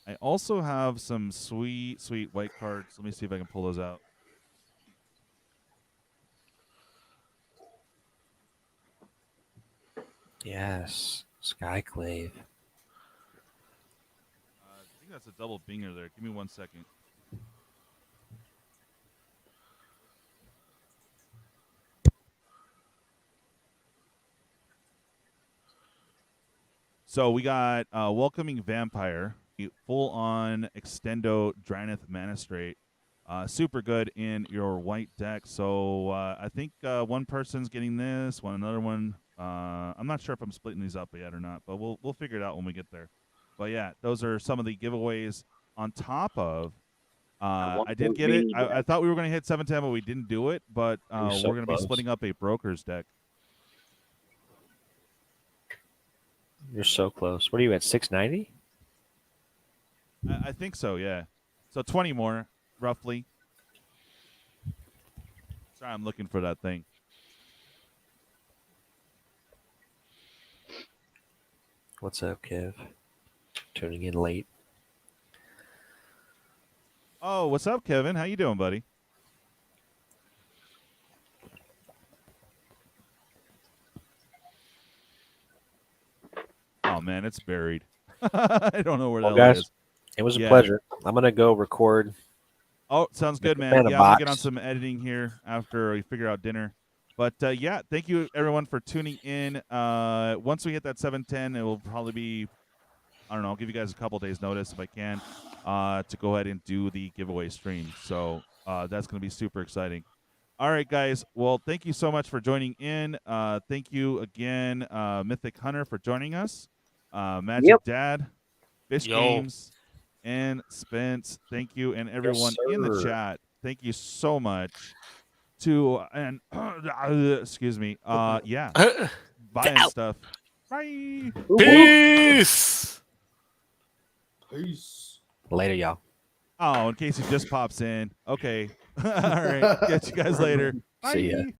I also have some sweet white cards. Let me see if I can pull those out. Yes, Skyclave. I think that's a double binger there. Give me 1 second. So we got Welcoming Vampire, full-on Extendo Dranith Manistrate. Super good in your white deck. So I think one person's getting this, another one. I'm not sure if I'm splitting these up yet or not, but we'll figure it out when we get there. But yeah, those are some of the giveaways. On top of, I did get it. I thought we were going to hit 710, but we didn't do it. But we're going to be splitting up a Broker's deck. You're so close. What are you at, 690? I think so, yeah. So 20 more, roughly. Sorry, I'm looking for that thing. What's up, Kev? Tuning in late. Oh, what's up, Kevin? How you doing, buddy? Oh, man, it's buried. I don't know where that guys, is. It was a pleasure. I'm going to go record. Oh, sounds good, man. Yeah, I'm going to get on some editing here after we figure out dinner. But, yeah, thank you, everyone, for tuning in. Once we hit that 710, it will probably be, I don't know, I'll give you guys a couple days' notice if I can to go ahead and do the giveaway stream. So that's going to be super exciting. All right, guys. Well, thank you so much for joining in. Thank you again, Mythic Hunter, for joining us. Magic Dad, Fish Games, and Spence. Thank you, and everyone in the chat. Thank you so much. Excuse me. Yeah, buying stuff. Bye. Peace. Peace. Later, y'all. Oh, in case he just pops in. Okay. All right. Catch you guys later. Bye. See ya.